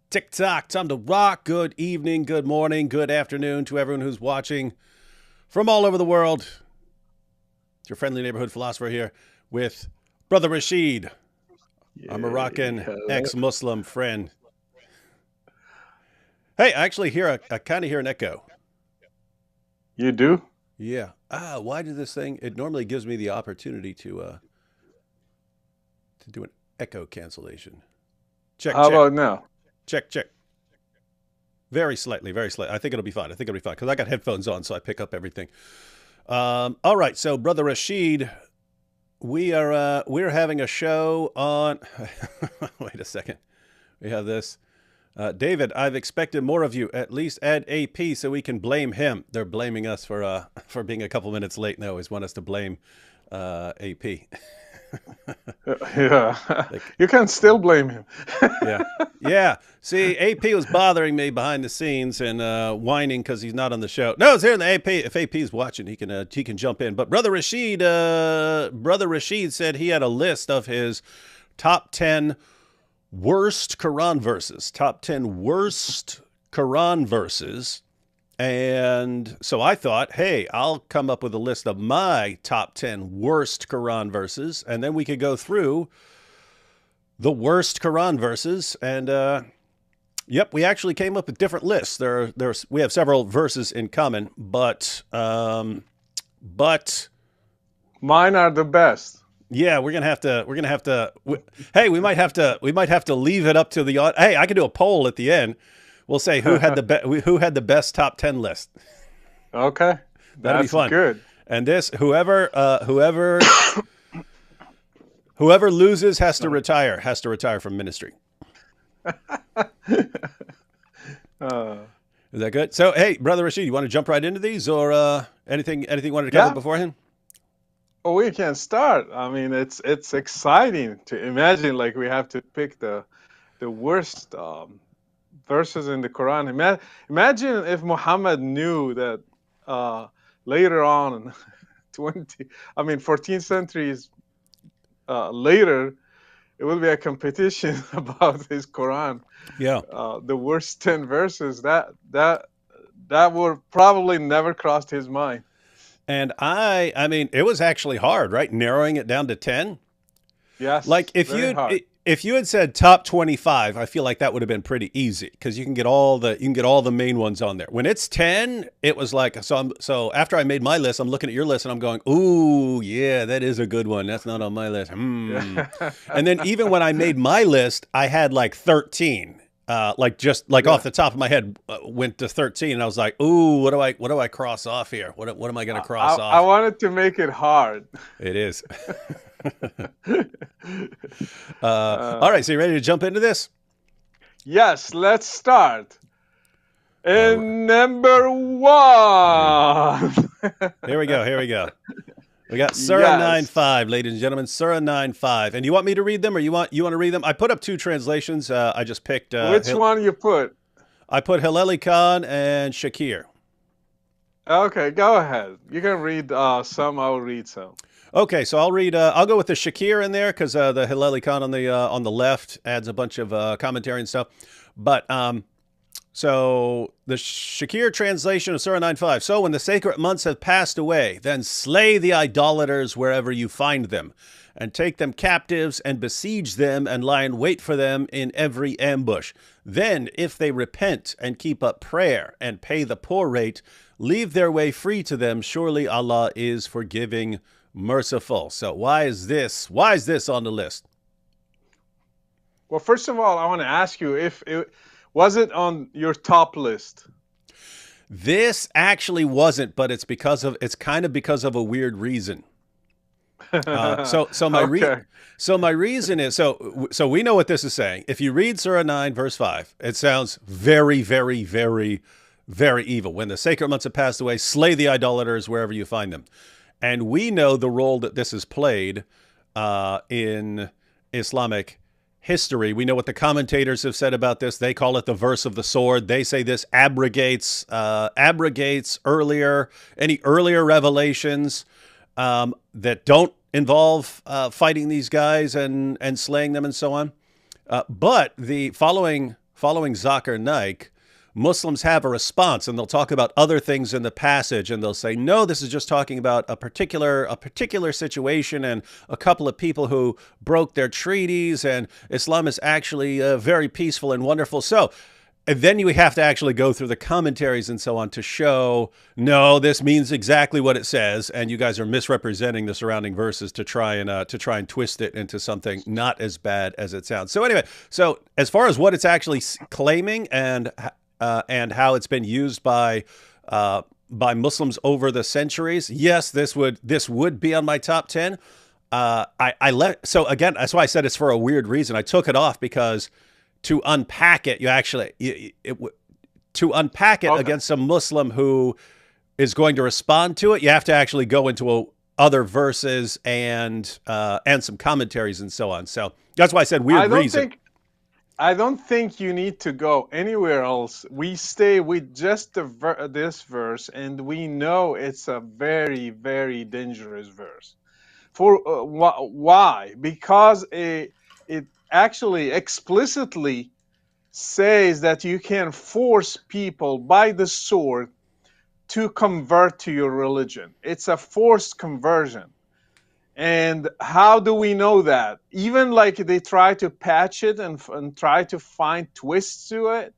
Tick-tock, time to rock. Good evening, good morning, good afternoon to everyone who's watching from all over the world. It's your friendly neighborhood philosopher here with Brother Rachid, our Moroccan ex-Muslim friend. Hey, I actually I kind of hear an echo. You do? Yeah. Why did this thing? It normally gives me the opportunity to do an echo cancellation. Check, How check, about now? check, check. Very slightly, very slightly. I think it'll be fine. Because I got headphones on, so I pick up everything. All right, so Brother Rachid, we're having a show on. Wait a second. We have this. David, I've expected more of you. At least add AP so we can blame him. They're blaming us for being a couple minutes late. And they always want us to blame AP. Yeah, Like, you can still blame him. yeah. See, AP was bothering me behind the scenes and whining because he's not on the show. No, it's here in the AP. If AP's watching, he can jump in. But Brother Rachid said he had a list of his top 10 worst Quran verses. Top 10 worst Quran verses. And so I thought, hey, I'll come up with a list of my top 10 worst Quran verses, and then we could go through the worst Quran verses. And yep, we actually came up with different lists. We have several verses in common, but Mine are the best. yeah, hey, we might have to leave it up to the. Hey, I could do a poll at the end. We'll say who had the best top 10 list. Okay, That'd be fun. Good. And this whoever loses has to retire from ministry. Is that good? So hey, Brother Rachid, you want to jump right into these, or anything you wanted to cover beforehand? Well, we can start. I mean, it's exciting to imagine like we have to pick the worst verses in the Quran. Imagine if Muhammad knew that later on, 14 centuries later, it will be a competition about his Quran. Yeah. The worst 10 verses that would probably never crossed his mind. And I mean, it was actually hard, right? Narrowing it down to 10. Yes. Like if you had said top 25, I feel like that would have been pretty easy because you can get all the main ones on there. When it's 10, it was like so after I made my list, I'm looking at your list and I'm going, "Ooh, yeah, that is a good one. That's not on my list." And then even when I made my list, I had like 13. Off the top of my head, went to 13, and I was like, "Ooh, what do I cross off here? What am I going to cross off?" I wanted to make it hard. It is. All right, so you ready to jump into this? Yes, let's start. Number 1. Here we go. We got Surah 9:5, ladies and gentlemen. Surah 9:5. And you want me to read them, or you want to read them? I put up two translations. I just picked. Which one you put? I put Hilali Khan and Shakir. Okay, go ahead. You can read some. I'll read some. Okay, so I'll read. I'll go with the Shakir in there because the Hilali Khan on the left adds a bunch of commentary and stuff. But so the Shakir translation of Surah 9:5. So when the sacred months have passed away, then slay the idolaters wherever you find them, and take them captives and besiege them and lie in wait for them in every ambush. Then, if they repent and keep up prayer and pay the poor rate, leave their way free to them. Surely Allah is forgiving, merciful. So why is this on the list? Well, first of all, I want to ask you if it was on your top list. This actually wasn't, but it's kind of because of a weird reason. So my reason is so we know what this is saying. If you read Surah 9 verse 5, it sounds very, very, very, very evil. When the sacred months have passed away, slay the idolaters wherever you find them. And we know the role that this has played in Islamic history. We know what the commentators have said about this. They call it the verse of the sword. They say this abrogates any earlier revelations that don't involve fighting these guys and slaying them and so on. But the following following Zakir Naik, Muslims have a response, and they'll talk about other things in the passage, and they'll say, no, this is just talking about a particular situation and a couple of people who broke their treaties, and Islam is actually very peaceful and wonderful. So, and then you have to actually go through the commentaries and so on to show, no, this means exactly what it says, and you guys are misrepresenting the surrounding verses to try and twist it into something not as bad as it sounds. So anyway, so as far as what it's actually claiming and how it's been used by Muslims over the centuries, yes, this would be on my top 10. So again, that's why I said it's for a weird reason. I took it off because to unpack it, to unpack it against some Muslim who is going to respond to it, you have to actually go into other verses and some commentaries and so on. So that's why I said weird reason. I don't think you need to go anywhere else. We stay with just this verse, and we know it's a very, very dangerous verse. For why? Because it actually explicitly says that you can force people by the sword to convert to your religion. It's a forced conversion. And how do we know that? Even like they try to patch it and try to find twists to it,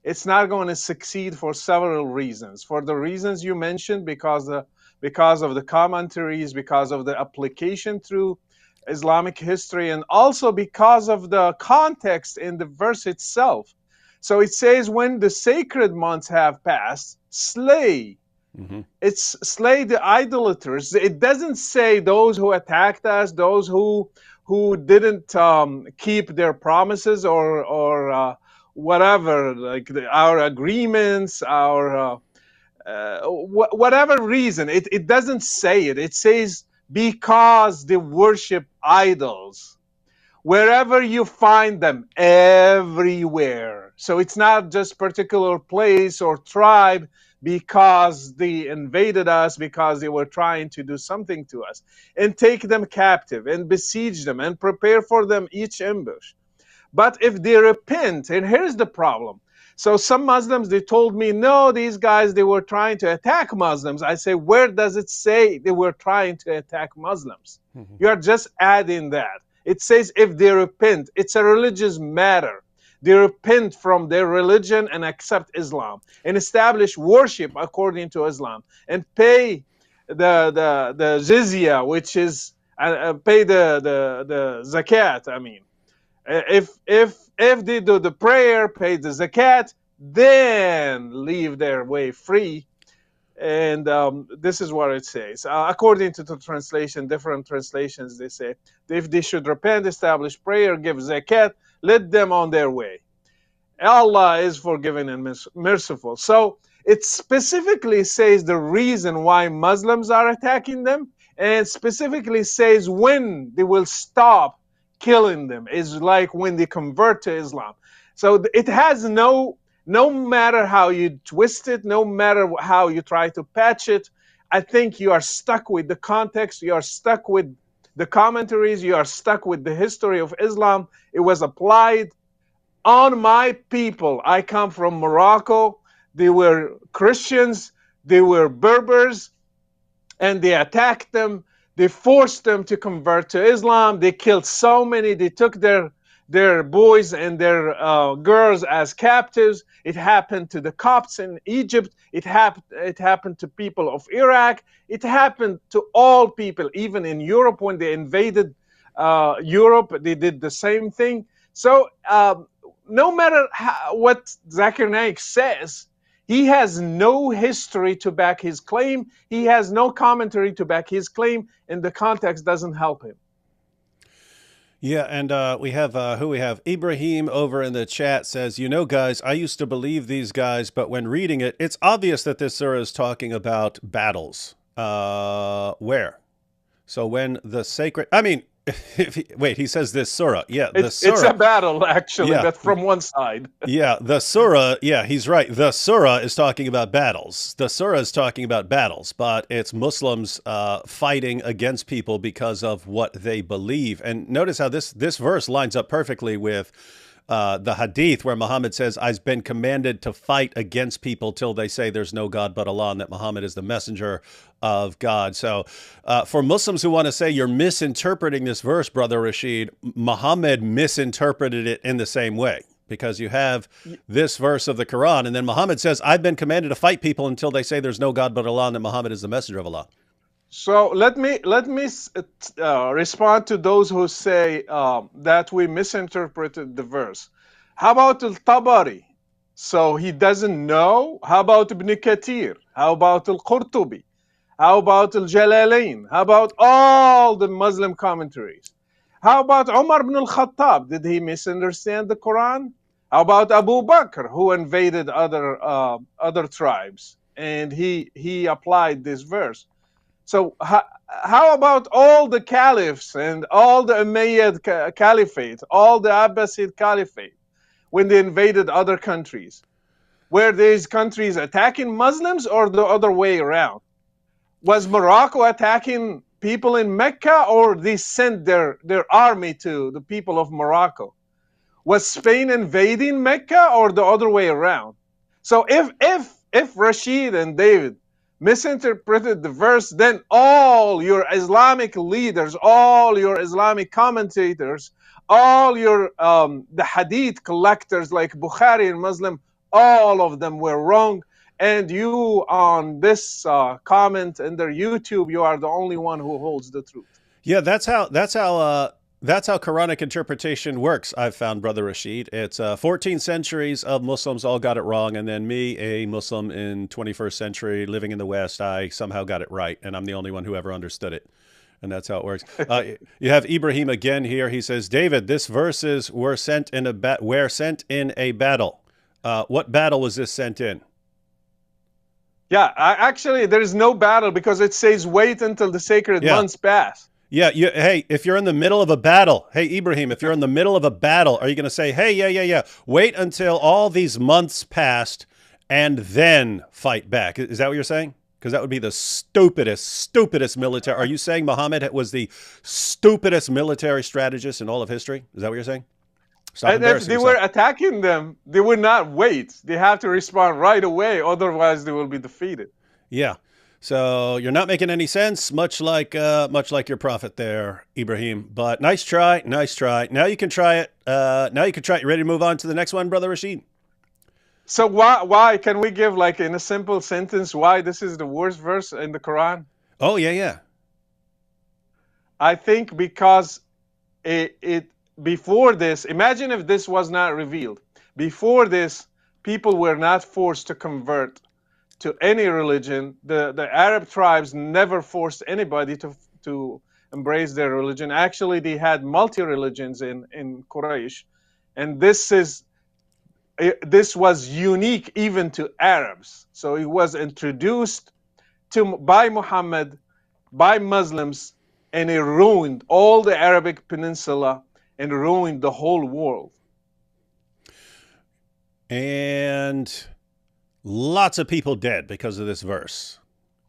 it's not going to succeed for several reasons. For the reasons you mentioned, because of the commentaries, because of the application through Islamic history, and also because of the context in the verse itself. So it says, when the sacred months have passed, slay. Mm-hmm. It's slay the idolaters. It doesn't say those who attacked us, those who didn't keep their promises or whatever, like our agreements, our whatever reason. It doesn't say it. It says because they worship idols. Wherever you find them, everywhere. So it's not just particular place or tribe because they invaded us, because they were trying to do something to us. And take them captive and besiege them and prepare for them each ambush. But if they repent, and here's the problem. So some Muslims, they told me, no, these guys, they were trying to attack Muslims. I say, where does it say they were trying to attack Muslims? Mm-hmm. You are just adding that. It says if they repent. It's a religious matter. They repent from their religion and accept Islam and establish worship according to Islam and pay the jizya, which is pay the zakat. I mean, if they do the prayer, pay the zakat, then leave their way free. And this is what it says. According to the translation, different translations, they say, if they should repent, establish prayer, give zakat, let them on their way. Allah is forgiving and merciful. So it specifically says the reason why Muslims are attacking them, and specifically says when they will stop killing them is like when they convert to Islam. So it has no matter how you twist it, no matter how you try to patch it, I think you are stuck with the context, you are stuck with the commentaries, you are stuck with the history of Islam. It was applied on my people. I come from Morocco. They were Christians, they were Berbers, and they attacked them. They forced them to convert to Islam. They killed so many. They took their boys and their girls as captives. It happened to the Copts in Egypt. It happened to people of Iraq. It happened to all people, even in Europe when they invaded Europe. They did the same thing. So no matter what Zakir Naik says, he has no history to back his claim. He has no commentary to back his claim, and the context doesn't help him. Yeah, and we have Ibrahim over in the chat says, you know, guys, I used to believe these guys, but when reading it, it's obvious that this surah is talking about battles. Where? So when the sacred, I mean, wait, he says this surah. Yeah, the surah. It's a battle, actually, but from one side. Yeah, the surah, yeah, he's right. The surah is talking about battles. The surah is talking about battles, but it's Muslims fighting against people because of what they believe. And notice how this verse lines up perfectly with the hadith where Muhammad says, I've been commanded to fight against people till they say there's no God but Allah and that Muhammad is the messenger of God. So for Muslims who want to say you're misinterpreting this verse, Brother Rachid, Muhammad misinterpreted it in the same way. Because you have this verse of the Quran, and then Muhammad says, I've been commanded to fight people until they say there's no God but Allah and that Muhammad is the messenger of Allah. So let me respond to those who say that we misinterpreted the verse. How about Al-Tabari? So he doesn't know? How about Ibn Kathir? How about Al-Qurtubi? How about Al-Jalalain? How about all the Muslim commentaries? How about Umar ibn al-Khattab? Did he misunderstand the Quran? How about Abu Bakr, who invaded other tribes, and he applied this verse? So how about all the caliphs and all the Umayyad Caliphate, all the Abbasid Caliphate, when they invaded other countries? Were these countries attacking Muslims or the other way around? Was Morocco attacking people in Mecca, or they sent their army to the people of Morocco? Was Spain invading Mecca or the other way around? So if Rashid and David misinterpreted the verse, then all your Islamic leaders, all your Islamic commentators, all your the hadith collectors like Bukhari and Muslim, all of them were wrong. And you on this comment in their YouTube, you are the only one who holds the truth. Yeah, that's how Quranic interpretation works. I've found, Brother Rachid. It's 14 centuries of Muslims all got it wrong, and then me, a Muslim in 21st century, living in the West, I somehow got it right, and I'm the only one who ever understood it. And that's how it works. You have Ibrahim again here. He says, David, this verses were sent in a battle. What battle was this sent in? Yeah, actually, there is no battle because it says wait until the sacred months pass. Yeah, hey, if you're in the middle of a battle, hey, Ibrahim, if you're in the middle of a battle, are you going to say, hey, yeah, wait until all these months passed and then fight back? Is that what you're saying? Because that would be the stupidest military. Are you saying Muhammad was the stupidest military strategist in all of history? Is that what you're saying? And if they were attacking them, they would not wait. They have to respond right away. Otherwise, they will be defeated. Yeah. So you're not making any sense, much like your prophet there, Ibrahim. But nice try. Now you can try it. You ready to move on to the next one, Brother Rachid? So why can we give, like, in a simple sentence, why this is the worst verse in the Quran? Oh, yeah. I think because it before this, imagine if this was not revealed. Before this, people were not forced to convert to any religion. The Arab tribes never forced anybody to embrace their religion. Actually, they had multi-religions in Quraysh. And this was unique even to Arabs. So it was introduced by Muhammad, by Muslims, and it ruined all the Arabic Peninsula and ruined the whole world. And lots of people dead because of this verse.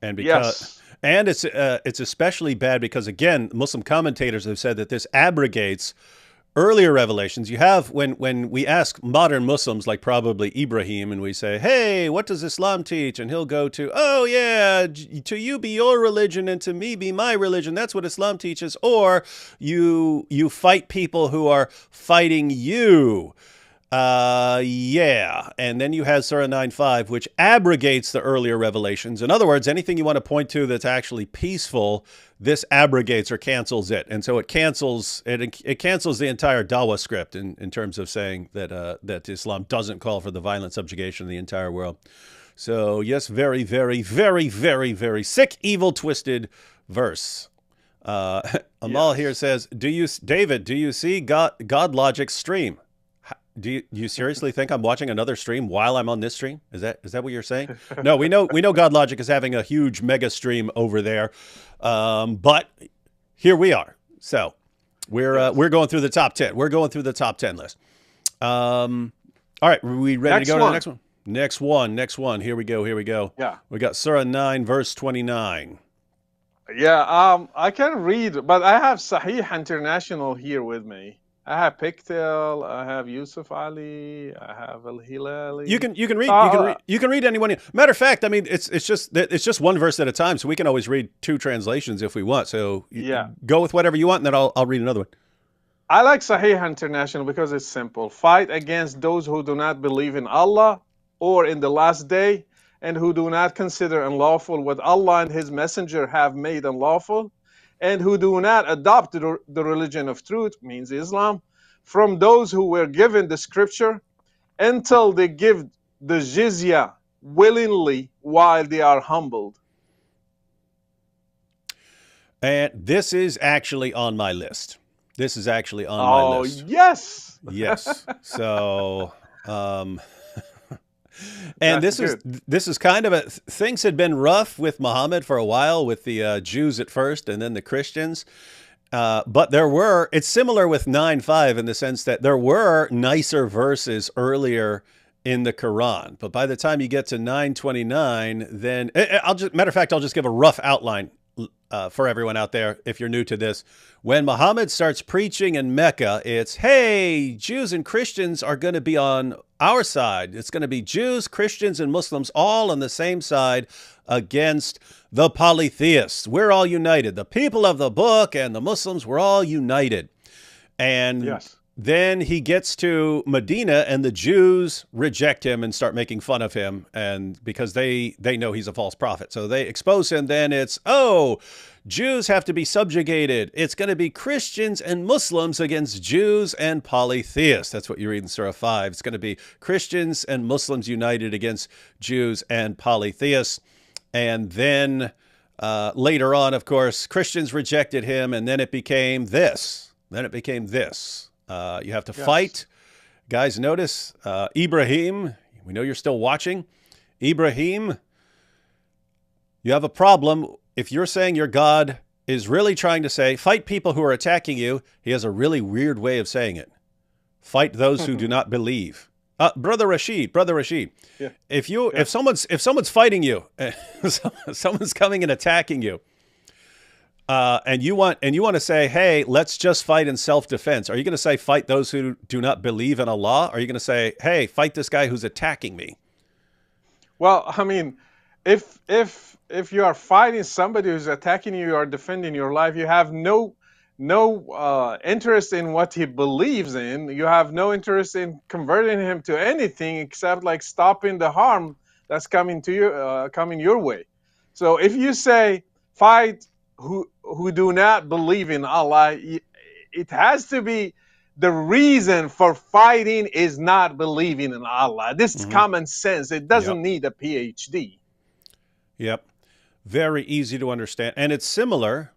And because and it's especially bad because, again, Muslim commentators have said that this abrogates earlier revelations. You have, when we ask modern Muslims, like probably Ibrahim, and we say, hey, what does Islam teach? And he'll go to, oh, yeah, to you be your religion and to me be my religion. That's what Islam teaches. Or you fight people who are fighting you. Yeah. And then you have Surah 9:5, which abrogates the earlier revelations. In other words, anything you want to point to that's actually peaceful, this abrogates or cancels it. And so it cancels the entire Dawah script in terms of saying that Islam doesn't call for the violent subjugation of the entire world. So yes, very, very, very, very, very sick, evil, twisted verse. Amal here says, David, do you see God Logic's stream? Do you seriously think I'm watching another stream while I'm on this stream? Is that what you're saying? No, we know God Logic is having a huge mega stream over there, but here we are. So we're going through the top 10. We're going through the top 10 list. All right, are we ready to go to the next one? Next one. Here we go. Yeah, we got Surah 9, verse 29. Yeah, I can read, but I have Sahih International here with me. I have Pictel, I have Yusuf Ali, I have Al You Hilali. can you can So read you can read you can read anyone. Matter of fact, I mean it's just one verse at a time, so we can always read two translations if we want. So yeah, go with whatever you want, and then I'll read another one. I like Sahih International because it's simple. Fight against those who do not believe in Allah or in the last day, and who do not consider unlawful what Allah and His Messenger have made unlawful, and who do not adopt the religion of truth, means Islam, from those who were given the scripture until they give the jizya willingly while they are humbled. And this is actually on my list. This is actually on my Oh, list. yes. Yes. So, and That's good. this is kind of a things had been rough with Muhammad for a while, with the Jews at first and then the Christians. But it's similar with 9:5 in the sense that there were nicer verses earlier in the Quran. But by the time you get to 9:29, then matter of fact, I'll just give a rough outline for everyone out there if you're new to this. When Muhammad starts preaching in Mecca, it's, hey, Jews and Christians are going to be on our side. It's going to be Jews, Christians, and Muslims all on the same side against the polytheists. We're all united. The people of the book and the Muslims, we're all united. And Yes. then he gets to Medina and the Jews reject him and start making fun of him, and because they know he's a false prophet. So they expose him. Then it's, oh, Jews have to be subjugated. It's going to be Christians and Muslims against Jews and polytheists. That's what you read in Surah 5. It's going to be Christians and Muslims united against Jews and polytheists. And then later on, of course, Christians rejected him, and then it became this. Then it became this. You have to fight. Guys, notice Ibrahim, we know you're still watching. Ibrahim, you have a problem. If you're saying your God is really trying to say, fight people who are attacking you, he has a really weird way of saying it. Fight those who do not believe. Brother Rachid, Yeah. if someone's fighting you, someone's coming and attacking you, and you want to say, hey, let's just fight in self-defense. Are you going to say fight those who do not believe in Allah? Or are you going to say, hey, fight this guy who's attacking me? Well, I mean, if you are fighting somebody who's attacking you or defending your life, you have no interest in what he believes in. You have no interest in converting him to anything except like stopping the harm that's coming to you, coming your way. So if you say fight who do not believe in Allah, it has to be the reason for fighting is not believing in Allah. This is common sense. It doesn't need a PhD. Yep. Very easy to understand. And it's similar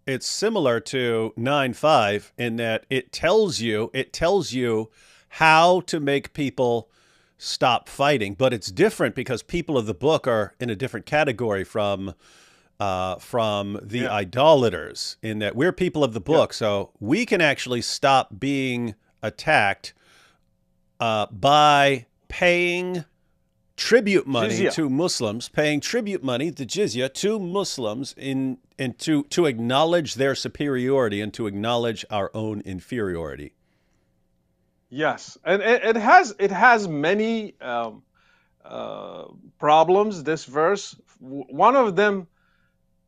to 9:5 in that it tells you how to make people stop fighting, but it's different because people of the book are in a different category from the idolaters, in that we're people of the book. So we can actually stop being attacked by paying tribute money to Muslims, paying tribute money, the jizya, to Muslims and to acknowledge their superiority and to acknowledge our own inferiority. Yes, and it has many problems, this verse. One of them,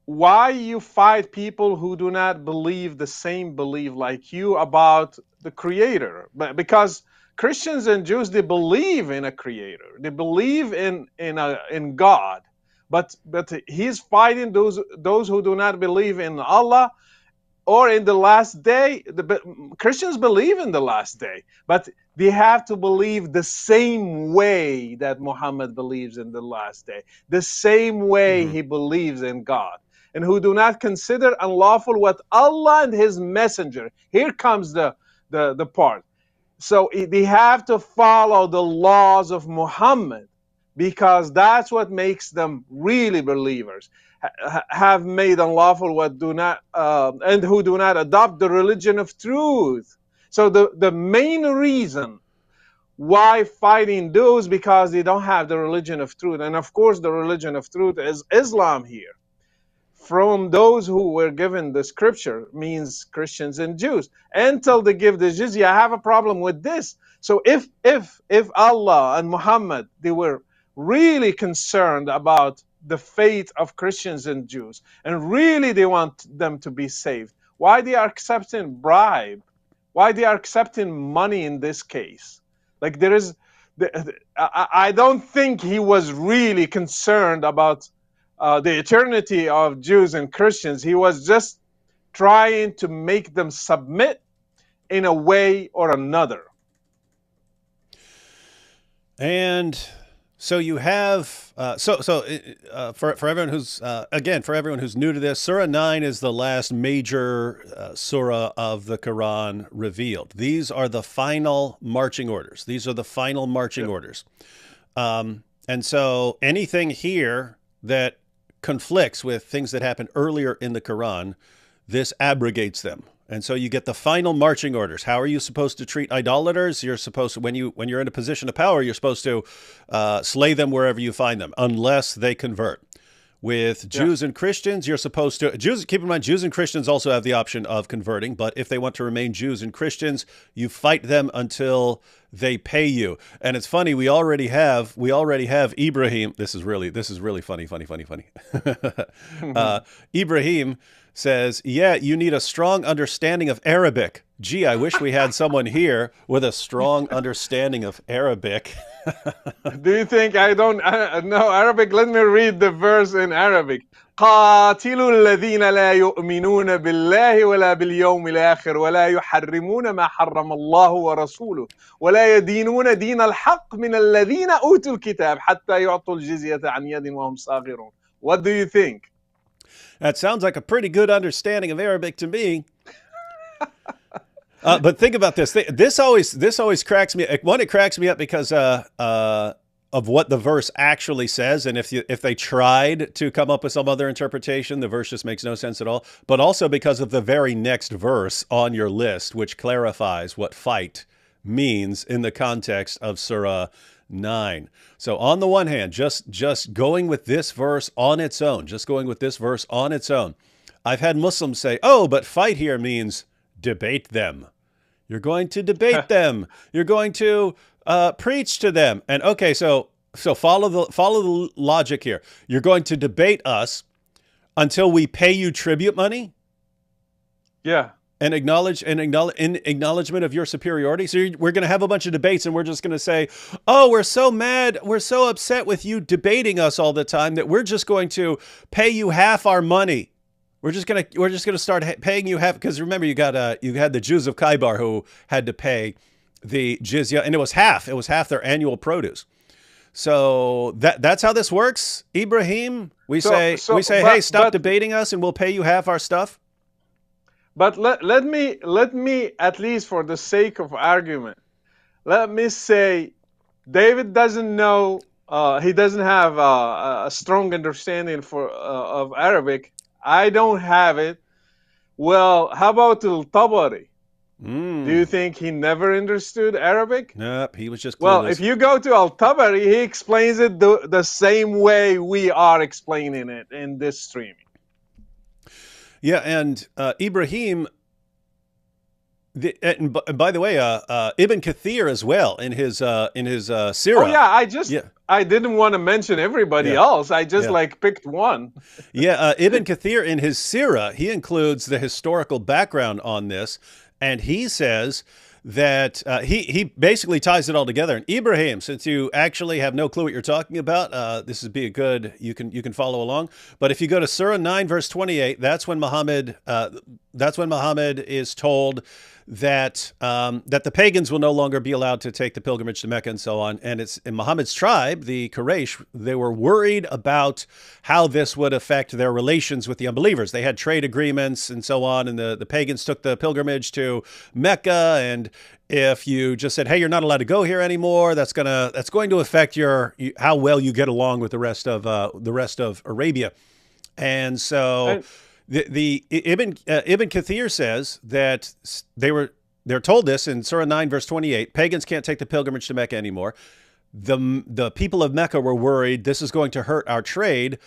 why you fight people who do not believe the same belief like you about the Creator? Because Christians and Jews, they believe in a Creator, they believe in God, but he's fighting those who do not believe in Allah or in the last day. Christians believe in the last day, but they have to believe the same way that Muhammad believes in the last day, the same way he believes in God, and who do not consider unlawful what Allah and His Messenger. Here comes the part. So they have to follow the laws of Muhammad, because that's what makes them really believers. Have made unlawful what do not and who do not adopt the religion of truth. So the main reason why fighting those, because they don't have the religion of truth, and of course the religion of truth is Islam here. from those who were given the scripture, means Christians and Jews, until they give the jizya. I have a problem with this. So if Allah and Muhammad, they were really concerned about the fate of Christians and Jews, and really they want them to be saved, why they are accepting bribe? Why they are accepting money in this case? Like there is, I don't think he was really concerned about the eternity of Jews and Christians. He was just trying to make them submit in a way or another. And so you have for everyone who's again, for everyone who's new to this, Surah 9 is the last major surah of the Quran revealed. These are the final marching orders. These are the final marching orders. And so anything here that conflicts with things that happened earlier in the Quran, this abrogates them. And so you get the final marching orders. How are you supposed to treat idolaters? You're supposed to, when you're in a position of power, you're supposed to slay them wherever you find them, unless they convert. With Jews and Christians, you're supposed to, keep in mind, Jews and Christians also have the option of converting, but if they want to remain Jews and Christians, you fight them until they pay you. And it's funny, we already have Ibrahim. This is really funny. Ibrahim says, yeah, you need a strong understanding of Arabic. Gee, I wish we had someone here with a strong understanding of Arabic. Do you think I don't know Arabic? Let me read the verse in Arabic. قاتلوا الذين لا يؤمنون بالله ولا باليوم الآخر ولا يحرمون ما حرم الله ورسوله ولا يدينون دين الحق من الذين أوتوا الكتاب حتى يعطوا الجزية عن يد وهم صاغرون. What do you think? That sounds like a pretty good understanding of Arabic to me. But think about this. This always cracks me. One, it cracks me up because of what the verse actually says, and if they tried to come up with some other interpretation, the verse just makes no sense at all. But also because of the very next verse on your list, which clarifies what fight means in the context of Surah 9. So on the one hand, just going with this verse on its own, I've had Muslims say, oh, but fight here means debate them. You're going to debate them. You're going to preach to them. And okay, so follow the logic here. You're going to debate us until we pay you tribute money? Yeah. And acknowledgement of your superiority. So we're going to have a bunch of debates, and we're just going to say, "Oh, we're so mad, we're so upset with you debating us all the time that we're just going to pay you half our money. We're just gonna start paying you half." Because remember, you had the Jews of Khaybar who had to pay the jizya, and it was half their annual produce. So that's how this works, Ibrahim. We say, hey, stop debating us, and we'll pay you half our stuff. But let me, at least for the sake of argument, let me say David doesn't know, he doesn't have a strong understanding of Arabic. I don't have it. Well, how about Al-Tabari? Do you think he never understood Arabic? Nope, he was just clueless. Well, if you go to Al-Tabari, he explains it the same way we are explaining it in this streaming. Yeah, and Ibrahim, and by the way, Ibn Kathir as well in his Sirah. Oh yeah, I didn't want to mention everybody else. I just picked one. Ibn Kathir in his Sirah, he includes the historical background on this, and he says that he basically ties it all together. And Ibrahim, since you actually have no clue what you're talking about, this would be a good, you can follow along. But if you go to Surah 9, verse 28, that's when Muhammad is told that that the pagans will no longer be allowed to take the pilgrimage to Mecca and so on. And it's in Muhammad's tribe, the Quraysh, they were worried about how this would affect their relations with the unbelievers. They had trade agreements and so on, and the pagans took the pilgrimage to Mecca, and if you just said, hey, you're not allowed to go here anymore, that's going to affect how well you get along with the rest of Arabia. And so the Ibn Kathir says that they're told this in Surah 9, verse 28, pagans can't take the pilgrimage to Mecca anymore. The people of Mecca were worried this is going to hurt our trade,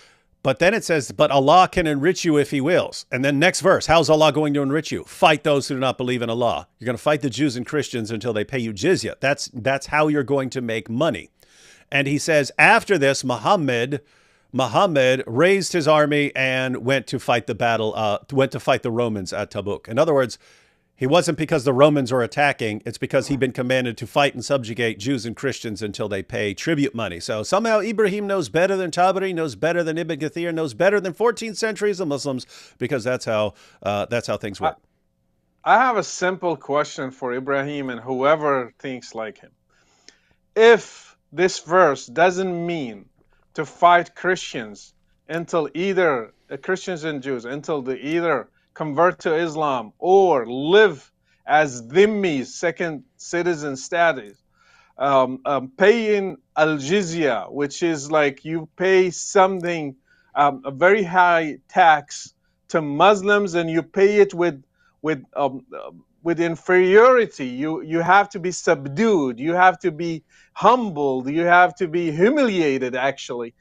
But then it says, but Allah can enrich you if he wills. And then next verse, how's Allah going to enrich you? Fight those who do not believe in Allah. You're going to fight the Jews and Christians until they pay you jizya. That's how you're going to make money. And he says, after this, Muhammad raised his army and went to fight the Romans at Tabuk. In other words, he wasn't because the Romans were attacking. It's because he'd been commanded to fight and subjugate Jews and Christians until they pay tribute money. So somehow Ibrahim knows better than Tabari, knows better than Ibn Kathir, knows better than 14 centuries of Muslims, because that's how things work. I have a simple question for Ibrahim and whoever thinks like him. If this verse doesn't mean to fight Christians until either Christians and Jews until they either convert to Islam or live as dhimmis, second citizen status, paying al-jizya, which is like you pay something, a very high tax to Muslims, and you pay it with inferiority. You have to be subdued. You have to be humbled. You have to be humiliated, actually.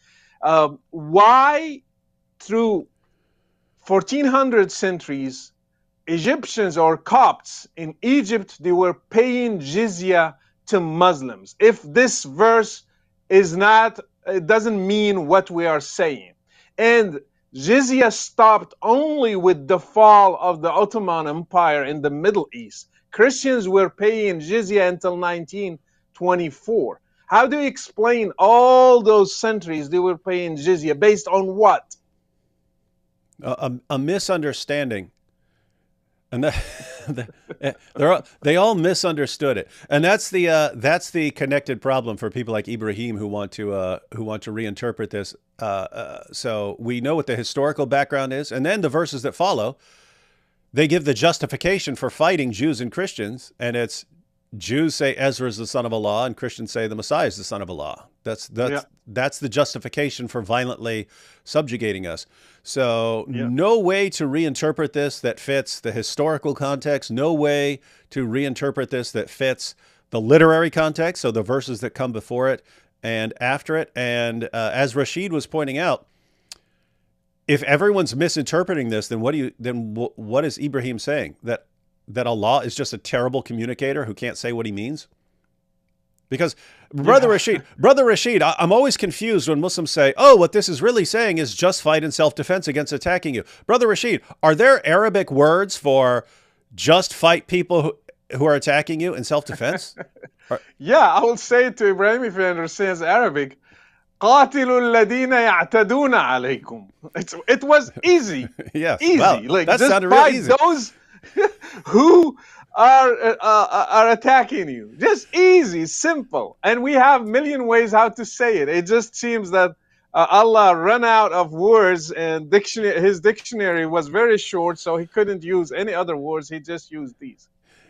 Why, through 1400 centuries, Egyptians or Copts in Egypt, they were paying jizya to Muslims? If this verse it doesn't mean what we are saying. And jizya stopped only with the fall of the Ottoman Empire in the Middle East. Christians were paying jizya until 1924. How do you explain all those centuries they were paying jizya? Based on what? A misunderstanding. And they all misunderstood it, and that's the connected problem for people like Ibrahim who want to reinterpret this. So we know what the historical background is, and then the verses that follow, they give the justification for fighting Jews and Christians, and it's Jews say Ezra is the son of Allah, and Christians say the Messiah is the son of Allah. That's the justification for violently subjugating us. So no way to reinterpret this that fits the historical context, no way to reinterpret this that fits the literary context, so the verses that come before it and after it. And as Rashid was pointing out, if everyone's misinterpreting this, then what is Ibrahim saying? That Allah is just a terrible communicator who can't say what he means? Because Brother Rashid, I'm always confused when Muslims say, oh, what this is really saying is just fight in self-defense against attacking you. Brother Rashid, are there Arabic words for just fight people who are attacking you in self-defense? Yeah, I will say it to Ibrahim if he understands Arabic. قاتلوا الذين يعتدون عليكم. It was easy. Yes. Easy. Wow, like that just sounded real fight easy. Those who are attacking you. Just easy, simple. And we have a million ways how to say it. It just seems that Allah ran out of words, and his dictionary was very short, so he couldn't use any other words. He just used these.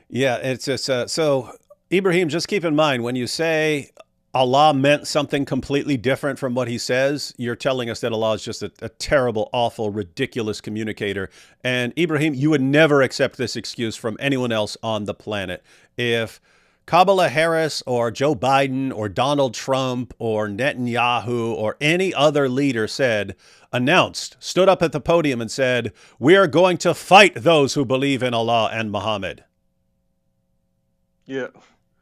Yeah, it's just so Ibrahim, just keep in mind when you say Allah meant something completely different from what he says, you're telling us that Allah is just a terrible, awful, ridiculous communicator. And Ibrahim, you would never accept this excuse from anyone else on the planet. If Kamala Harris or Joe Biden or Donald Trump or Netanyahu or any other leader stood up at the podium and said, we are going to fight those who believe in Allah and Muhammad. Yeah.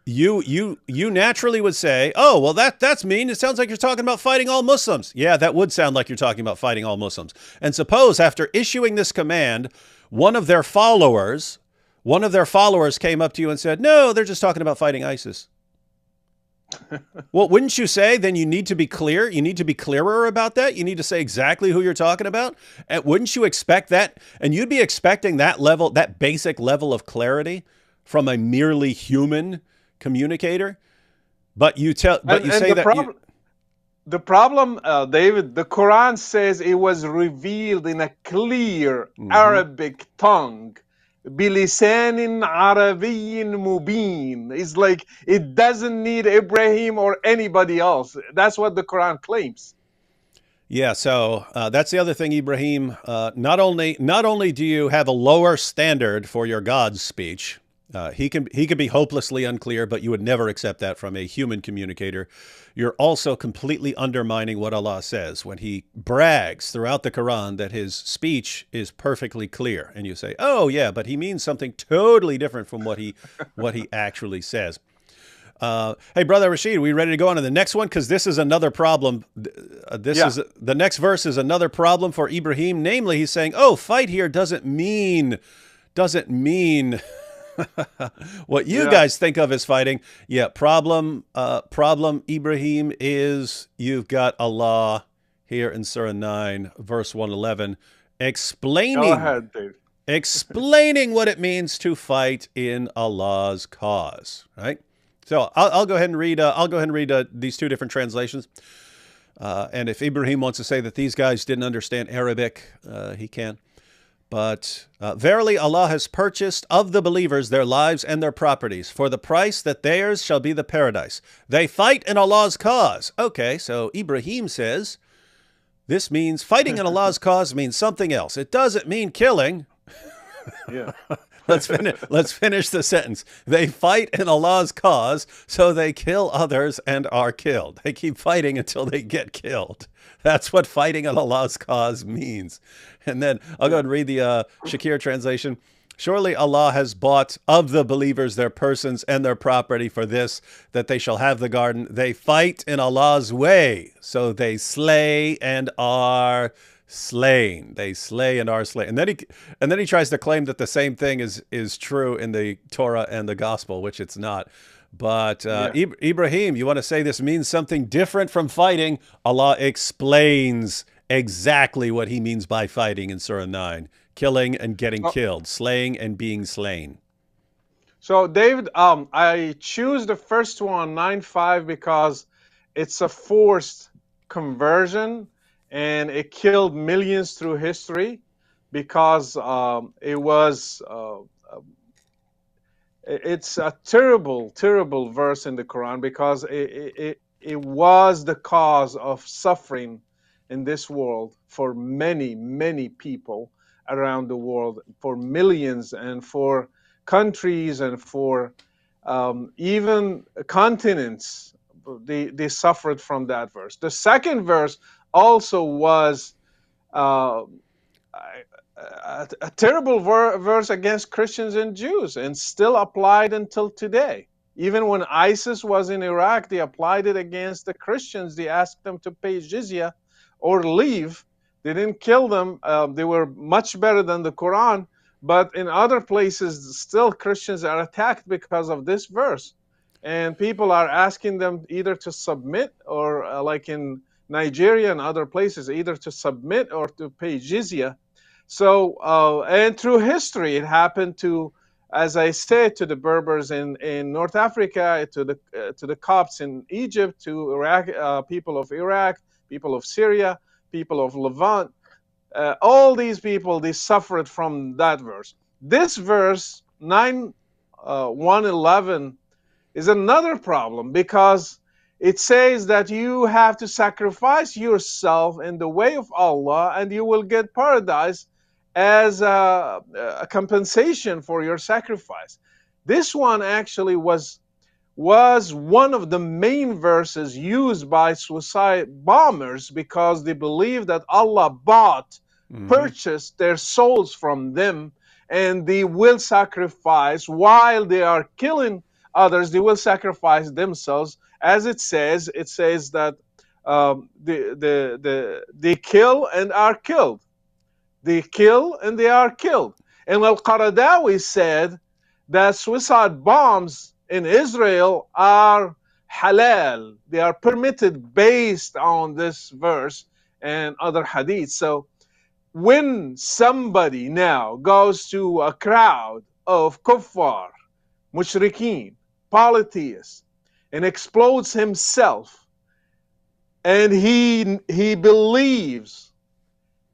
You naturally would say, oh, well, that's mean. It sounds like you're talking about fighting all Muslims. Yeah, that would sound like you're talking about fighting all Muslims. And suppose after issuing this command, one of their followers came up to you and said, no, they're just talking about fighting ISIS. Well, wouldn't you say then you need to be clear? You need to be clearer about that. You need to say exactly who you're talking about. And wouldn't you expect that? And you'd be expecting that basic level of clarity from a merely human communicator, but you say that the problem, David, the Quran says it was revealed in a clear Arabic tongue, bilisanin Arabiyyin mubin. It's like it doesn't need Ibrahim or anybody else. That's what the Quran claims. Yeah, so that's the other thing, Ibrahim. Not only do you have a lower standard for your God's speech, He can be hopelessly unclear, but you would never accept that from a human communicator. You're also completely undermining what Allah says when He brags throughout the Quran that His speech is perfectly clear, and you say, "Oh yeah, but He means something totally different from what He actually says." Hey, Brother Rachid, we ready to go on to the next one? Because this is another problem. Is the next verse is another problem for Ibrahim. Namely, he's saying, "Oh, fight here doesn't mean what you guys think of as fighting." Yeah, problem, Ibrahim, is you've got Allah here in Surah 9, verse 111, Go ahead, Dave. explaining what it means to fight in Allah's cause. Right. So I'll go ahead and read. These two different translations. And if Ibrahim wants to say that these guys didn't understand Arabic, he can. But verily Allah has purchased of the believers their lives and their properties for the price that theirs shall be the paradise. They fight in Allah's cause. Okay, so Ibrahim says this means fighting in Allah's cause means something else. It doesn't mean killing. Yeah. Let's finish the sentence. They fight in Allah's cause, so they kill others and are killed. They keep fighting until they get killed. That's what fighting in Allah's cause means. And then I'll go ahead and read the Shakir translation. Surely Allah has bought of the believers their persons and their property for this, that they shall have the garden. They fight in Allah's way, so they slay and are slain. They slay and are slain. And then he tries to claim that the same thing is true in the Torah and the gospel, which it's not. But Ibrahim, you want to say this means something different from fighting? Allah explains exactly what He means by fighting in Surah 9. Killing and getting killed. Slaying and being slain. So, David, I choose the first one, 9:5, because it's a forced conversion, and it killed millions through history because it was it's a terrible, terrible verse in the Quran, because it was the cause of suffering in this world for many, many people around the world, for millions, and for countries, and for even continents. They suffered from that verse. The second verse also was a terrible verse against Christians and Jews, and still applied until today. Even when ISIS was in Iraq, they applied it against the Christians. They asked them to pay jizya or leave. They didn't kill them. They were much better than the Quran. But in other places, still Christians are attacked because of this verse. And people are asking them either to submit, or like in Nigeria and other places, either to submit or to pay jizya. So, and through history, it happened to, as I said, to the Berbers in North Africa, to the Copts in Egypt, to Iraq, people of Iraq, people of Syria, people of Levant. All these people, they suffered from that verse. This verse, 9:111, is another problem, because it says that you have to sacrifice yourself in the way of Allah, and you will get paradise as a compensation for your sacrifice. This one actually was one of the main verses used by suicide bombers, because they believe that Allah purchased their souls from them, and they will sacrifice while they are killing others. They will sacrifice themselves, as it says that they kill and are killed. They kill and they are killed. And Al-Qaradawi said that suicide bombs in Israel are halal. They are permitted based on this verse and other hadiths. So when somebody now goes to a crowd of kuffar, mushrikeen, polytheists, and explodes himself, and he believes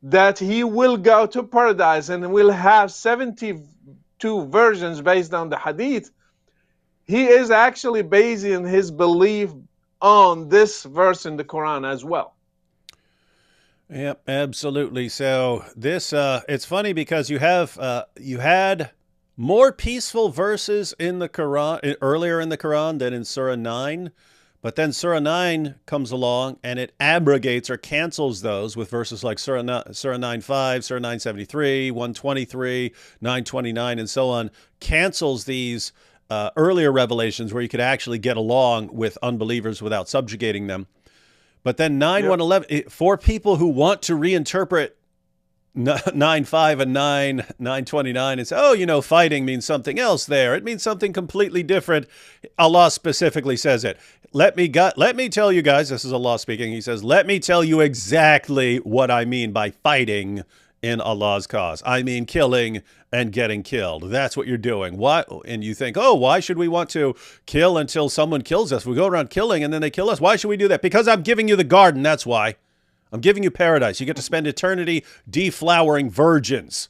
that he will go to paradise and will have 72 versions based on the hadith, he is actually basing his belief on this verse in the Quran as well. Yep, absolutely. So this, it's funny because you had more peaceful verses in the Quran, earlier in the Quran than in Surah 9. But then Surah 9 comes along and it abrogates or cancels those with verses like Surah 9.5, Surah 973, 123, 929, and so on, cancels these earlier revelations where you could actually get along with unbelievers without subjugating them. But then 9, Yep. 111, for people who want to reinterpret 9.5 and 9.29 and say, oh, you know, fighting means something else there. It means something completely different. Allah specifically says it. Let me tell you guys, this is Allah speaking. He says, let me tell you exactly what I mean by fighting in Allah's cause. I mean killing and getting killed. That's what you're doing. Why? And you think, oh, why should we want to kill until someone kills us? We go around killing and then they kill us. Why should we do that? Because I'm giving you the garden. That's why. I'm giving you paradise. You get to spend eternity deflowering virgins.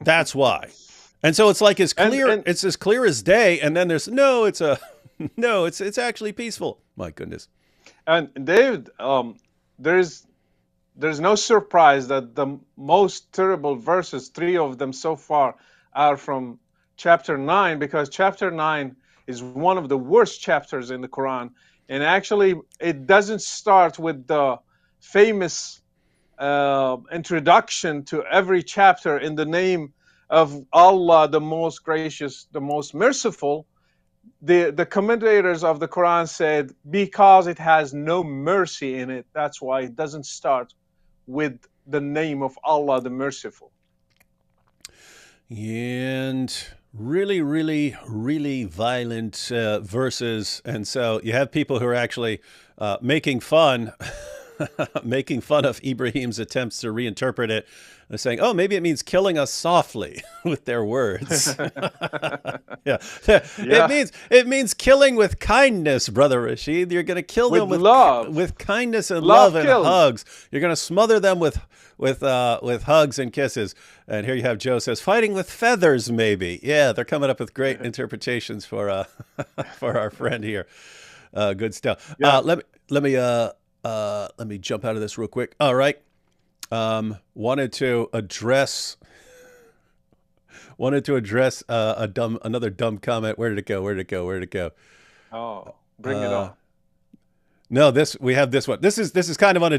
That's why. And so it's like as clear, it's as clear as day. And then there's it's actually peaceful. My goodness. And David, there's no surprise that the most terrible verses, 3 of them so far, are from chapter 9, because chapter 9 is one of the worst chapters in the Quran. And actually, it doesn't start with the famous introduction to every chapter in the name of Allah, the most gracious, the most merciful. The commentators of the Quran said, because it has no mercy in it, that's why it doesn't start with the name of Allah, the merciful. And really, really, really violent verses. And so you have people who are actually making fun of Ibrahim's attempts to reinterpret it. They're saying, oh, maybe it means killing us softly with their words. Yeah. It means killing with kindness, Brother Rachid. You're going to kill them with love, with kindness and love and hugs. You're going to smother them with hugs and kisses. And here you have Joe says, fighting with feathers, maybe. Yeah, they're coming up with great interpretations for our friend here. Good stuff. Yeah. Let me jump out of this real quick. All right. Wanted to address another dumb comment. Where did it go? Oh, bring it on. No, we have this one. This is kind of on a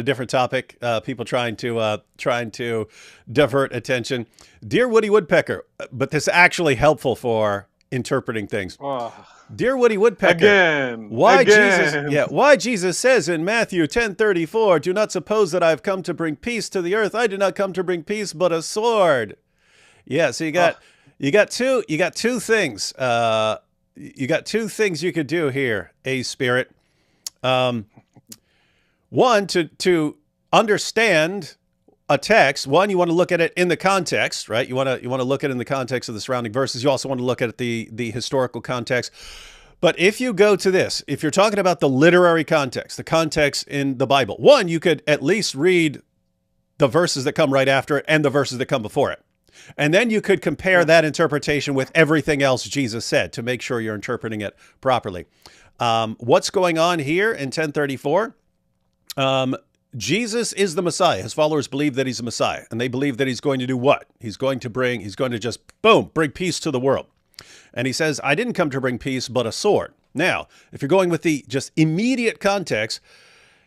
different topic. People trying to divert attention. Dear Woody Woodpecker, but this is actually helpful for interpreting things. Oh. Dear Woody Woodpecker, why Jesus says in Matthew 10:34, do not suppose that I have come to bring peace to the earth. I did not come to bring peace, but a sword. Yeah, so you got two things. You got two things you could do here, A Spirit. One, to understand a text, one, you want to look at it in the context, right? You want to look at it in the context of the surrounding verses. You also want to look at the historical context. But if you go to this, if you're talking about the literary context, the context in the Bible, one, you could at least read the verses that come right after it and the verses that come before it. And then you could compare that interpretation with everything else Jesus said to make sure you're interpreting it properly. What's going on here in 1034? Jesus is the Messiah. His followers believe that he's the Messiah, and they believe that he's going to do what? He's going to just, boom, bring peace to the world. And he says, I didn't come to bring peace, but a sword. Now, if you're going with the just immediate context,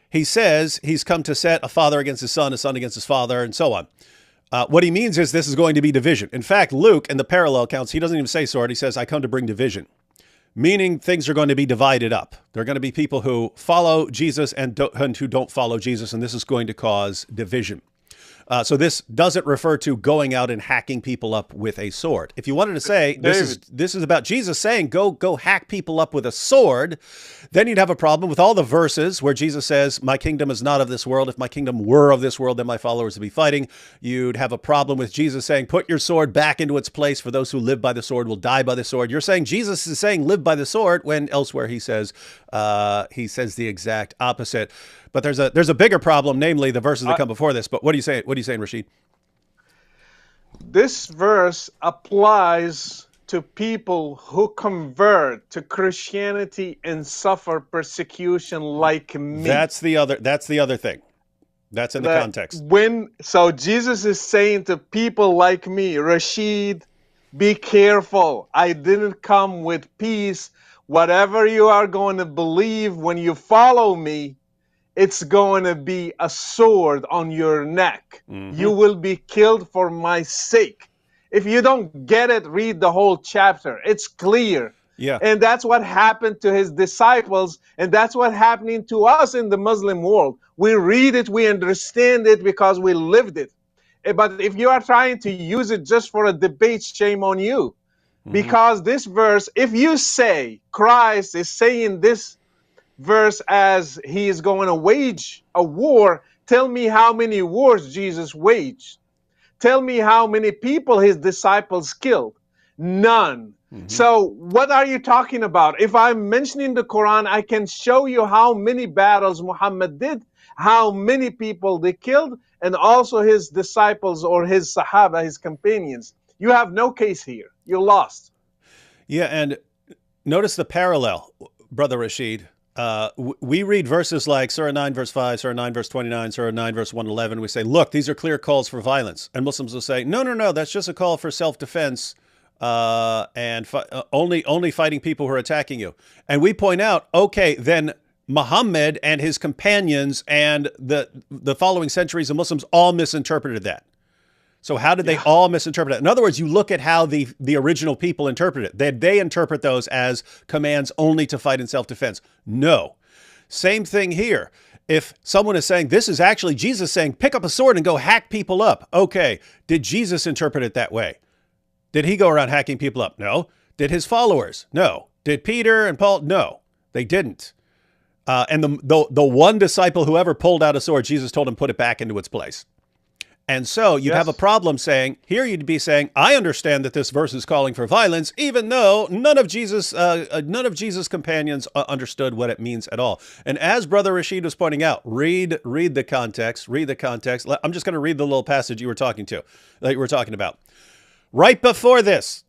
he says he's come to set a father against his son, a son against his father, and so on. What he means is this is going to be division. In fact, Luke, in the parallel accounts, he doesn't even say sword. He says, I come to bring division. Meaning things are going to be divided up. There are going to be people who follow Jesus and who don't follow Jesus, and this is going to cause division. So this doesn't refer to going out and hacking people up with a sword. If you wanted to say this is about Jesus saying go hack people up with a sword, then you'd have a problem with all the verses where Jesus says, my kingdom is not of this world. If my kingdom were of this world, then my followers would be fighting. You'd have a problem with Jesus saying, put your sword back into its place, for those who live by the sword will die by the sword. You're saying Jesus is saying live by the sword, when elsewhere he says the exact opposite. But there's a bigger problem, namely the verses that come before this. But what are you saying? What are you saying, Rashid? This verse applies to people who convert to Christianity and suffer persecution like me. That's the other thing. That's in the context. So Jesus is saying to people like me, Rashid, Be careful. I didn't come with peace. Whatever you are going to believe when you follow me, it's going to be a sword on your neck. Mm-hmm. You will be killed for my sake. If you don't get it, read the whole chapter. It's clear. Yeah. And that's what happened to his disciples. And that's what happening to us in the Muslim world. We read it, we understand it because we lived it. But if you are trying to use it just for a debate, shame on you. Mm-hmm. Because this verse, if you say Christ is saying this verse as he is going to wage a war, tell me how many wars Jesus waged. Tell me how many people his disciples killed. None. Mm-hmm. So what are you talking about? If I'm mentioning the Quran, I can show you how many battles Muhammad did, how many people they killed, and also his disciples or his Sahaba, his companions. You have no case here. You're lost. Yeah, and notice the parallel, Brother Rachid. We read verses like Surah 9, verse 5, Surah 9, verse 29, Surah 9, verse 111. We say, look, these are clear calls for violence. And Muslims will say, no, no, no, that's just a call for self-defense and only fighting people who are attacking you. And we point out, okay, then Muhammad and his companions and the following centuries of Muslims all misinterpreted that. So how did they all misinterpret it? In other words, you look at how the original people interpret it. They interpret those as commands only to fight in self-defense. No. Same thing here. If someone is saying, this is actually Jesus saying, pick up a sword and go hack people up. Okay. Did Jesus interpret it that way? Did he go around hacking people up? No. Did his followers? No. Did Peter and Paul? No, they didn't. And the one disciple who ever pulled out a sword, Jesus told him, put it back into its place. And so you'd have a problem saying, here you'd be saying, I understand that this verse is calling for violence, even though none of Jesus' companions understood what it means at all. And as Brother Rachid was pointing out, read the context, read the context. I'm just going to read the little passage you were talking about. Right before this,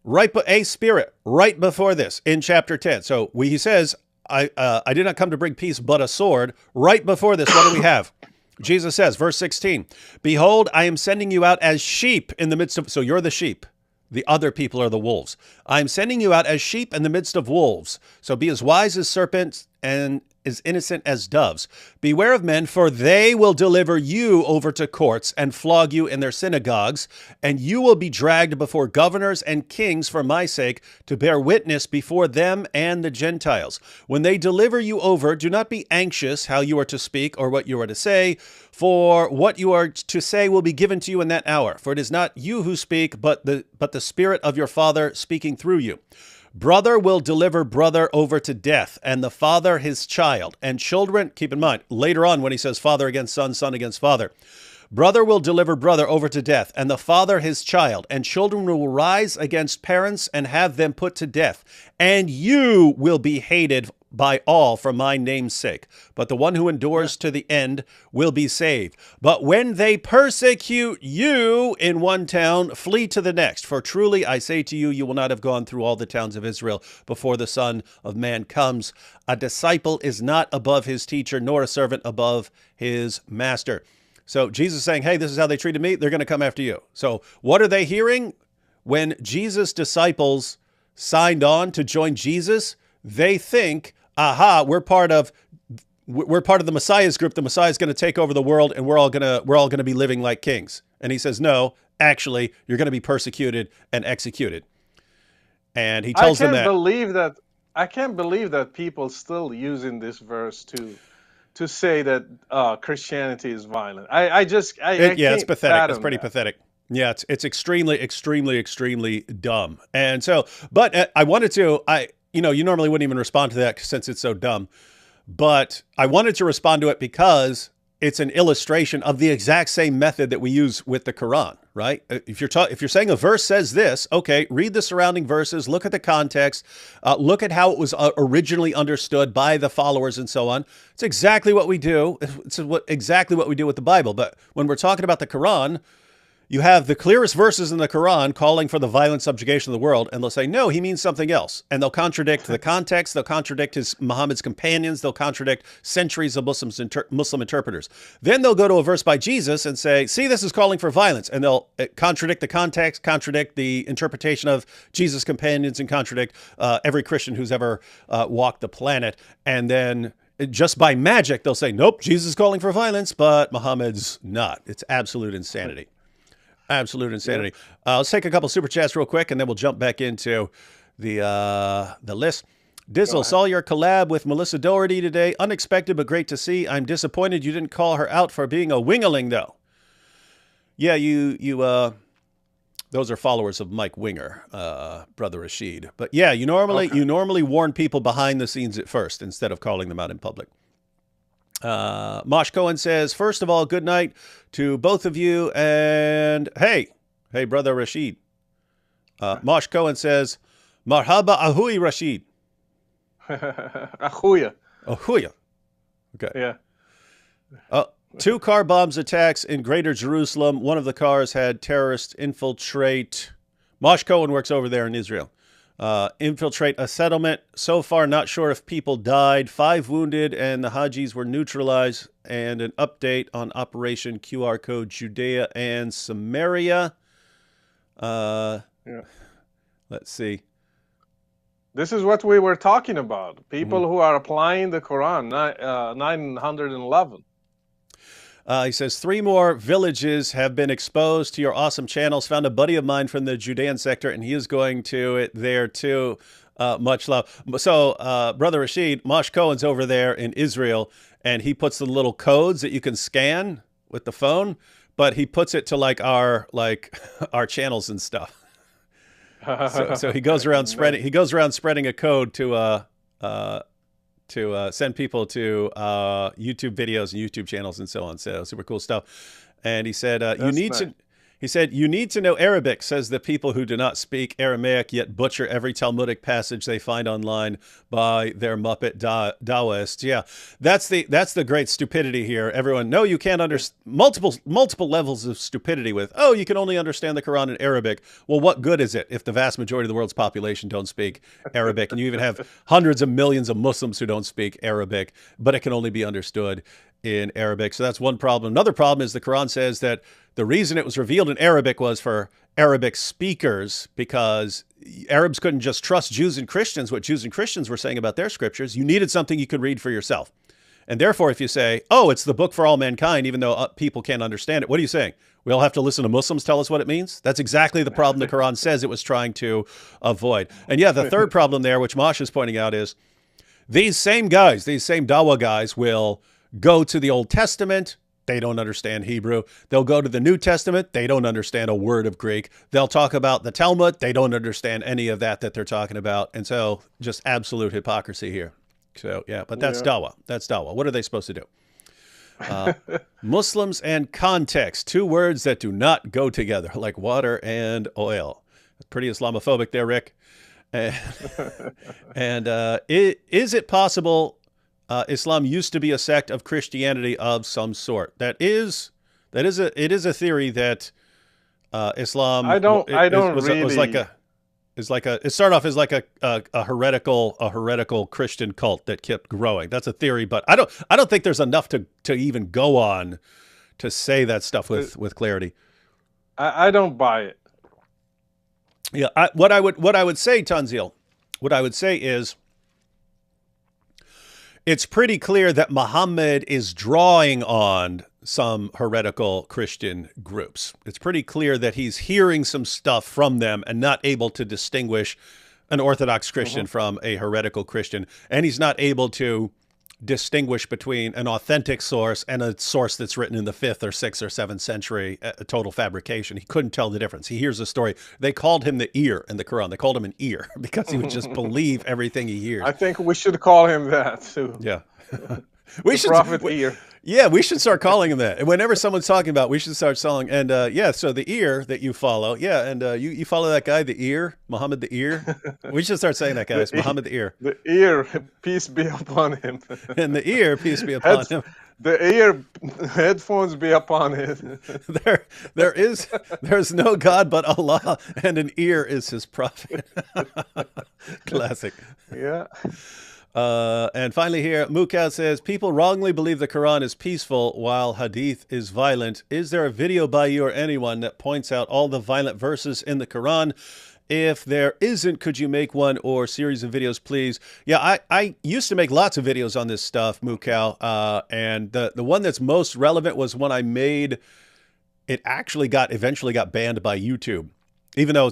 a spirit, right before this in chapter 10. So he says, I did not come to bring peace, but a sword. Right before this, what do we have? Jesus says, verse 16, behold, I am sending you out as sheep in the midst of, so you're the sheep. The other people are the wolves. I am sending you out as sheep in the midst of wolves. So be as wise as serpents and as innocent as doves. Beware of men, for they will deliver you over to courts and flog you in their synagogues, and you will be dragged before governors and kings for my sake to bear witness before them and the Gentiles. When they deliver you over, do not be anxious how you are to speak or what you are to say, for what you are to say will be given to you in that hour. For it is not you who speak, but the Spirit of your Father speaking through you. Brother will deliver brother over to death, and the father his child. And children, keep in mind, later on when he says father against son, son against father, brother will deliver brother over to death, and the father his child. And children will rise against parents and have them put to death. And you will be hated by all for my name's sake. But the one who endures to the end will be saved. But when they persecute you in one town, flee to the next. For truly I say to you, you will not have gone through all the towns of Israel before the Son of Man comes. A disciple is not above his teacher, nor a servant above his master. So Jesus is saying, hey, this is how they treated me. They're going to come after you. So what are they hearing? When Jesus' disciples signed on to join Jesus, they think, aha, we're part of the Messiah's group. The Messiah is going to take over the world, and we're all going to be living like kings. And he says, no, actually, you're going to be persecuted and executed. And he tells them that. I can't believe that people still using this verse to say that Christianity is violent. It's pathetic. It's pretty that. pathetic. Yeah, it's extremely, extremely, extremely dumb. And so, but I wanted to, you normally wouldn't even respond to that since it's so dumb, but I wanted to respond to it because it's an illustration of the exact same method that we use with the Quran, right? If you're saying a verse says this, okay, read the surrounding verses, look at the context, look at how it was originally understood by the followers and so on. It's exactly what we do. It's exactly what we do with the Bible. But when we're talking about the Quran, you have the clearest verses in the Quran calling for the violent subjugation of the world, and they'll say, no, he means something else. And they'll contradict the context, they'll contradict Muhammad's companions, they'll contradict centuries of Muslim interpreters. Then they'll go to a verse by Jesus and say, see, this is calling for violence. And they'll contradict the context, contradict the interpretation of Jesus' companions, and contradict every Christian who's ever walked the planet. And then just by magic, they'll say, nope, Jesus is calling for violence, but Muhammad's not. It's absolute insanity. Absolute insanity. Let's take a couple super chats real quick, and then we'll jump back into the list. Dizzle, saw your collab with Melissa Doherty today. Unexpected, but great to see. I'm disappointed you didn't call her out for being a wingaling, though. Yeah, those are followers of Mike Winger, Brother Rachid. But yeah, you normally warn people behind the scenes at first instead of calling them out in public. Mosh Cohen says, first of all, good night to both of you. And hey, Brother Rachid. Mosh Cohen says, marhaba ahui Rachid. Ahuya. Ahuya. Okay. Yeah. 2 car bombs attacks in Greater Jerusalem. One of the cars had terrorists infiltrate. Mosh Cohen works over there in Israel. Infiltrate a settlement. So far, not sure if people died. 5 wounded, and the Hajis were neutralized. And an update on Operation QR Code Judea and Samaria. Yeah. Let's see. This is what we were talking about. People who are applying the Quran, 911. He says, 3 more villages have been exposed to your awesome channels. Found a buddy of mine from the Judean sector, and he is going to it there too. Much love. So, Brother Rachid, Mosh Cohen's over there in Israel, and he puts the little codes that you can scan with the phone, but he puts it to our channels and stuff. So he goes around spreading. He goes around spreading a code to send people to YouTube videos and YouTube channels and so on. So super cool stuff. And he said, you need to know Arabic, says the people who do not speak Aramaic yet butcher every Talmudic passage they find online by their Muppet Daoists. Yeah, that's the great stupidity here. Everyone, no, you can't understand multiple levels of stupidity with, oh, you can only understand the Quran in Arabic. Well, what good is it if the vast majority of the world's population don't speak Arabic, and you even have hundreds of millions of Muslims who don't speak Arabic, but it can only be understood in Arabic. So that's one problem. Another problem is the Quran says that the reason it was revealed in Arabic was for Arabic speakers, because Arabs couldn't just trust Jews and Christians, what Jews and Christians were saying about their scriptures. You needed something you could read for yourself. And therefore, if you say, oh, it's the book for all mankind, even though people can't understand it, what are you saying? We all have to listen to Muslims tell us what it means? That's exactly the problem the Quran says it was trying to avoid. And yeah, the third problem there, which Mosh is pointing out, is these same Dawah guys will go to the Old Testament. They don't understand Hebrew. They'll go to the New Testament. They don't understand a word of Greek. They'll talk about the Talmud. They don't understand any of that they're talking about. And so just absolute hypocrisy here. So, yeah, but that's Dawah. That's Dawah. What are they supposed to do? Muslims and context, 2 words that do not go together, like water and oil. Pretty Islamophobic there, Rick. And is it possible Islam used to be a sect of Christianity of some sort? It is a theory that Islam it started off as like a heretical Christian cult that kept growing. That's a theory, but I don't think there's enough to even go on to say that stuff with clarity. I don't buy it. Yeah, what I would say, Tanzil, what I would say is, it's pretty clear that Muhammad is drawing on some heretical Christian groups. It's pretty clear that he's hearing some stuff from them and not able to distinguish an Orthodox Christian from a heretical Christian. And he's not able to distinguish between an authentic source and a source that's written in the 5th or 6th or 7th century, a total fabrication. He couldn't tell the difference. He hears a story. They called him the ear in the Quran. They called him an ear because he would just believe everything he hears. I think we should call him that too. Yeah. Prophet ear. Yeah, we should start calling him that. And whenever someone's talking about, we should start calling. And yeah, so the ear that you follow, yeah, and you follow that guy, the ear, Muhammad the ear. We should start saying that, The guys, Muhammad the ear, the ear, peace be upon him. and the ear, peace be upon Heads, him. the ear, headphones be upon him. There, there's no God but Allah, and an ear is His prophet. Classic. Yeah. And finally here, Mukau says, people wrongly believe the Quran is peaceful while Hadith is violent. Is there a video by you or anyone that points out all the violent verses in the Quran? If there isn't, could you make one or series of videos, please? Yeah, I used to make lots of videos on this stuff, Mukau. And the one that's most relevant was one I made. It actually eventually got banned by YouTube, even though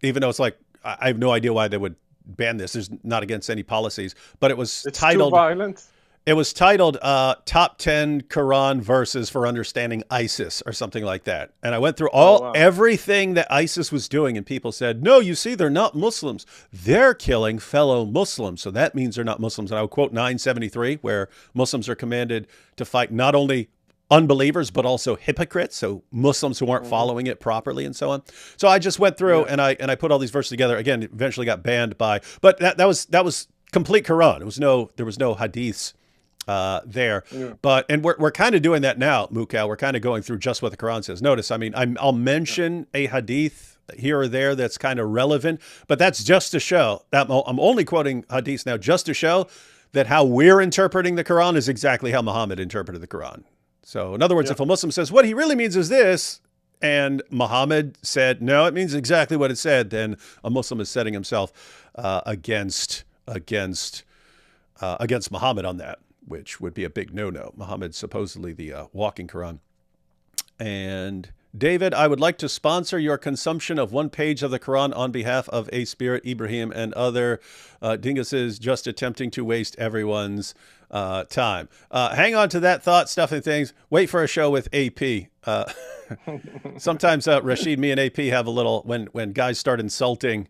it's like, I have no idea why they would ban this. There's not against any policies, but it's titled, too violent. It was titled Top 10 Quran Verses for Understanding ISIS or something like that. And I went through everything that ISIS was doing, and people said, no, you see, they're not Muslims. They're killing fellow Muslims. So that means they're not Muslims. And I would quote 973, where Muslims are commanded to fight not only unbelievers, but also hypocrites. So Muslims who aren't following it properly and so on. So I just went through and I put all these verses together. Again, eventually got banned but that was complete Quran. There was no hadiths there. Yeah. And we're kind of doing that now, Mukau. We're kind of going through just what the Quran says. Notice, I mean, I'll mention a hadith here or there that's kind of relevant, but that's just to show that I'm only quoting hadiths now just to show that how we're interpreting the Quran is exactly how Muhammad interpreted the Quran. So in other words, if a Muslim says, what he really means is this, and Muhammad said, no, it means exactly what it said, then a Muslim is setting himself against Muhammad on that, which would be a big no-no. Muhammad's supposedly the walking Quran. And David, I would like to sponsor your consumption of one page of the Quran on behalf of A Spirit, Ibrahim, and other dinguses just attempting to waste everyone's time. Hang on to that thought, stuff and things. Wait for a show with AP. Sometimes Rachid, me and AP have a little, when guys start insulting,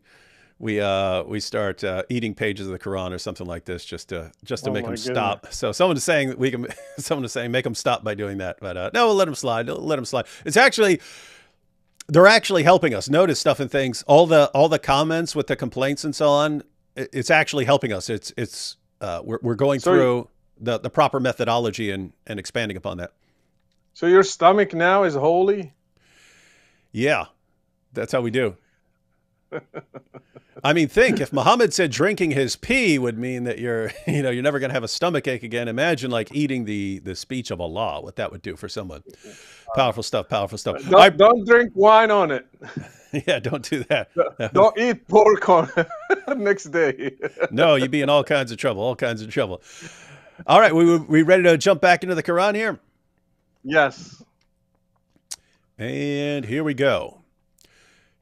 we start eating pages of the Quran or something like this just to make them stop. So someone is saying make them stop by doing that, but no, we'll let them slide. Let them slide. They're actually helping us notice stuff and things. All the comments with the complaints and so on. It's actually helping us. We're going through the proper methodology and expanding upon that. So your stomach now is holy? Yeah, that's how we do. I mean, think if Muhammad said drinking his pee would mean that you're never going to have a stomach ache again. Imagine like eating the speech of Allah, what that would do for someone. Powerful stuff, powerful stuff. Don't drink wine on it. Yeah, don't do that. Don't eat pork on it next day. No, you'd be in all kinds of trouble, All right, we ready to jump back into the Quran here? Yes. And here we go.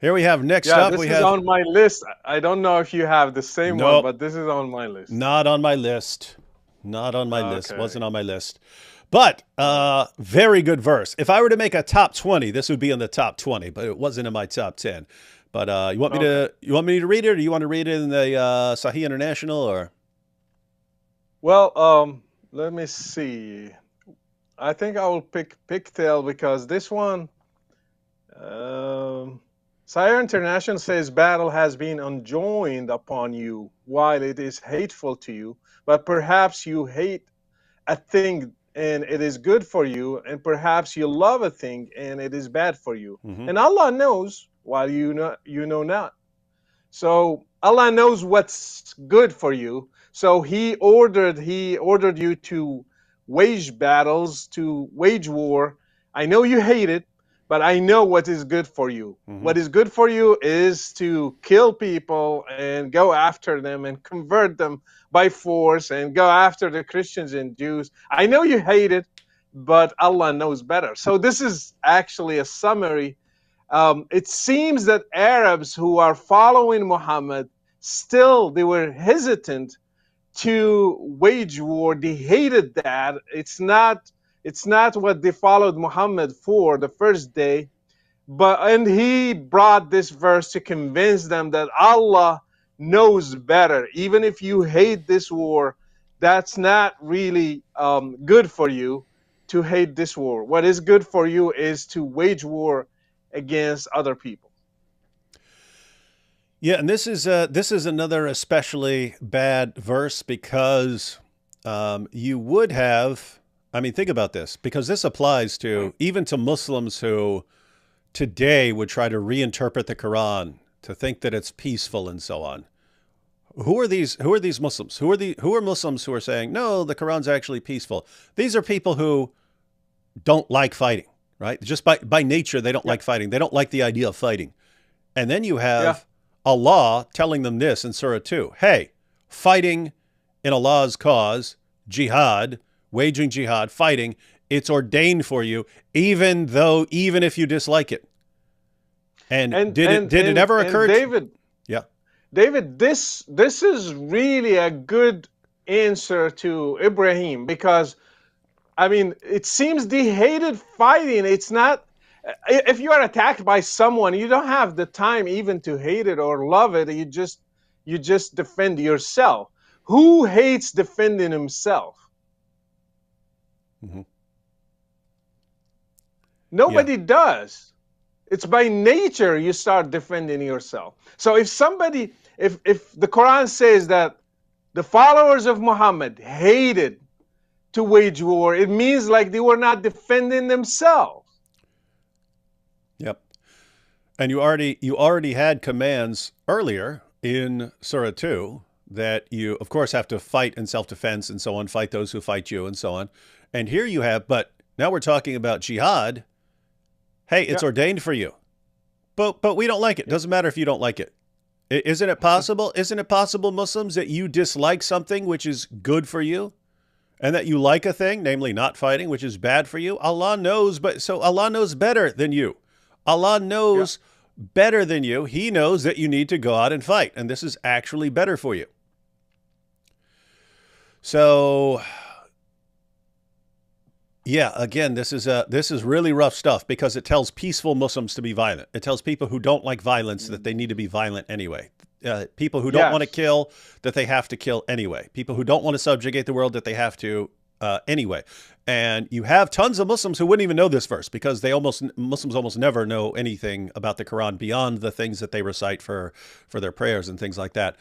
Here we have next up. This is on my list. I don't know if you have the same one, but this is on my list. Not on my list. Not on my list. Wasn't on my list. But very good verse. If I were to make a top 20, this would be in the top 20, but it wasn't in my top 10. But you want me to read it, or do you want to read it in the Sahih International, or? Well, let me see. I think I will pick Pigtail because this one. Sahih International says battle has been enjoined upon you while it is hateful to you, but perhaps you hate a thing and it is good for you, and perhaps you love a thing and it is bad for you. Mm-hmm. And Allah knows while you know not. So Allah knows what's good for you. So He ordered you to wage battles, to wage war. I know you hate it, but I know what is good for you. Mm-hmm. What is good for you is to kill people and go after them and convert them by force and go after the Christians and Jews. I know you hate it, but Allah knows better. So this is actually a summary. It seems that Arabs who are following Muhammad, they were hesitant to wage war. They hated that. It's not what they followed Muhammad for the first day, and he brought this verse to convince them that Allah knows better. Even if you hate this war, that's not really good for you. to hate this war. What is good for you is to wage war against other people. Yeah, and this is another especially bad verse because you would have. I mean, think about this, because this applies to even to Muslims who today would try to reinterpret the Quran to think that it's peaceful and so on. Who are these Muslims? Who are Muslims who are saying, no, the Quran's actually peaceful? These are people who don't like fighting, right? Just by nature, they don't like fighting. They don't like the idea of fighting. And then you have Allah telling them this in Surah 2. Hey, fighting in Allah's cause, jihad, waging jihad, fighting, it's ordained for you, even if you dislike it. And did it ever occur David, yeah. David, this is really a good answer to Ibrahim, because I mean, it seems they hated fighting. It's not, if you are attacked by someone, you don't have the time even to hate it or love it. You just defend yourself. Who hates defending himself? Mm-hmm. Nobody does. It's by nature you start defending yourself. So if the Quran says that the followers of Muhammad hated to wage war, it means like they were not defending themselves. Yep. And you already had commands earlier in Surah 2 that you, of course, have to fight in self-defense and so on, fight those who fight you and so on. And here you have, but now we're talking about jihad. Hey, it's ordained for you. But we don't like it. Doesn't matter if you don't like it. Isn't it possible? Isn't it possible, Muslims, that you dislike something which is good for you? And that you like a thing, namely not fighting, which is bad for you? Allah knows, so Allah knows better than you. Allah knows better than you. He knows that you need to go out and fight. And this is actually better for you. So, yeah, again, this is really rough stuff, because it tells peaceful Muslims to be violent. It tells people who don't like violence that they need to be violent anyway. People who don't want to kill, that they have to kill anyway. People who don't want to subjugate the world, that they have to anyway. And you have tons of Muslims who wouldn't even know this verse, because Muslims almost never know anything about the Quran beyond the things that they recite for their prayers and things like that.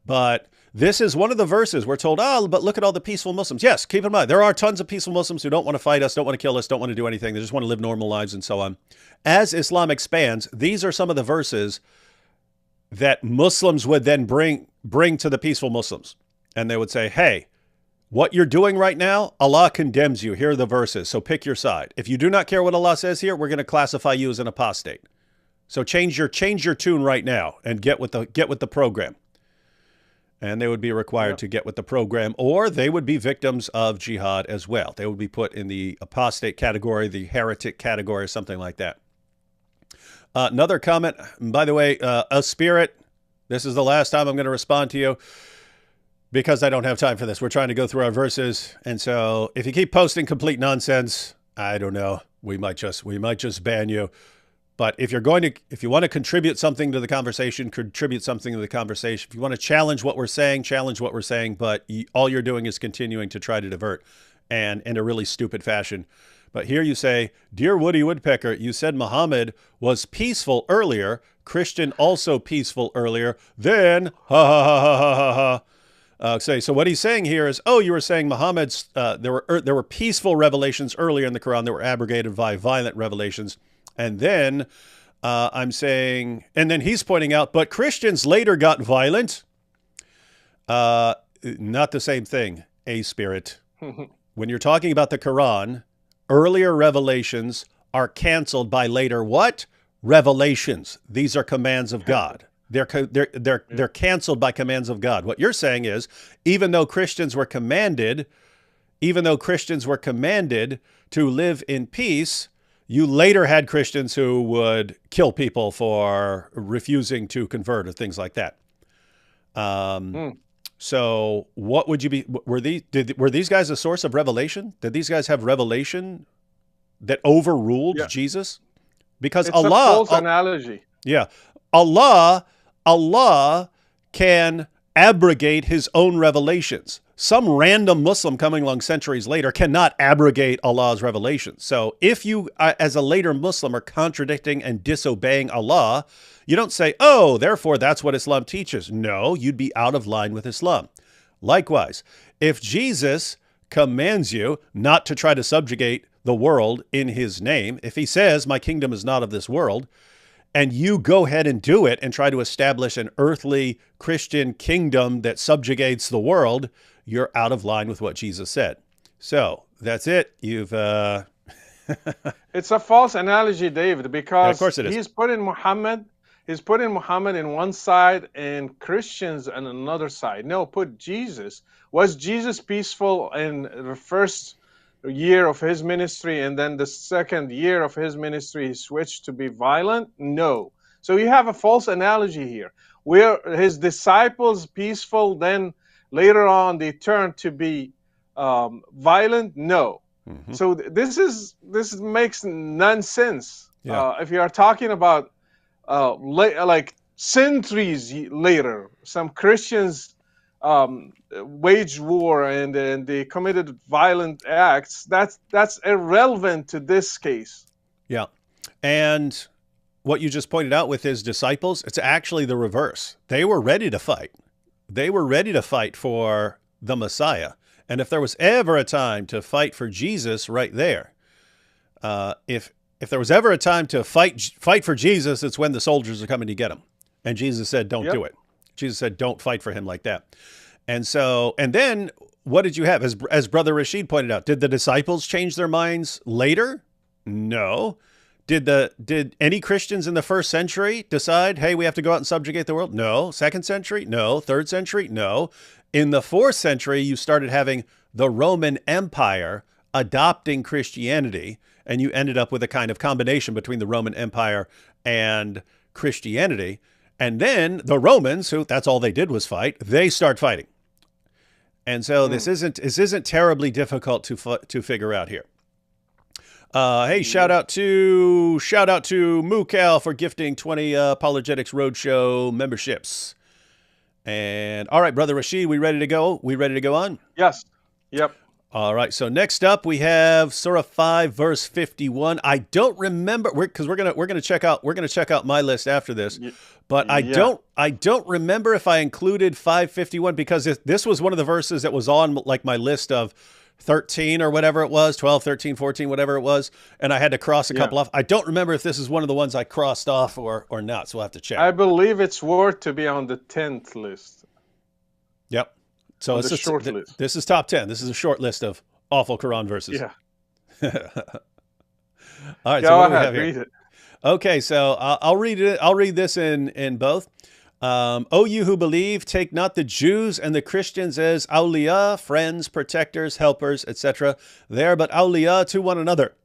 But this is one of the verses we're told, but look at all the peaceful Muslims. Yes, keep in mind, there are tons of peaceful Muslims who don't want to fight us, don't want to kill us, don't want to do anything. They just want to live normal lives and so on. As Islam expands, these are some of the verses that Muslims would then bring to the peaceful Muslims. And they would say, hey, what you're doing right now, Allah condemns you. Here are the verses, so pick your side. If you do not care what Allah says here, we're going to classify you as an apostate. So change your tune right now and get with the program. And they would be required to get with the program, or they would be victims of jihad as well. They would be put in the apostate category, the heretic category, or something like that. Another comment, by the way, a spirit, this is the last time I'm going to respond to you, because I don't have time for this. We're trying to go through our verses. And so if you keep posting complete nonsense, I don't know, we might just ban you. But if you want to contribute something to the conversation, contribute something to the conversation. If you want to challenge what we're saying, challenge what we're saying. But all you're doing is continuing to try to divert, and in a really stupid fashion. But here you say, dear Woody Woodpecker, you said Muhammad was peaceful earlier, Christian also peaceful earlier, then ha ha ha ha ha ha. So what he's saying here is, you were saying Muhammad's there were peaceful revelations earlier in the Quran that were abrogated by violent revelations. And then I'm saying, and then he's pointing out, but Christians later got violent. Not the same thing, a spirit. When you're talking about the Quran, earlier revelations are canceled by later what? Revelations. These are commands of God. They're canceled by commands of God. What you're saying is, even though Christians were commanded to live in peace, you later had Christians who would kill people for refusing to convert or things like that. So what would you be? Were these guys a source of revelation? Did these guys have revelation that overruled Jesus? Because it's Allah, a false analogy. Yeah, Allah can abrogate his own revelations. some random Muslim coming along centuries later cannot abrogate Allah's revelation. So if you, as a later Muslim, are contradicting and disobeying Allah, you don't say, oh, therefore that's what Islam teaches. No, you'd be out of line with Islam. Likewise, if Jesus commands you not to try to subjugate the world in his name, if he says, my kingdom is not of this world, and you go ahead and do it and try to establish an earthly Christian kingdom that subjugates the world, you're out of line with what Jesus said. So that's it. You've It's a false analogy, David, yeah, because of course it is. he's putting Muhammad in one side and Christians on another side. No, put Jesus. Was Jesus peaceful in the first year of his ministry, and then the second year of his ministry he switched to be violent? No. So you have a false analogy here. Where his disciples peaceful, then later on they turn to be violent? No. So this makes nonsense. Yeah. If you are talking about like centuries later, some Christians waged war and they committed violent acts. That's irrelevant to this case. Yeah. And what you just pointed out with his disciples, it's actually the reverse. They were ready to fight. They were ready to fight for the Messiah. And if there was ever a time to fight for Jesus, right there, if there was ever a time to fight for Jesus, it's when the soldiers are coming to get him. And Jesus said, don't do it. Jesus said, don't fight for him like that. And so, and then what did you have? As Brother Rachid pointed out, did the disciples change their minds later? No. Did any Christians in the first century decide, hey, we have to go out and subjugate the world? No. Second century? No. Third century? No. In the fourth century, you started having the Roman Empire adopting Christianity, and you ended up with a kind of combination between the Roman Empire and Christianity. And then the Romans, who that's all they did was fight, they start fighting. And so this isn't terribly difficult to figure out here. Hey, shout out to Mukal for gifting 20 Apologetics Roadshow memberships. And all right, Brother Rachid, we ready to go? We ready to go on? Yes. Yep. All right. So next up, we have Surah 5, verse 51. I don't remember because we're gonna check out my list after this, but I don't remember if I included 551 because this was one of the verses that was on like my list of 13 or whatever it was, 12, 13, 14, whatever it was, and I had to cross a couple off. I don't remember if this is one of the ones I crossed off or not, so we'll have to check. I believe it's worth to be on the 10th list. Yep. So it's short list. This is top 10. This is a short list of awful Quran verses. Yeah. All right. Go so what do we ahead, have here? read it. Okay. So I'll read it. I'll read this in both. O you who believe, take not the Jews and the Christians as awliya, friends, protectors, helpers, etc. They are but awliya to one another.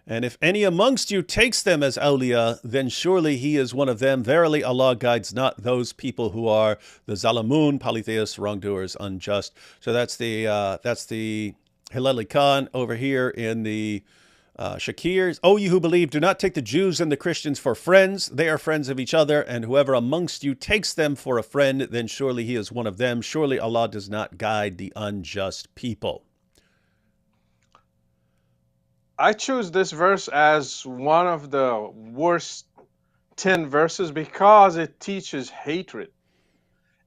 And if any amongst you takes them as awliya, then surely he is one of them. Verily, Allah guides not those people who are the zalamun, polytheists, wrongdoers, unjust. So that's the Hilali Khan over here in the Shakirs. O you who believe, do not take the Jews and the Christians for friends. They are friends of each other. And whoever amongst you takes them for a friend, then surely he is one of them. Surely Allah does not guide the unjust people. I choose this verse as one of the worst 10 verses because it teaches hatred.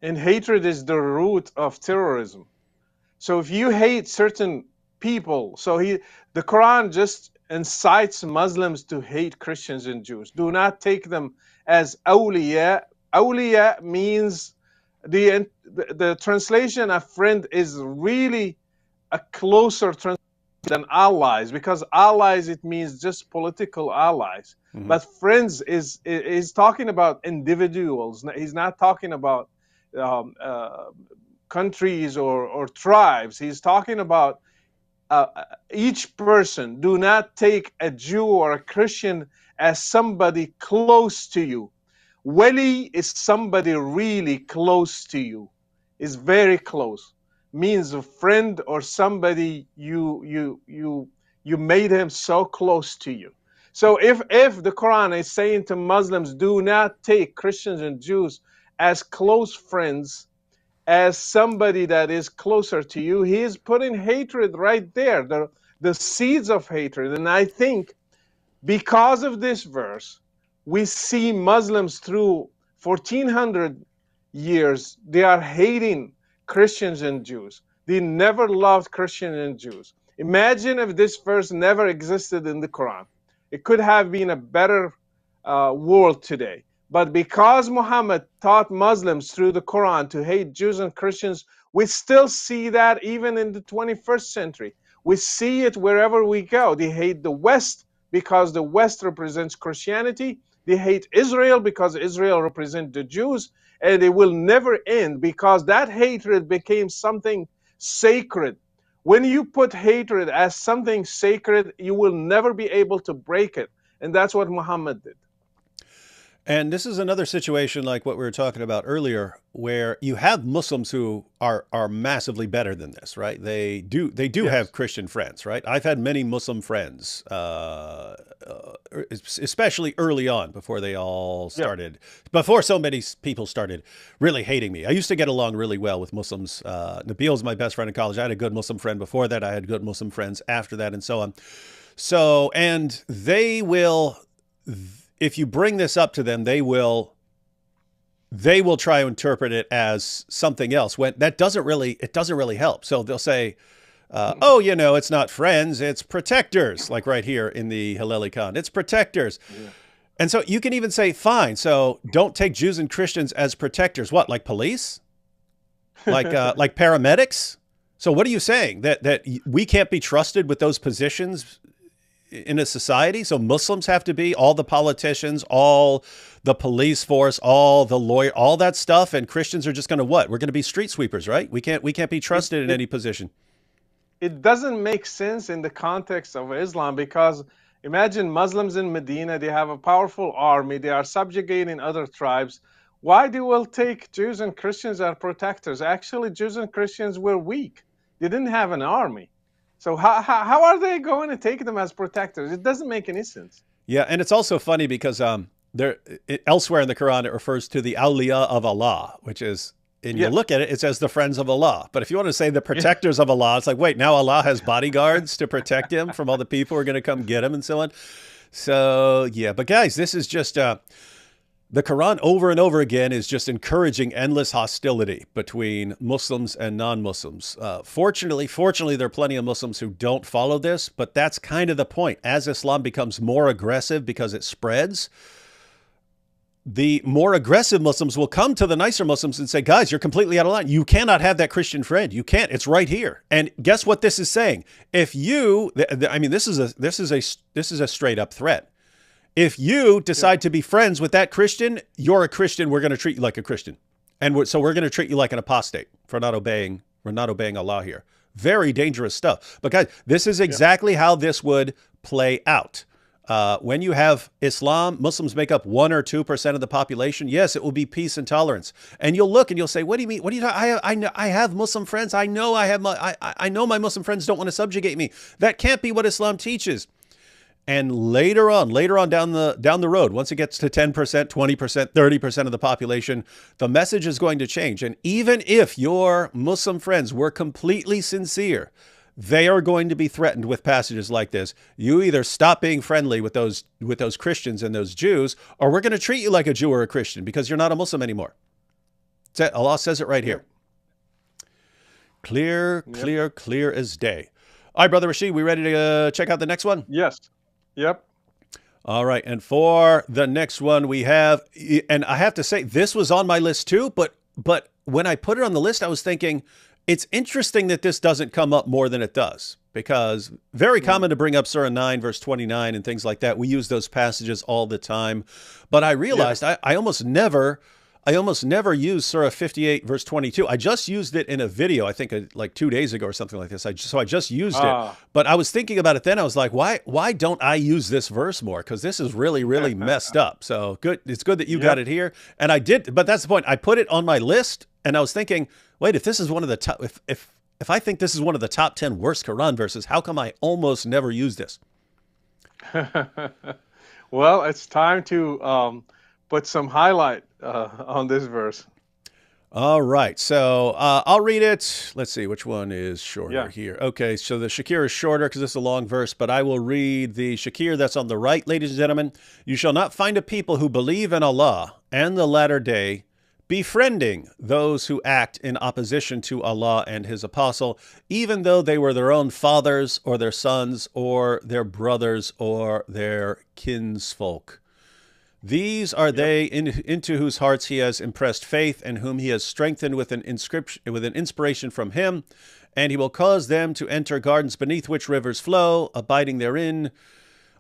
And hatred is the root of terrorism. So if you hate certain people, the Quran just incites Muslims to hate Christians and Jews. Do not take them as awliya. Awliya means the translation of friend is really a closer translation than allies, because allies, it means just political allies. But friends is talking about individuals. He's not talking about countries or tribes. He's talking about each person. Do not take a Jew or a Christian as somebody close to you. Wali is somebody really close to you. Is very close. Means a friend or somebody you made him so close to you. So if the Quran is saying to Muslims, do not take Christians and Jews as close friends, as somebody that is closer to you. He is putting hatred right there, the seeds of hatred. And I think because of this verse, we see Muslims through 1400 years, they are hating Christians and Jews. They never loved Christians and Jews. Imagine if this verse never existed in the Quran. It could have been a better world today. But because Muhammad taught Muslims through the Quran to hate Jews and Christians, we still see that even in the 21st century. We see it wherever we go. They hate the West because the West represents Christianity. They hate Israel because Israel represents the Jews. And it will never end because that hatred became something sacred. When you put hatred as something sacred, you will never be able to break it. And that's what Muhammad did. And this is another situation like what we were talking about earlier, where you have Muslims who are massively better than this, right? They do have Yes. Christian friends, right? I've had many Muslim friends, especially early on before they all Yep. started, before so many people started really hating me. I used to get along really well with Muslims. Nabil's my best friend in college. I had a good Muslim friend before that. I had good Muslim friends after that, and so on. So, and they will, if you bring this up to them, they will try to interpret it as something else when that doesn't really help. So they'll say, oh, it's not friends, it's protectors, like right here in the Haleli Khan, it's protectors. Yeah. And so you can even say, fine, so don't take Jews and Christians as protectors. What, like police? Like paramedics? So what are you saying? That we can't be trusted with those positions in a society? So Muslims have to be all the politicians, all the police force, all the lawyer, all that stuff, and Christians are just going to what? We're going to be street sweepers, right? We can't be It, trusted in it any position. it doesn't make sense in the context of Islam because imagine Muslims in Medina, they have a powerful army, they are subjugating other tribes. Why they will take Jews and Christians as protectors? Actually, Jews and Christians were weak. They didn't have an army. So how are they going to take them as protectors? It doesn't make any sense. Yeah, and it's also funny because elsewhere in the Quran it refers to the awliya of Allah, which is, and you Yeah. look at it, it says the friends of Allah. But if you want to say the Yeah. protectors of Allah, it's like, wait, now Allah has bodyguards to protect him from all the people who are going to come get him and so on. So yeah, but guys, this is just the Quran over and over again is just encouraging endless hostility between Muslims and non-Muslims. Fortunately, there are plenty of Muslims who don't follow this, but that's kind of the point. As Islam becomes more aggressive because it spreads, the more aggressive Muslims will come to the nicer Muslims and say, guys, you're completely out of line. You cannot have that Christian friend. You can't. It's right here. And guess what this is saying? If you, I mean, this is a straight up threat. If you decide to be friends with that Christian, you're a Christian. We're going to treat you like a Christian. And so we're going to treat you like an apostate for not obeying. We're not obeying Allah here. Very dangerous stuff. But guys, this is exactly how this would play out. When you have Islam, Muslims make up 1 or 2% of the population. Yes, it will be peace and tolerance. And you'll look and you'll say, "What do you mean? What do you? I have Muslim friends. I know I know my Muslim friends don't want to subjugate me. That can't be what Islam teaches." And later on down the road, once it gets to 10%, 20%, 30% of the population, the message is going to change. And even if your Muslim friends were completely sincere, they are going to be threatened with passages like this. You either stop being friendly with those Christians and those Jews, or we're going to treat you like a Jew or a Christian because you're not a Muslim anymore. Allah says it right here. Clear, clear, clear as day. All right, Brother Rachid, we ready to check out the next one? Yes. Yep. All right. And for the next one we have, and I have to say, this was on my list too, but when I put it on the list, I was thinking, it's interesting that this doesn't come up more than it does, because very common to bring up Surah 9, verse 29 and things like that. We use those passages all the time. But I realized I almost never use Surah 58, verse 22. I just used it in a video, I think like 2 days ago or something like this. So I just used it. But I was thinking about it then. I was like, why don't I use this verse more? Because this is really, really messed up. So good. It's good that you got it here. And I did. But that's the point. I put it on my list and I was thinking, wait, if this is one of the top, if I think this is one of the top 10 worst Quran verses, how come I almost never use this? Well, it's time to put some highlight on this verse. All right. So I'll read it. Let's see which one is shorter Yeah. here. Okay. So the Shakir is shorter because it's a long verse, but I will read the Shakir that's on the right, ladies and gentlemen. You shall not find a people who believe in Allah and the latter day befriending those who act in opposition to Allah and his apostle, even though they were their own fathers or their sons or their brothers or their kinsfolk. These are Yep. they into whose hearts he has impressed faith and whom he has strengthened with an inspiration from him, and he will cause them to enter gardens beneath which rivers flow, abiding therein.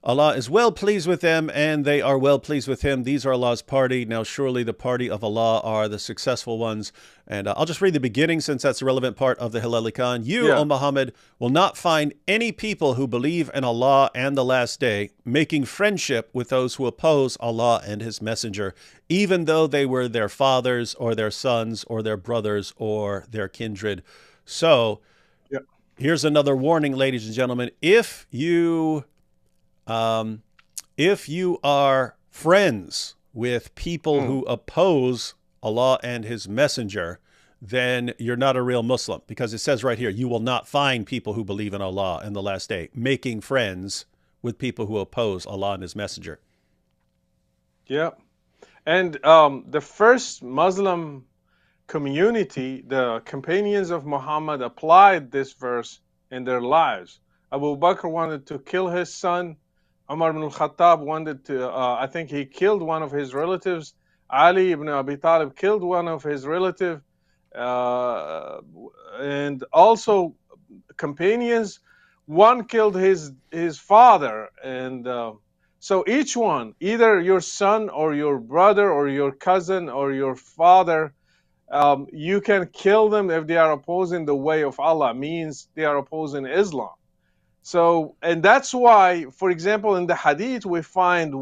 Allah is well pleased with them, and they are well pleased with him. These are Allah's party. Now surely the party of Allah are the successful ones. And I'll just read the beginning since that's a relevant part of the Hilali Khan. You, Yeah. O Muhammad, will not find any people who believe in Allah and the last day making friendship with those who oppose Allah and his messenger, even though they were their fathers or their sons or their brothers or their kindred. So Yeah. here's another warning, ladies and gentlemen. If you are friends with people who oppose Allah and his messenger, then you're not a real Muslim, because it says right here, you will not find people who believe in Allah and the last day making friends with people who oppose Allah and his messenger. Yeah. And the first Muslim community, the companions of Muhammad, applied this verse in their lives. Abu Bakr wanted to kill his son. Umar ibn al-Khattab wanted to, I think he killed one of his relatives. Ali ibn Abi Talib killed one of his relatives. And also companions, one killed his father. And so each one, either your son or your brother or your cousin or your father, you can kill them if they are opposing the way of Allah, means they are opposing Islam. So, and that's why, for example, in the hadith, we find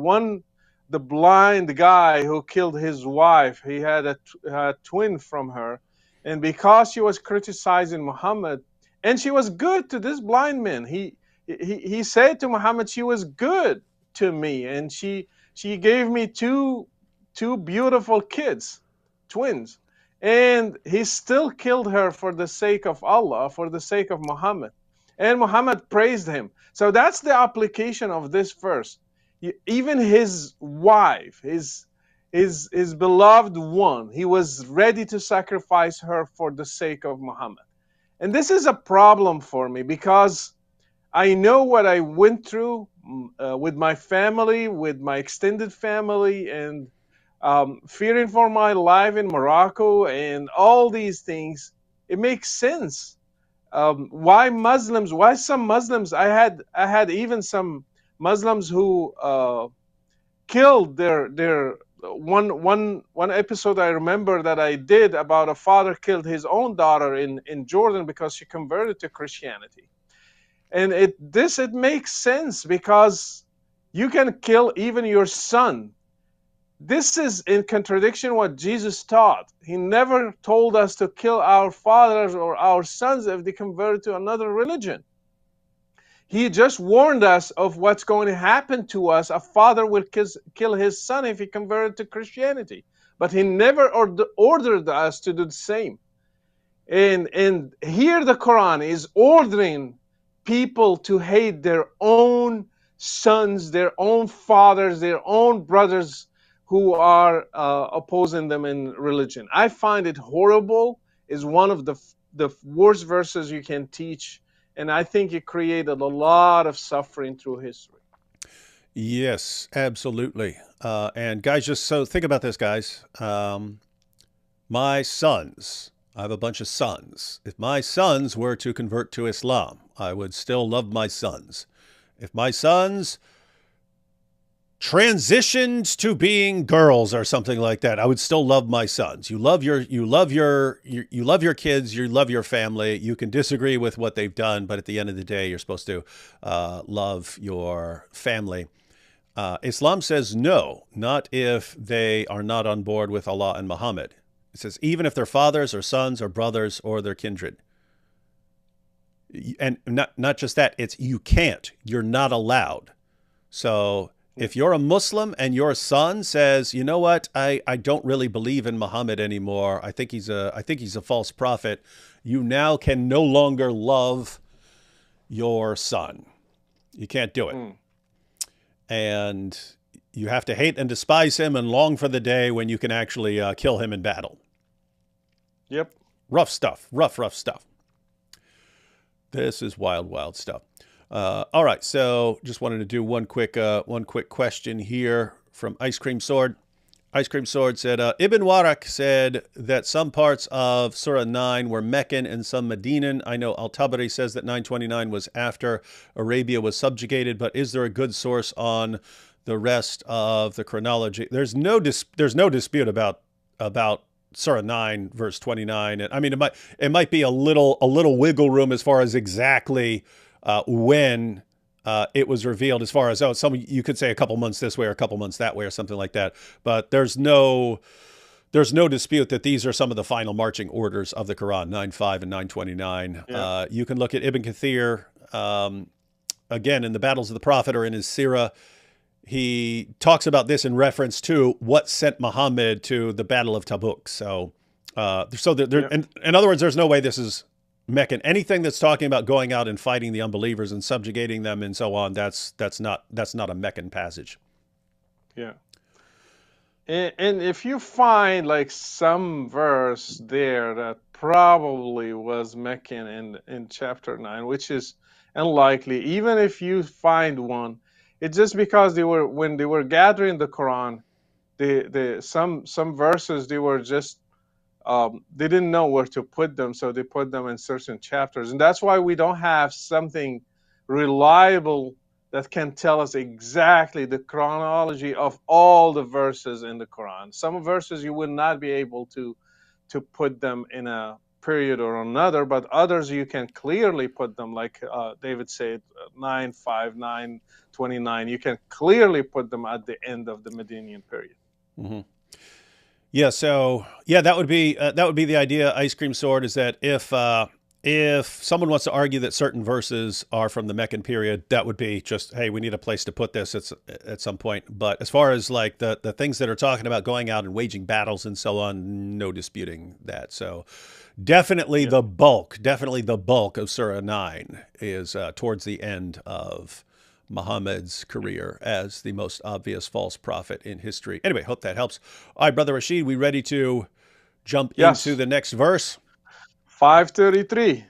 the blind guy who killed his wife. He had a twin from her. And because she was criticizing Muhammad, and she was good to this blind man, he said to Muhammad, she was good to me. And she gave me two beautiful kids, twins. And he still killed her for the sake of Allah, for the sake of Muhammad. And Muhammad praised him. So that's the application of this verse. Even his wife, his beloved one, he was ready to sacrifice her for the sake of Muhammad. And this is a problem for me because I know what I went through with my family, with my extended family, and fearing for my life in Morocco and all these things. It makes sense. Why Muslims? Why some Muslims? I had even some Muslims who killed their one episode I remember that I did about a father killed his own daughter in Jordan because she converted to Christianity. And it makes sense because you can kill even your son. This is in contradiction what Jesus taught. He never told us to kill our fathers or our sons if they converted to another religion. He just warned us of what's going to happen to us. A father will kill his son if he converted to Christianity. But he never ordered us to do the same. And here the Quran is ordering people to hate their own sons, their own fathers, their own brothers who are opposing them in religion. I find it horrible. Is one of the worst verses you can teach. And I think it created a lot of suffering through history. Yes, absolutely. And guys, just so think about this, guys. My sons, I have a bunch of sons. If my sons were to convert to Islam, I would still love my sons. If my sons transitioned to being girls or something like that, I would still love my sons. You love your kids, you love your family. You can disagree with what they've done, but at the end of the day, you're supposed to love your family. Islam says no, not if they are not on board with Allah and Muhammad. It says even if they're fathers or sons or brothers or their kindred. And not just that, it's you can't. You're not allowed. So If you're a Muslim and your son says, you know what, I don't really believe in Muhammad anymore. I think he's a false prophet. You now can no longer love your son. You can't do it. Mm. And you have to hate and despise him and long for the day when you can actually kill him in battle. Yep. Rough stuff. Rough stuff. This is wild, wild stuff. All right, so just wanted to do one quick question here from Ice Cream Sword. Ice Cream Sword said, Ibn Warak said that some parts of Surah 9 were Meccan and some Medinan. I know Al-Tabari says that 929 was after Arabia was subjugated, but is there a good source on the rest of the chronology? There's no dispute about Surah 9 verse 29. And I mean, it might be a little wiggle room as far as exactly when it was revealed, as far as, you could say a couple months this way or a couple months that way or something like that. But there's no dispute that these are some of the final marching orders of the Quran, 9:5 and 9:29. Yeah. You can look at Ibn Kathir, again, in the Battles of the Prophet or in his Sirah. He talks about this in reference to what sent Muhammad to the Battle of Tabuk. So, in other words, there's no way this is Meccan. Anything that's talking about going out and fighting the unbelievers and subjugating them and so on, that's not a Meccan passage. Yeah. And if you find like some verse there that probably was Meccan in chapter 9, which is unlikely, even if you find one, it's just because when they were gathering the Quran, some verses they were just they didn't know where to put them, so they put them in certain chapters, and that's why we don't have something reliable that can tell us exactly the chronology of all the verses in the Quran. Some verses you would not be able to put them in a period or another, but others you can clearly put them, like David said, 9:5, 9:29. You can clearly put them at the end of the Medinian period. Mm-hmm. Yeah, so that would be the idea. Ice Cream Sword is that if someone wants to argue that certain verses are from the Meccan period, that would be just, hey, we need a place to put this at some point. But as far as like the things that are talking about going out and waging battles and so on, no disputing that. So definitely the bulk of Surah 9 is towards the end of Muhammad's career as the most obvious false prophet in history. Anyway, hope that helps. All right, Brother Rachid, we ready to jump into the next verse? 533.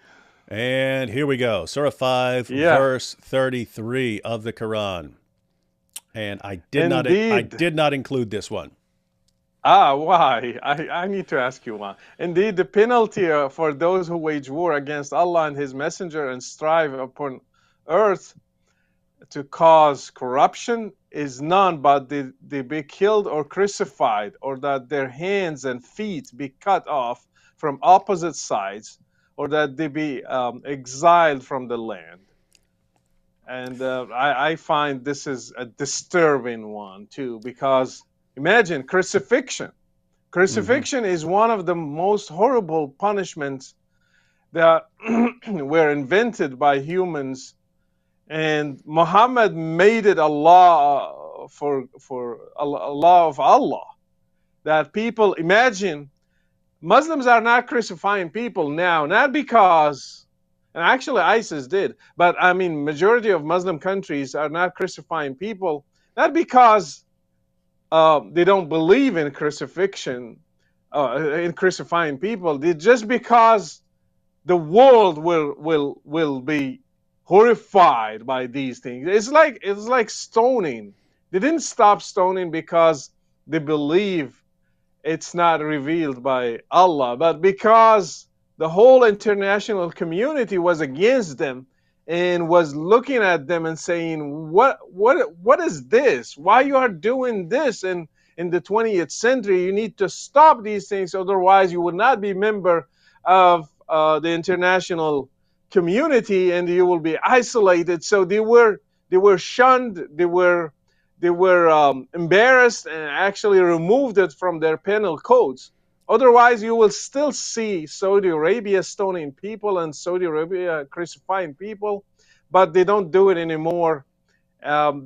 And here we go. Surah 5, verse 33 of the Quran. And I did not include this one. Why? I need to ask you one. Indeed, the penalty for those who wage war against Allah and His Messenger and strive upon earth to cause corruption is none but they be killed or crucified, or that their hands and feet be cut off from opposite sides, or that they be exiled from the land. And I find this is a disturbing one too, because imagine crucifixion. Crucifixion is one of the most horrible punishments that were invented by humans, and Muhammad made it a law for a law of Allah, that people, imagine, Muslims are not crucifying people now, not because, and actually ISIS did, but I mean majority of Muslim countries are not crucifying people, not because they don't believe in crucifixion, in crucifying people. Just because the world will be horrified by these things. It's like stoning. They didn't stop stoning because they believe it's not revealed by Allah, but because the whole international community was against them and was looking at them and saying, what is this? Why you are doing this in the 20th century? You need to stop these things, otherwise you would not be member of the international community and you will be isolated. So they were shunned, they were embarrassed and actually removed it from their penal codes. Otherwise, you will still see Saudi Arabia stoning people and Saudi Arabia crucifying people, but they don't do it anymore.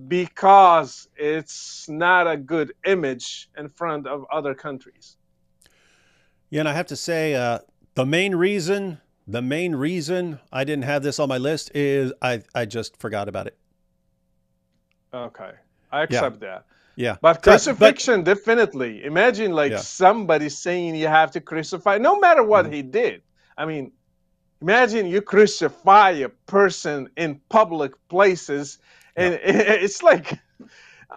because it's not a good image in front of other countries. Yeah, and I have to say, the main reason I didn't have this on my list is I just forgot about it. Okay, I Yeah, accept that. yeah. But So, but crucifixion, definitely. Imagine like yeah, somebody saying you have to crucify, no matter what mhm, he did. I mean, imagine you crucify a person in public places, yeah, and it's like,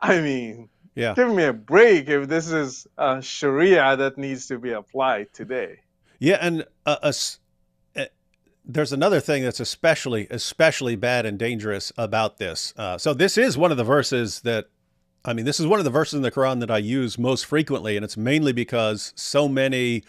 I mean, yeah, give me a break if this is Sharia that needs to be applied today. yeah. And uh, there's another thing that's especially bad and dangerous about this. So this is one of the verses that I mean, this is one of the verses in the Quran that I use most frequently, and it's mainly because so many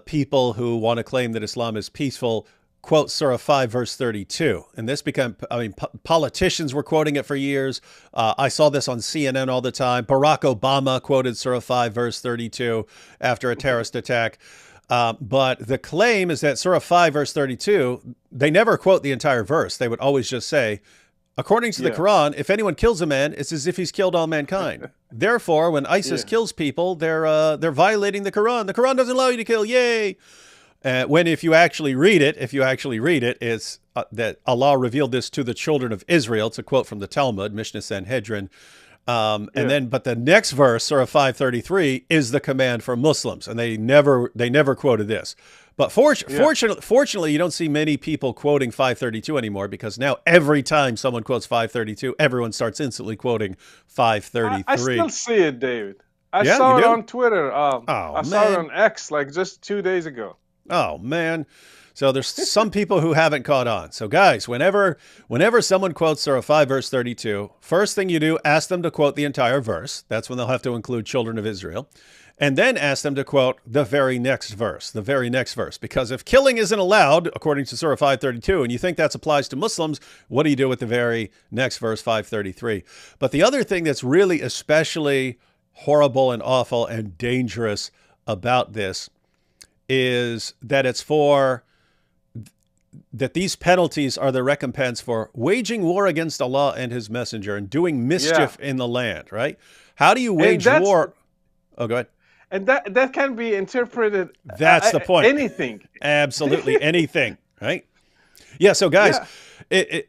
people who want to claim that Islam is peaceful quote Surah 5, verse 32. And this became, I mean, politicians were quoting it for years. I saw this on CNN all the time. Barack Obama quoted Surah 5, verse 32 after a terrorist attack. But the claim is that Surah 5, verse 32, they never quote the entire verse. They would always just say, according to the Yeah, Quran, if anyone kills a man, it's as if he's killed all mankind. Therefore, when ISIS yeah, kills people, they're violating the Quran. The Quran doesn't allow you to kill. Yay! When if you actually read it, it's that Allah revealed this to the children of Israel. It's a quote from the Talmud, Mishnah Sanhedrin. And yeah, then, but the next verse, Surah 533, is the command for Muslims, and they never quoted this. But yeah. fortunately, you don't see many people quoting 532 anymore because now every time someone quotes 532, everyone starts instantly quoting I 533. still see it, David. I Yeah, you saw it do? on Twitter. Oh I saw it man. on X like just 2 days ago. Oh man. So there's some people who haven't caught on. So guys, whenever someone quotes Surah 5 verse 32, first thing you do, ask them to quote the entire verse. That's when they'll have to include children of Israel. And then ask them to quote the very next verse, because if killing isn't allowed according to Surah 532 and you think that applies to Muslims, what do you do with the very next verse 533? But the other thing that's really especially horrible and awful and dangerous about this is that these penalties are the recompense for waging war against Allah and his messenger and doing Yeah, mischief in the land, right? How do you and wage that's war? Oh, go ahead. and that can be interpreted That's the point. anything. Absolutely anything, right? Yeah, so guys, Yeah,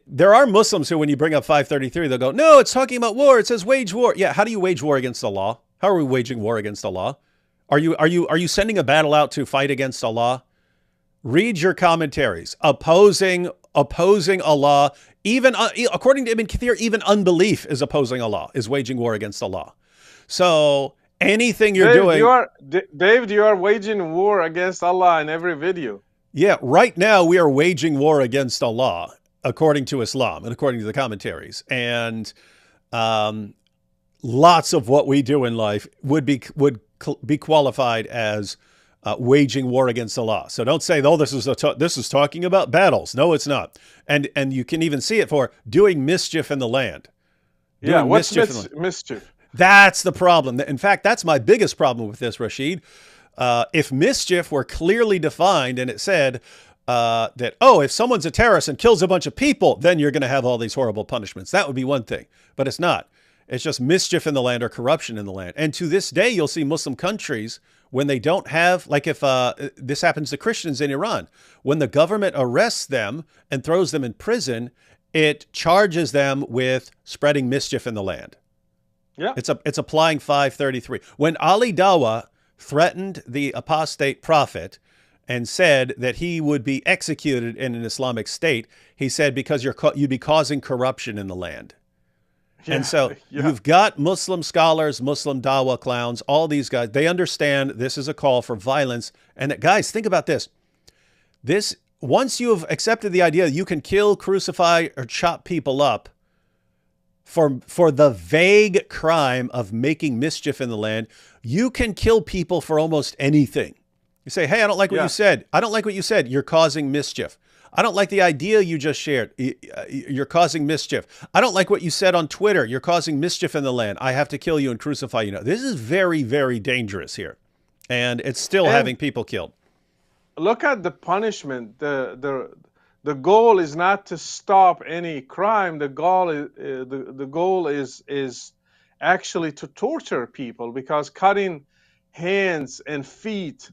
there are Muslims who, when you bring up 533, they'll go, no, it's talking about war. It says wage war. Yeah, how do you wage war against Allah? How are we waging war against Allah? Are you sending a battle out to fight against Allah? Read your commentaries opposing Allah. Even according to Ibn Kathir, even unbelief is opposing Allah, is waging war against Allah. So anything you're doing, Dave, you are waging war against Allah in every video. yeah, right now we are waging war against Allah according to Islam and according to the commentaries, and um, lots of what we do in life would be qualified as waging war against Allah. So don't say, "Oh, this is talking about battles." No, it's not. And you can even see it for doing mischief in the land. Yeah, Doing what's mischief in the land. mischief? That's the problem. In fact, that's my biggest problem with this, Rashid. If mischief were clearly defined and it said that, oh, if someone's a terrorist and kills a bunch of people, then you're going to have all these horrible punishments. That would be one thing. But it's not. It's just mischief in the land or corruption in the land. And to this day, you'll see Muslim countries when they don't have, like if this happens to Christians in Iran, when the government arrests them and throws them in prison, it charges them with spreading mischief in the land. Yeah, It's applying 533. When Ali Dawah threatened the apostate prophet and said that he would be executed in an Islamic state, he said, because you'd be causing corruption in the land. And yeah, so yeah, you've got Muslim scholars, Muslim Dawah clowns, all these guys, they understand this is a call for violence. And that, guys, think about this. Once you have accepted the idea that you can kill, crucify, or chop people up for the vague crime of making mischief in the land, you can kill people for almost anything. You say, hey, I don't like what you said. I don't like what you said. You're causing mischief. I don't like the idea you just shared. You're causing mischief. I don't like what you said on Twitter. You're causing mischief in the land. I have to kill you and crucify you. This is very, very dangerous here. And it's still having people killed. Look at the punishment. The the goal is not to stop any crime. The goal is the goal is actually to torture people, because cutting hands and feet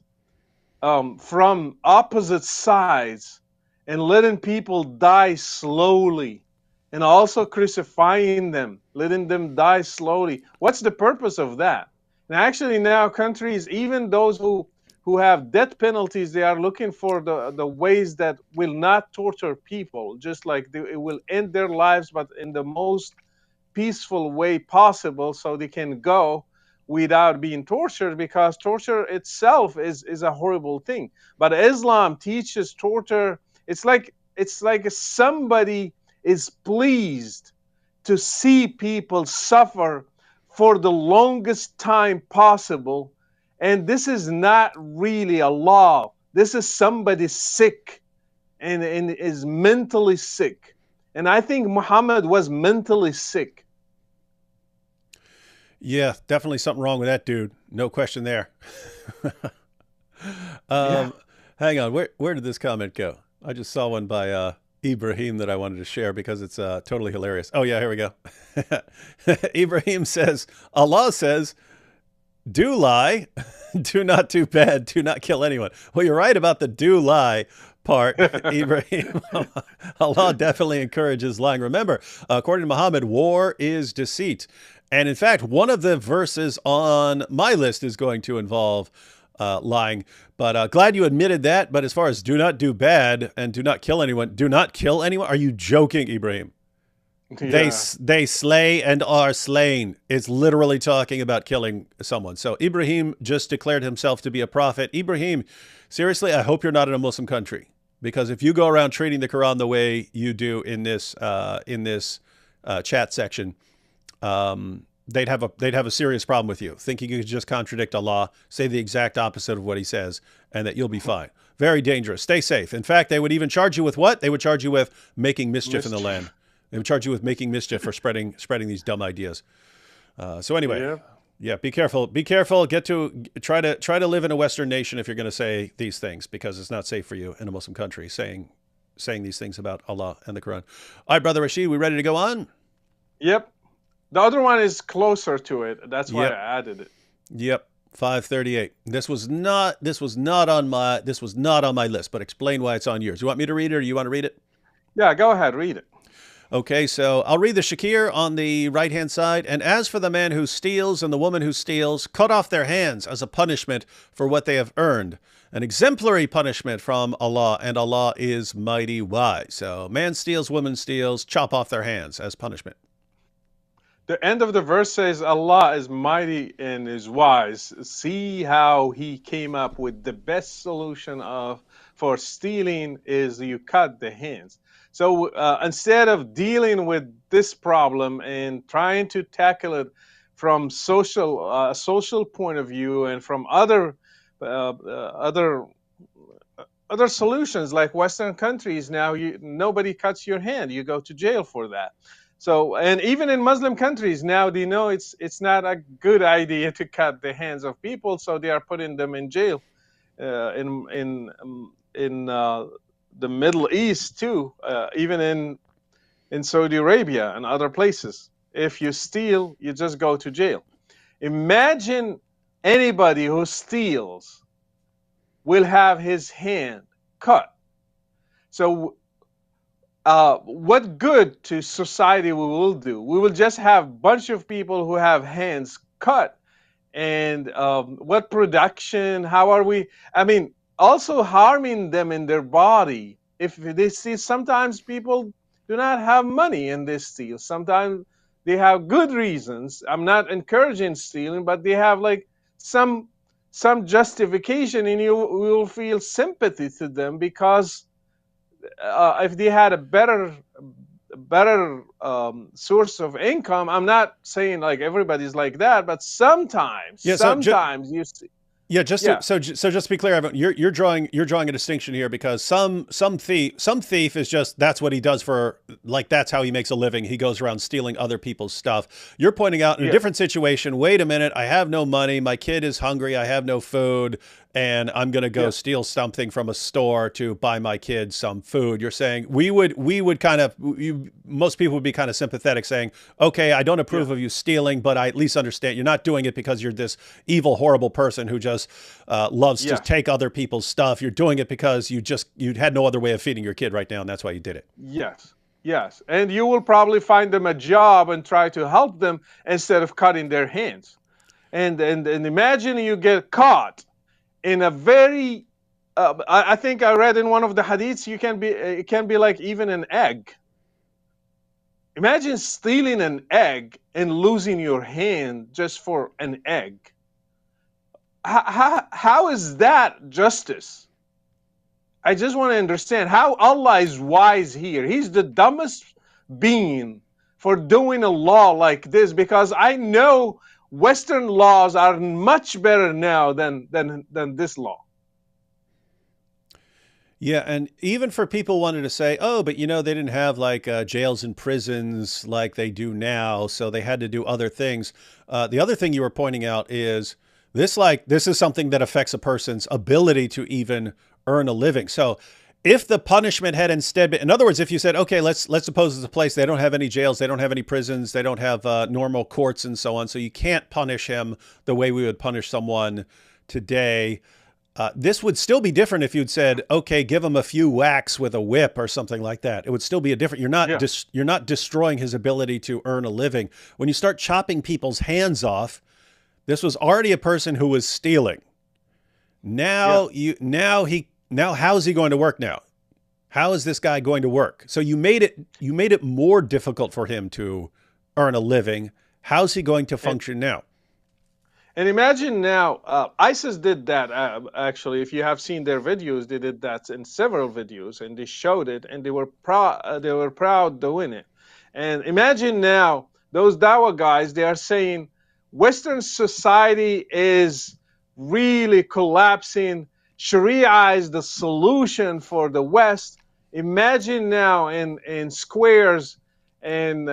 from opposite sides and letting people die slowly, and also crucifying them, letting them die slowly. What's the purpose of that? And actually, now countries, even those who have death penalties, they are looking for the ways that will not torture people, just like it will end their lives, but in the most peaceful way possible, so they can go without being tortured, because torture itself is a horrible thing. But Islam teaches torture. It's like somebody is pleased to see people suffer for the longest time possible. And this is not really a law. This is somebody sick and is mentally sick. And I think Muhammad was mentally sick. Yeah, definitely something wrong with that dude. No question there. Yeah. Hang on. Where did this comment go? I just saw one by Ibrahim that I wanted to share because it's totally hilarious. Oh, yeah, here we go. Ibrahim says, Allah says, do lie, do not do bad, do not kill anyone. Well, you're right about the do lie part, Ibrahim. Allah definitely encourages lying. Remember, according to Muhammad, war is deceit. And in fact, one of the verses on my list is going to involve lying. But glad you admitted that. But as far as do not do bad and do not kill anyone, do not kill anyone. Are you joking, Ibrahim? Yeah. They slay and are slain. It's literally talking about killing someone. So Ibrahim just declared himself to be a prophet. Ibrahim, seriously, I hope you're not in a Muslim country, because if you go around treating the Quran the way you do in this chat section, they'd have a serious problem with you, thinking you could just contradict Allah, say the exact opposite of what he says, and that you'll be fine. Very dangerous. Stay safe. In fact, they would even charge you with what? They would charge you with making mischief in the land. They would charge you with making mischief for spreading these dumb ideas. So anyway, yeah, be careful. Be careful. Try to live in a Western nation if you're going to say these things, because it's not safe for you in a Muslim country saying these things about Allah and the Quran. All right, Brother Rachid, we ready to go on? Yep. The other one is closer to it. That's why Yep. I added it. Yep. 538. This was not on my list, but explain why it's on yours. You want me to read it, or you want to read it? Yeah, go ahead, read it. Okay, so I'll read the Shakir on the right-hand side. And as for the man who steals and the woman who steals, cut off their hands as a punishment for what they have earned. An exemplary punishment from Allah, and Allah is mighty wise. So man steals, woman steals, chop off their hands as punishment. The end of the verse says, Allah is mighty and is wise. See how he came up with the best solution for stealing is you cut the hands. So instead of dealing with this problem and trying to tackle it from social point of view, and from other solutions, like Western countries, now nobody cuts your hand, you go to jail for that. So, and even in Muslim countries now, they know it's not a good idea to cut the hands of people, so they are putting them in jail. In the Middle East too, even in Saudi Arabia and other places, if you steal, you just go to jail. Imagine anybody who steals will have his hand cut. So what good to society we will do? We will just have a bunch of people who have hands cut. And what production? How are we? I mean, also harming them in their body. If they see, sometimes people do not have money and they steal. Sometimes they have good reasons. I'm not encouraging stealing, but they have like some justification, and you will feel sympathy to them, because if they had a better source of income. I'm not saying like everybody's like that, but sometimes you see. Yeah, just to be clear, everyone, you're drawing a distinction here, because some thief is just, that's what he does for like that's how he makes a living. He goes around stealing other people's stuff. You're pointing out in a Yeah. different situation, wait a minute, I have no money, my kid is hungry, I have no food, and I'm going to go Yeah. steal something from a store to buy my kid some food. You're saying we would kind of, most people would be kind of sympathetic saying, okay, I don't approve of you stealing, but I at least understand you're not doing it because you're this evil, horrible person who just loves to take other people's stuff. You're doing it because you had no other way of feeding your kid right now, and that's why you did it. Yes. Yes. And you will probably find them a job and try to help them instead of cutting their hands. And imagine you get caught in a very, I think I read in one of the hadiths, it can be like even an egg. Imagine stealing an egg and losing your hand just for an egg. How is that justice? I just want to understand how Allah is wise here. He's the dumbest being for doing a law like this, because I know Western laws are much better now than this law. Yeah, and even for people wanting to say, oh, but they didn't have like jails and prisons like they do now, so they had to do other things. The other thing you were pointing out is this is something that affects a person's ability to even earn a living. So if the punishment had instead been, in other words, if you said, okay, let's suppose it's a place, they don't have any jails, they don't have any prisons, they don't have normal courts and so on, so you can't punish him the way we would punish someone today. This would still be different if you'd said, okay, give him a few whacks with a whip or something like that. It would still be a different, you're not destroying his ability to earn a living. When you start chopping people's hands off, this was already a person who was stealing. Now how's he going to work now? How is this guy going to work? So you made it more difficult for him to earn a living. How's he going to function now? And imagine now, ISIS did that, actually. If you have seen their videos, they did that in several videos, and they showed it, and they were proud doing it. And imagine now, those Dawa guys, they are saying Western society is really collapsing. Sharia is the solution for the West. Imagine now in squares in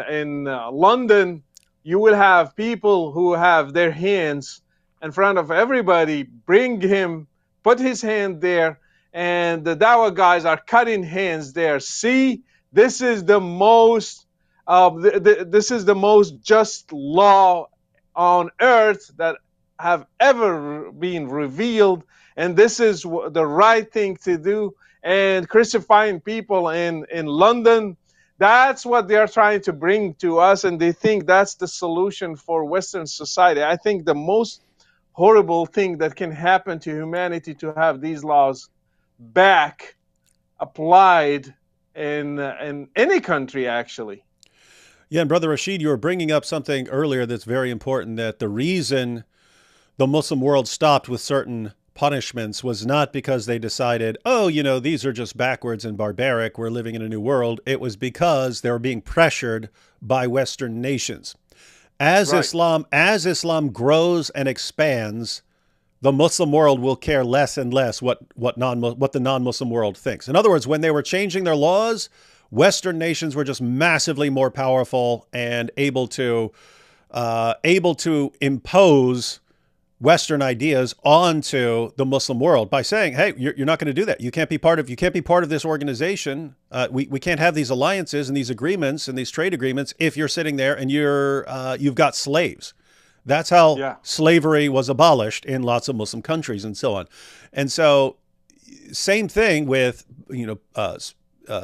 London, you will have people who have their hands in front of everybody, put his hand there, and the Dawa guys are cutting hands there. See, this is the most just law on earth that have ever been revealed, and this is the right thing to do. And crucifying people in London, that's what they are trying to bring to us, and they think that's the solution for Western society. I think the most horrible thing that can happen to humanity to have these laws back applied in any country, actually. Yeah, and Brother Rachid, you were bringing up something earlier that's very important, that the reason the Muslim world stopped with certain punishments was not because they decided, oh, these are just backwards and barbaric, we're living in a new world. It was because they were being pressured by Western nations. As Islam grows and expands, the Muslim world will care less and less what the non-Muslim world thinks. In other words, when they were changing their laws, Western nations were just massively more powerful and able to impose Western ideas onto the Muslim world by saying, hey, you're not going to do that. You can't be part of this organization. We can't have these alliances and these agreements and these trade agreements if you're sitting there and you've got slaves. That's how slavery was abolished in lots of Muslim countries and so on. And so same thing with,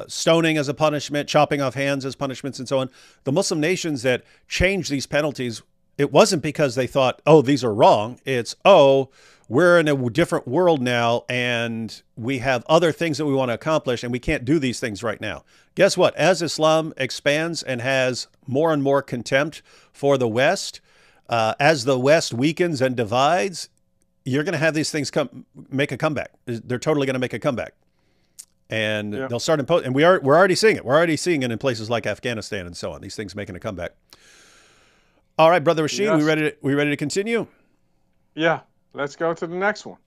stoning as a punishment, chopping off hands as punishments and so on. The Muslim nations that changed these penalties, it wasn't because they thought, oh, these are wrong. It's, oh, we're in a different world now and we have other things that we want to accomplish and we can't do these things right now. Guess what? As Islam expands and has more and more contempt for the West, as the West weakens and divides, you're going to have these things make a comeback. They're totally going to make a comeback. And they'll start imposing, and we're already seeing it. We're already seeing it in places like Afghanistan and so on. These things making a comeback. All right, Brother Rachid, we ready to continue? Yeah, let's go to the next one.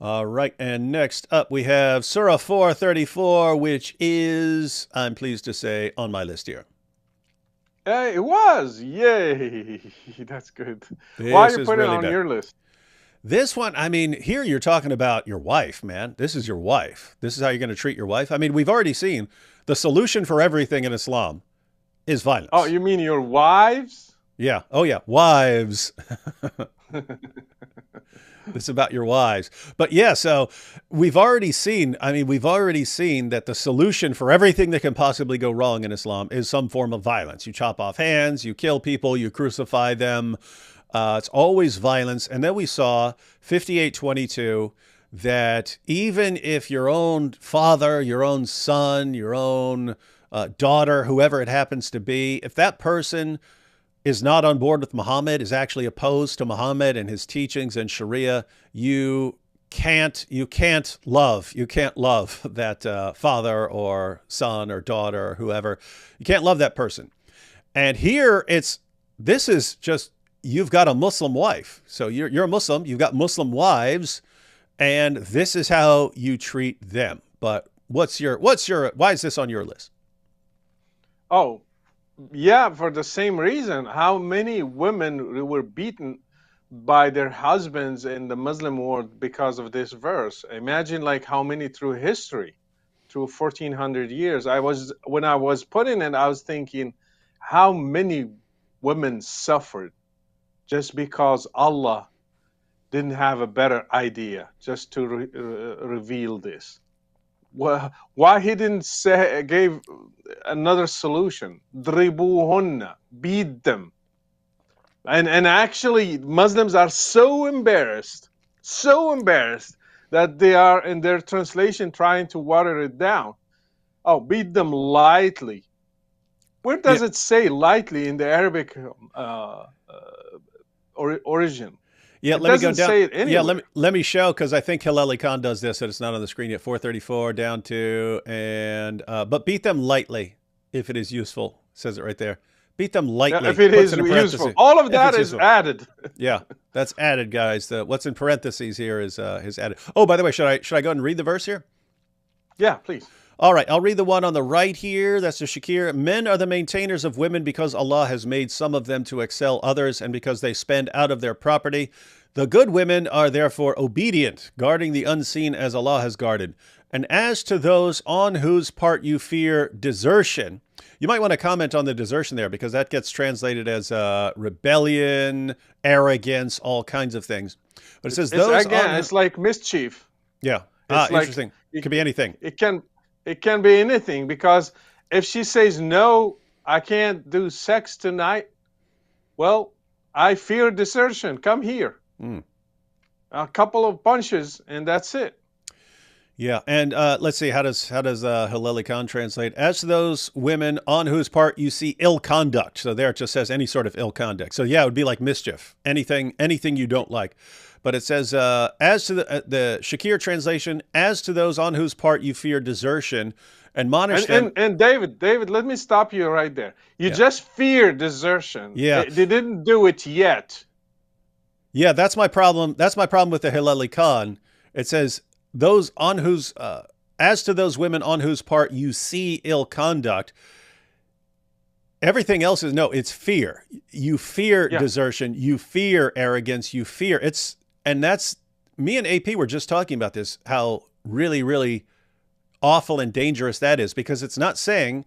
All right, and next up we have Surah 434, which is, I'm pleased to say, on my list here. It was. Yay. That's good. Why This you is put it really on bad. your list? This one, I mean, here you're talking about your wife, man. This is your wife. This is how you're going to treat your wife. I mean, we've already seen the solution for everything in Islam is Oh, violence. you mean your wives? Yeah. Oh, yeah. Wives. It's about your wives. But yeah, so we've already seen, I mean, we've already seen that the solution for everything that can possibly go wrong in Islam is some form of violence. You chop off hands, you kill people, you crucify them. It's always violence. And then we saw 58:22 that even if your own father, your own son, your own daughter, whoever it happens to be, if that person is not on board with Muhammad, is actually opposed to Muhammad and his teachings and Sharia, you can't love that father or son or daughter or whoever. You can't love that person. And here this is just, you've got a Muslim wife. So you're a Muslim, you've got Muslim wives, and this is how you treat them. But why is this on your list? Oh, yeah, for the same reason. How many women were beaten by their husbands in the Muslim world because of this verse? Imagine like how many through history, through 1400 years. When I was putting it, I was thinking how many women suffered just because Allah didn't have a better idea just to reveal this. Why he didn't gave another solution? Dribuhunna, beat them. And actually, Muslims are so embarrassed that they are in their translation trying to water it down. Oh, beat them lightly. Where Yeah. does it say lightly in the Arabic origin? Yeah, It let me go doesn't down. say it Yeah, anywhere. let me show, because I think Hilali Khan does this, and it's not on the screen yet. 434 down to, and but beat them lightly if it is useful. It says it right there. Beat them Yeah, if lightly. it Puts is it in useful. parentheses All of if that it's is useful. added. Yeah, that's added, guys. What's in parentheses here is added. Oh, by the way, should I go ahead and read the verse here? Yeah, please. All right, I'll read the one on the right here. That's the Shakir. Men are the maintainers of women because Allah has made some of them to excel others and because they spend out of their property. The good women are therefore obedient, guarding the unseen as Allah has guarded. And as to those on whose part you fear desertion, you might want to comment on the desertion there, because that gets translated as rebellion, arrogance, all kinds of things. But it says It's those again, on, it's like mischief. yeah, It's like interesting. it, Could be anything. it can it can be anything, because if she says no, I can't do sex tonight. Well, I fear desertion. Come here. Mm. A couple of punches and that's it. Yeah, and let's see, how does Hilali Khan translate? As to those women on whose part you see ill conduct, so there it just says any sort of ill conduct. So yeah, it would be like mischief, anything you don't like. But it says as to the Shakir translation, as to those on whose part you fear desertion, admonish them. And David, let me stop you right there. You Yeah, just fear desertion. yeah, They didn't do it yet. yeah. That's my problem. That's my problem with the Hilali Khan. It says those on whose as to those women on whose part you see ill conduct. Everything else is no, it's fear. You fear Yeah. desertion, you fear arrogance, you fear and that's, me and AP were just talking about this, how really, really awful and dangerous that is, because it's not saying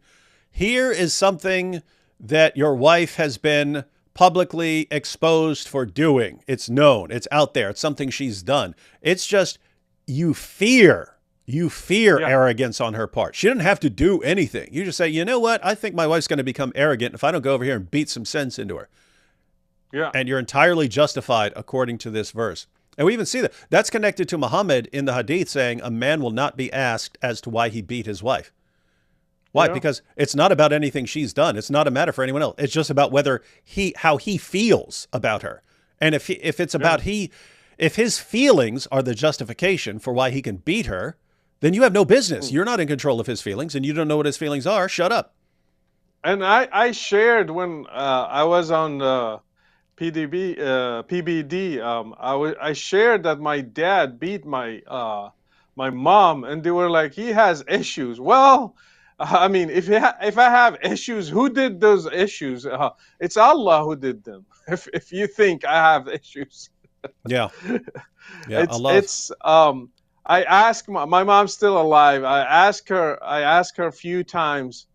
here is something that your wife has been publicly exposed for doing. It's known, it's out there, it's something she's done. It's just you fear Yeah. arrogance on her part. She didn't have to do anything. You just say, you know what? I think my wife's going to become arrogant if I don't go over here and beat some sense into her. Yeah. And you're entirely justified according to this verse. And we even see that. That's connected to Muhammad in the hadith saying a man will not be asked as to why he beat his wife. Why? Yeah. Because it's not about anything she's done. It's not a matter for anyone else. It's just about how he feels about her. And if it's about if his feelings are the justification for why he can beat her, then you have no business. You're not in control of his feelings, and you don't know what his feelings are. Shut up. And I shared when I was on PBD. I shared that my dad beat my mom, and they were like, he has issues. Well, I mean, if I have issues, who did those issues? It's Allah who did them. If you think I have issues, Yeah. Yeah. it's Allah. it's um. I ask my mom's still alive. I ask her a few times,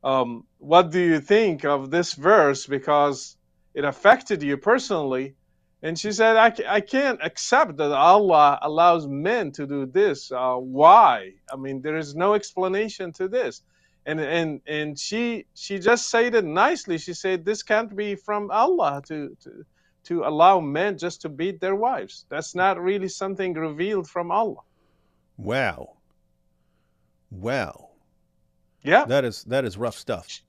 what do you think of this verse, because it affected you personally? And she said, I can't accept that Allah allows men to do this. Why? I mean, there is no explanation to this. And she just said it nicely. She said, this can't be from Allah to allow men just to beat their wives. That's not really something revealed from Allah. Wow. Wow. Yeah. That is rough stuff. She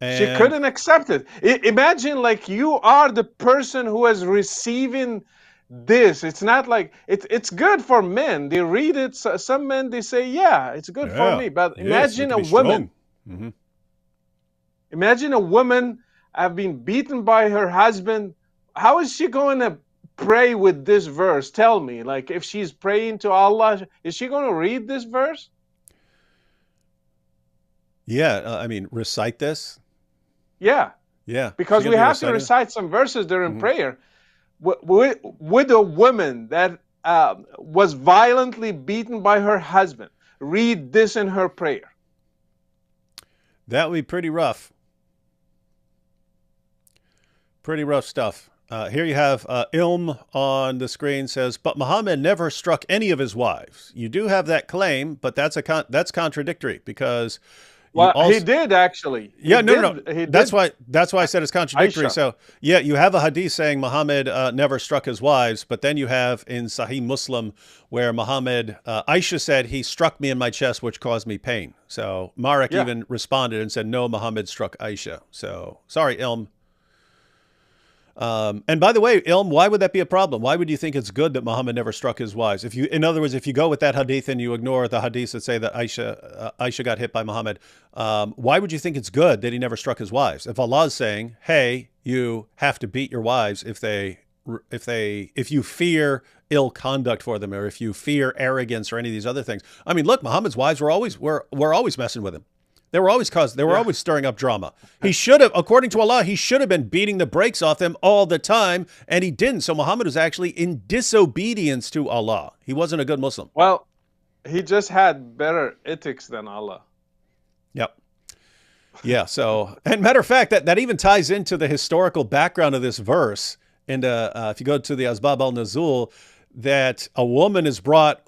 And couldn't accept it. Imagine, like, you are the person who is receiving this. It's not like it's good for men. They read it. Some men, they say, yeah, it's good for yeah. me. But Yes, we imagine can a be woman. strong. Hmm. Imagine a woman have been beaten by her husband. How is she going to pray with this verse? Tell me. Like, if she's praying to Allah, is she going to read this verse? Yeah. I mean, recite this. Yeah, Yeah. She because gonna we be have to reciting it? recite some verses during Hmm. prayer. Would a woman that was violently beaten by her husband read this in her prayer? That would be pretty rough. Pretty rough stuff. Here you have Ilm on the screen says, but Muhammad never struck any of his wives. You do have that claim, but that's contradictory because you Well, he also did actually. yeah, no. He That's did. why I said it's contradictory. Aisha. So yeah, you have a hadith saying Muhammad never struck his wives, but then you have in Sahih Muslim where Muhammad Aisha said he struck me in my chest, which caused me pain. So Marek Yeah. even responded and said no, Muhammad struck Aisha. So sorry, Ilm. And by the way, Ilm, why would that be a problem? Why would you think it's good that Muhammad never struck his wives? In other words, if you go with that hadith and you ignore the hadiths that say that Aisha got hit by Muhammad, why would you think it's good that he never struck his wives? If Allah is saying, "Hey, you have to beat your wives if you fear ill conduct for them, or if you fear arrogance or any of these other things." I mean, look, Muhammad's wives were always messing with him. They were always stirring up drama. He should have, according to Allah, he should have been beating the brakes off them all the time, and he didn't. So Muhammad was actually in disobedience to Allah. He wasn't a good Muslim. Well, he just had better ethics than Allah. Yep. Yeah. So, and matter of fact, that even ties into the historical background of this verse. And if you go to the Asbab al-Nuzul, that a woman's brought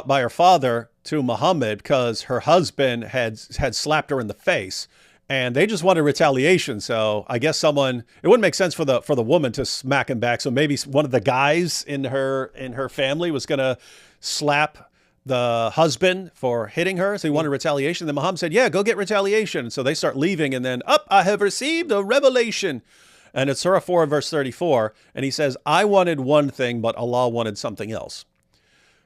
by her father to Muhammad because her husband had slapped her in the face, and they just wanted retaliation. So I guess it wouldn't make sense for the woman to smack him back. So maybe one of the guys in her family was going to slap the husband for hitting her. So he wanted retaliation. Then Muhammad said, yeah, go get retaliation. So they start leaving, and then I have received a revelation. And it's Surah 4, verse 34. And he says, I wanted one thing, but Allah wanted something else.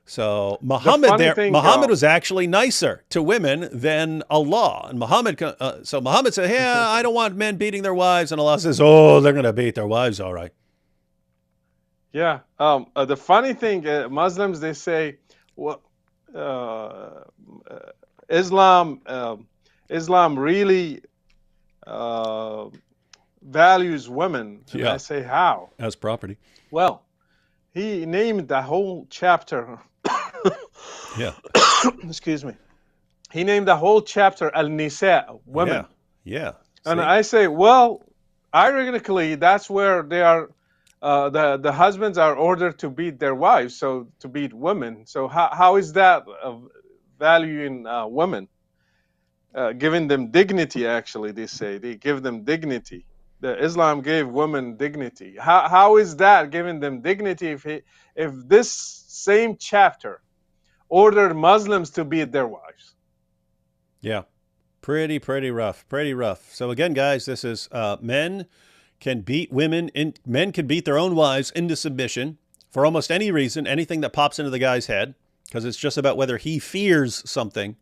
So Muhammad was actually nicer to women than Allah. And Muhammad said, yeah, I don't want men beating their wives. And Allah says, oh, they're going to beat their wives. All right. Yeah. The funny thing, Muslims, they say, well, Islam really values women. And Yeah. I say, how? As property. Well, he named the whole chapter. Yeah. Excuse me. He named the whole chapter Al-Nisa, women. Yeah. And See? I say, well, ironically, that's where they are. The husbands are ordered to beat their wives, so to beat women. So how is that valuing women? Giving them dignity, actually, they say. They give them dignity. Islam gave women dignity. How is that giving them dignity if this same chapter ordered Muslims to beat their wives? Yeah. Pretty rough. Pretty rough. So again, guys, this is men can beat women. Men can beat their own wives into submission for almost any reason, anything that pops into the guy's head, because it's just about whether he fears something.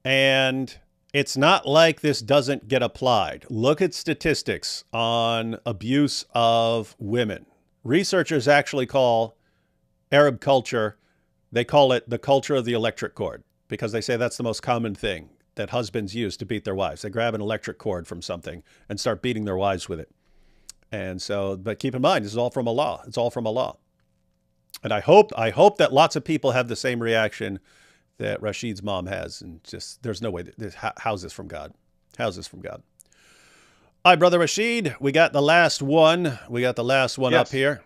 And It's not like this doesn't get applied. Look at statistics on abuse of women. Researchers actually call Arab culture, they call it the culture of the electric cord because they say that's the most common thing that husbands use to beat their wives. They grab an electric cord from something and start beating their wives with it. And so, but keep in mind, this is all from Allah. It's all from Allah. And I hope that lots of people have the same reaction that Rashid's mom has. And just, there's no way how's this from God? How's this from God? All right, Brother Rashid, we got the last one. We got the last one Yes. up here.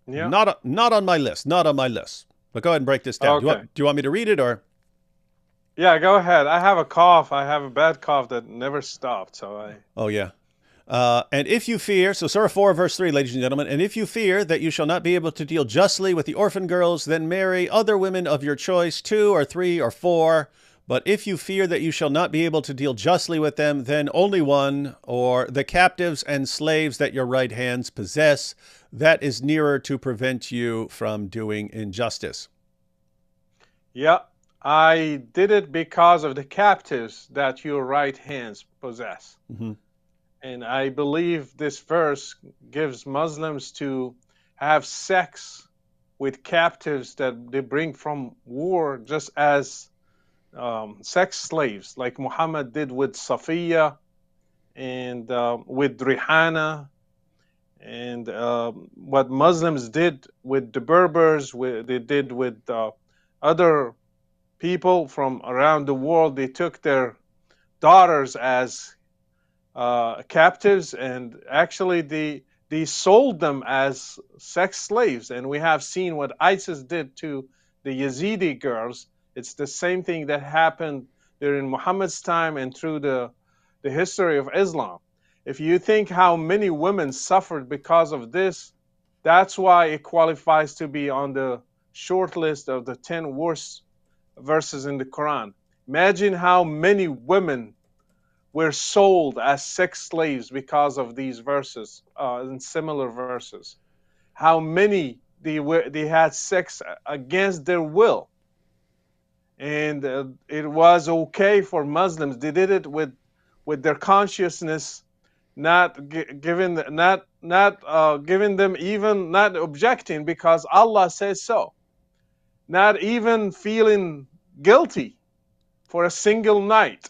Yeah. Not on my list. Not on my list. But go ahead and break this down. Okay. Do you want me to read it or? Yeah, go ahead. I have a cough. I have a bad cough that never stopped. So I. Oh, yeah. And if you fear, so Surah 4, verse 3, ladies and gentlemen, and if you fear that you shall not be able to deal justly with the orphan girls, then marry other women of your choice, 2 or 3 or 4. But if you fear that you shall not be able to deal justly with them, then only one, or the captives and slaves that your right hands possess, that is nearer to prevent you from doing injustice. Yeah, I did it because of the captives that your right hands possess. Mm-hmm. And I believe this verse gives Muslims to have sex with captives that they bring from war, just as sex slaves, like Muhammad did with Safiya and with Rihanna, and what Muslims did with the Berbers, they did with other people from around the world. They took their daughters as captives, and actually they sold them as sex slaves. And we have seen what ISIS did to the Yazidi girls. It's the same thing that happened during Muhammad's time and through the history of Islam. If you think how many women suffered because of this, that's why it qualifies to be on the short list of the 10 worst verses in the Quran. Imagine how many women were sold as sex slaves because of these verses and similar verses. How many they had sex against their will, and it was okay for Muslims. They did it with their consciousness, not giving them, even not objecting because Allah says so, not even feeling guilty for a single night.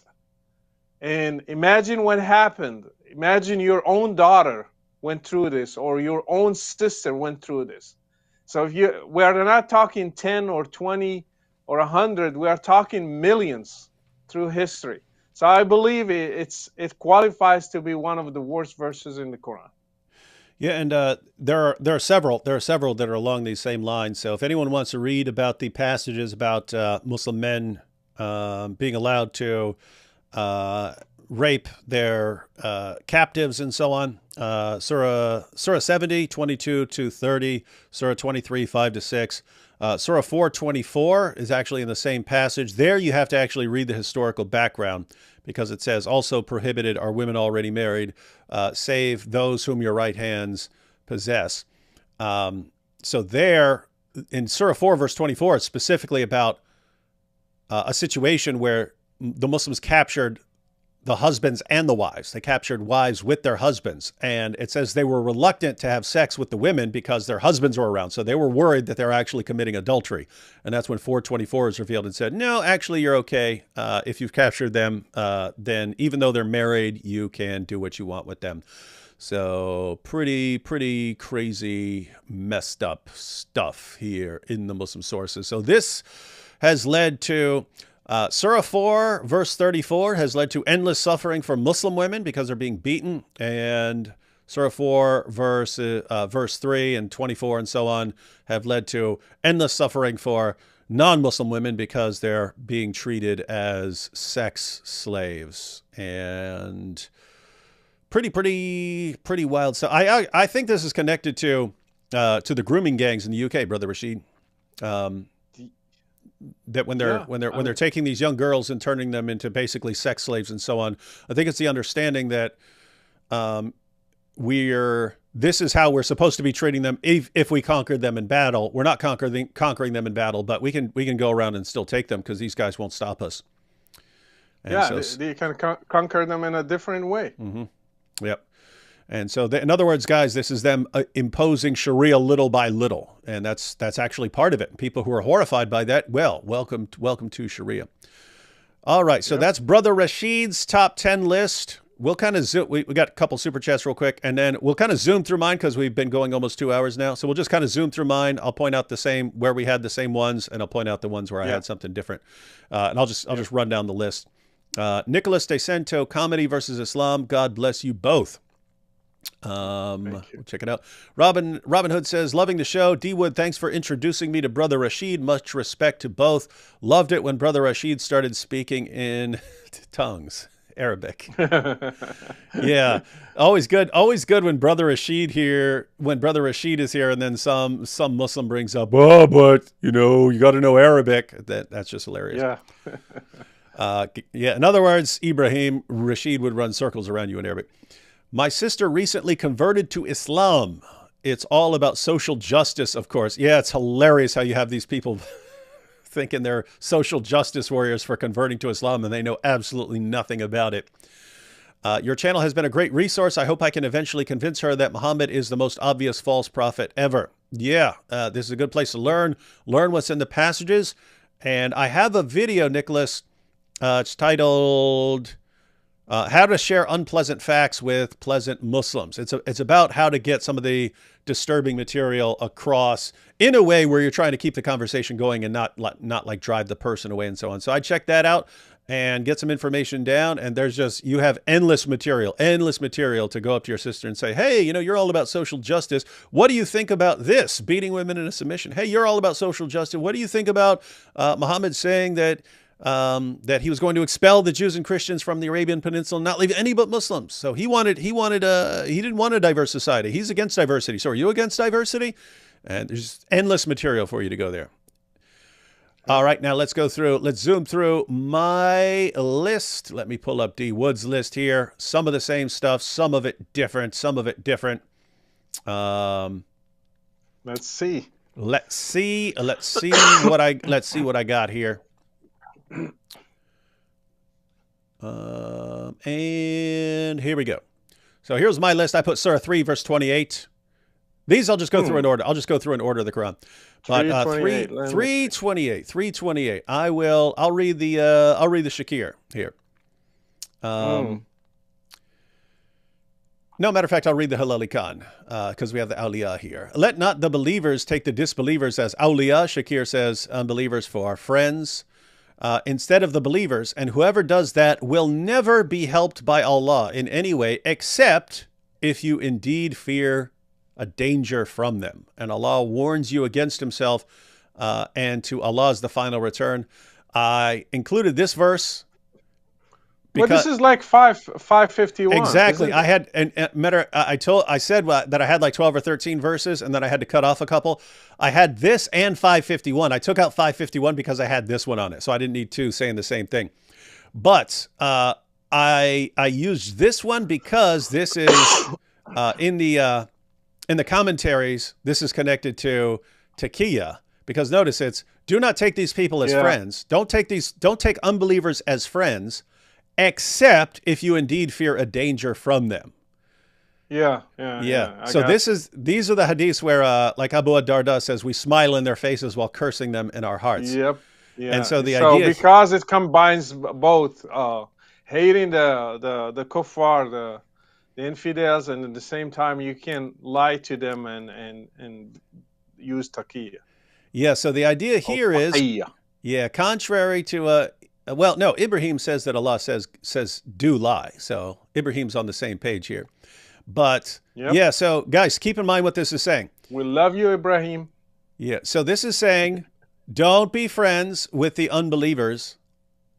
And imagine what happened. Imagine your own daughter went through this, or your own sister went through this. So we are not talking 10 or 20 or 100, we are talking millions through history. So I believe it qualifies to be one of the worst verses in the Quran. Yeah, and there are several that are along these same lines. So if anyone wants to read about the passages about Muslim men being allowed to rape their captives and so on, Surah 70, 22 to 30, Surah 23, 5 to 6. Surah 424 is actually in the same passage. There you have to actually read the historical background, because it says, also prohibited are women already married, save those whom your right hands possess. So there, in Surah 4, verse 24, it's specifically about a situation where the Muslims captured the husbands and the wives. They captured wives with their husbands. And it says they were reluctant to have sex with the women because their husbands were around. So they were worried that they were actually committing adultery. And that's when 424 is revealed and said, no, actually, you're okay. If you've captured them, then even though they're married, you can do what you want with them. So pretty crazy, messed up stuff here in the Muslim sources. So this has led to Surah 4, verse 34 has led to endless suffering for Muslim women because they're being beaten. And Surah 4, verse 3 and 24 and so on have led to endless suffering for non-Muslim women because they're being treated as sex slaves. And pretty wild. So I think this is connected to the grooming gangs in the UK, Brother Rachid. That when they're taking these young girls and turning them into basically sex slaves and so on, I think it's the understanding that this is how we're supposed to be treating them if we conquered them in battle. We're not conquering them in battle, but we can go around and still take them because these guys won't stop us. And Yeah, so, they can conquer them in a different way. yep. And so, in other words, guys, this is them imposing Sharia little by little, and that's actually part of it. People who are horrified by that, well, welcome to Sharia. All right, so that's Brother Rachid's top 10 list. We'll kind of zoom. We got a couple super chats real quick, and then we'll kind of zoom through mine because we've been going almost 2 hours now. So we'll just kind of zoom through mine. I'll point out the same where we had the same ones, and I'll point out the ones where I had something different. And I'll just run down the list. Nicholas De Cento, Comedy versus Islam. God bless you both. We'll check it out. Robin Hood says, loving the show. D Wood, thanks for introducing me to Brother Rachid. Much respect to both. Loved it when Brother Rachid started speaking in tongues. Arabic. Yeah. Always good when Brother Rachid is here, and then some Muslim brings up, oh, but you got to know Arabic. That's just hilarious. Yeah. In other words, Ibrahim, Rachid would run circles around you in Arabic. My sister recently converted to Islam. It's all about social justice, of course. Yeah, it's hilarious how you have these people thinking they're social justice warriors for converting to Islam, and they know absolutely nothing about it. Your channel has been a great resource. I hope I can eventually convince her that Muhammad is the most obvious false prophet ever. Yeah, this is a good place to learn what's in the passages. And I have a video, Nicholas. It's titled How to Share Unpleasant Facts with Pleasant Muslims. It's about how to get some of the disturbing material across in a way where you're trying to keep the conversation going and not like drive the person away and so on. So I checked that out and get some information down, and you have endless material to go up to your sister and say, hey, you're all about social justice. What do you think about this? Beating women into submission. Hey, you're all about social justice. What do you think about Muhammad saying that he was going to expel the Jews and Christians from the Arabian Peninsula and not leave any but Muslims? So he didn't want a diverse society. He's against diversity. So are you against diversity? And there's endless material for you to go there. All right, now let's zoom through my list. Let me pull up D Wood's list here. Some of the same stuff, some of it different. Let's see. Let's see what I got here. And here we go. So here's my list. I put Surah 3, verse 28. These I'll just go through in order. I'll just go through in order of the Quran. But 328. I'll read the Shakir here. No, matter of fact, I'll read the Halali Khan because we have the awliya here. Let not the believers take the disbelievers as awliya. Shakir says unbelievers for our friends. Instead of the believers, and whoever does that will never be helped by Allah in any way except if you indeed fear a danger from them. And Allah warns you against himself, and to Allah is the final return. I included this verse because this is like 551. Exactly. I had I said that I had like 12 or 13 verses, and then I had to cut off a couple. I had this and 551. I took out 551 because I had this one on it, so I didn't need two saying the same thing. But I used this one because this is in the commentaries. This is connected to taqiyya, because notice it's do not take these people as friends. Don't take unbelievers as friends, except if you indeed fear a danger from them. Yeah. So these are the hadiths where, like Abu Darda says, we smile in their faces while cursing them in our hearts. Yep. Yeah. And so the idea, because it combines both hating the kuffar, the infidels, and at the same time you can lie to them and use taqiyya. Yeah. So the idea here is, contrary to well, no, Ibrahim says that Allah says do lie. So Ibrahim's on the same page here. But so guys, keep in mind what this is saying. We love you, Ibrahim. Yeah. So this is saying don't be friends with the unbelievers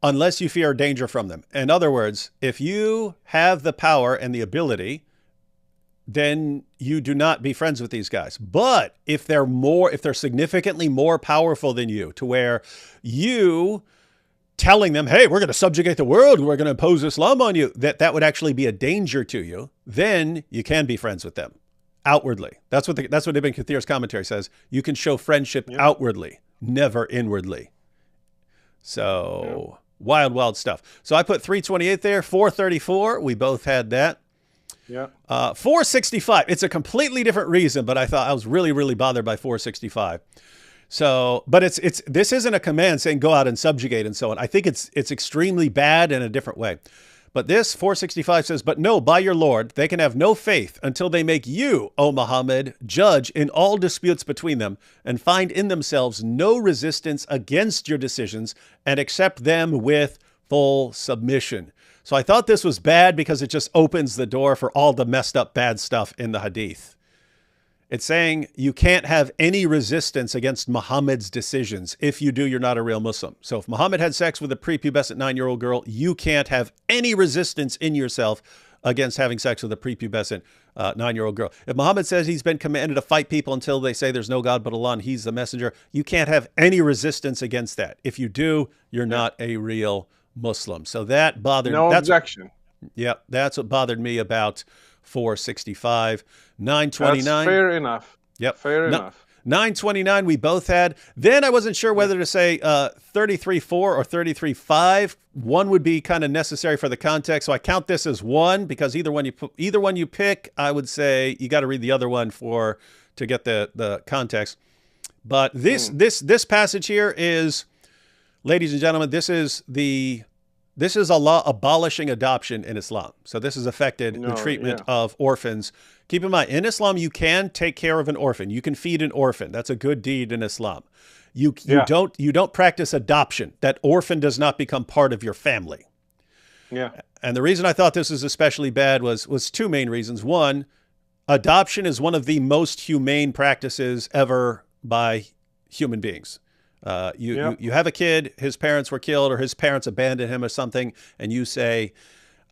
unless you fear danger from them. In other words, if you have the power and the ability, then you do not be friends with these guys. But if they're significantly more powerful than you, to where you telling them, hey, we're going to subjugate the world, we're going to impose Islam on you, that would actually be a danger to you, then you can be friends with them outwardly. That's what Ibn Kathir's commentary says. You can show friendship outwardly, never inwardly. So Wild, wild stuff. So I put 328 there, 434. We both had that. Yeah. 465. It's a completely different reason, but I thought I was really, really bothered by 465. So, but this isn't a command saying go out and subjugate and so on. I think it's extremely bad in a different way. But this 465 says, but no, by your Lord, they can have no faith until they make you, O Muhammad, judge in all disputes between them and find in themselves no resistance against your decisions and accept them with full submission. So I thought this was bad because it just opens the door for all the messed up bad stuff in the hadith. It's saying you can't have any resistance against Muhammad's decisions. If you do, you're not a real Muslim. So if Muhammad had sex with a prepubescent 9-year-old girl, you can't have any resistance in yourself against having sex with a prepubescent 9-year-old girl. If Muhammad says he's been commanded to fight people until they say there's no God but Allah and he's the messenger, you can't have any resistance against that. If you do, you're not a real Muslim. So that bothered me. No objection. Yeah, that's what bothered me about 465. 929. That's fair enough. Yep. Fair enough. 929 we both had. Then I wasn't sure whether to say 33.4 or 33.5. One would be kind of necessary for the context. So I count this as one because either one you pick, I would say you got to read the other one to get the context. But this passage here is, ladies and gentlemen, this is Allah abolishing adoption in Islam. So this has affected the treatment of orphans. Keep in mind, in Islam, you can take care of an orphan. You can feed an orphan. That's a good deed in Islam. You don't practice adoption. That orphan does not become part of your family. Yeah. And the reason I thought this was especially bad was two main reasons. One, adoption is one of the most humane practices ever by human beings. You have a kid, his parents were killed or his parents abandoned him or something, and you say,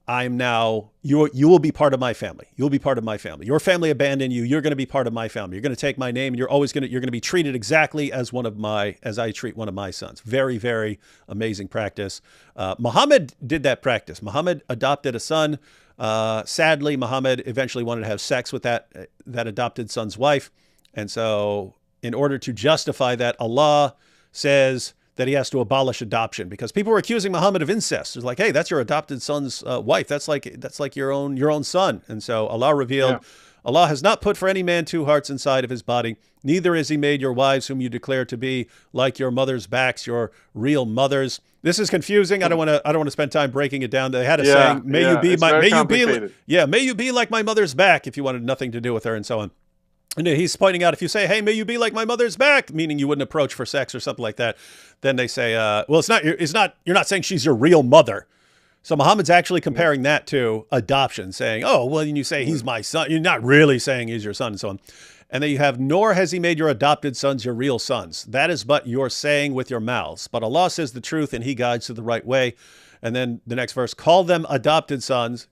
you will be part of my family. You'll be part of my family. Your family abandoned you. You're going to be part of my family. You're going to take my name and you're going to be treated exactly as I treat one of my sons. Very, very amazing practice. Muhammad did that practice. Muhammad adopted a son. Sadly, Muhammad eventually wanted to have sex with that adopted son's wife. And so in order to justify that, Allah says that he has to abolish adoption because people were accusing Muhammad of incest. It's like, hey, that's your adopted son's wife. That's like your own son. And so Allah revealed, Allah has not put for any man two hearts inside of his body. Neither has he made your wives, whom you declare to be like your mother's backs, your real mothers. This is confusing. I don't want to spend time breaking it down. They had a saying, may you be like my mother's back, if you wanted nothing to do with her, and so on. And he's pointing out, if you say, hey, may you be like my mother's back, meaning you wouldn't approach for sex or something like that, then they say, well, you're not saying she's your real mother. So Muhammad's actually comparing that to adoption, saying, oh, well, you say he's my son. You're not really saying he's your son and so on. And then you have, nor has he made your adopted sons your real sons. That is but your saying with your mouths. But Allah says the truth and he guides to the right way. And then the next verse, call them your adopted sons,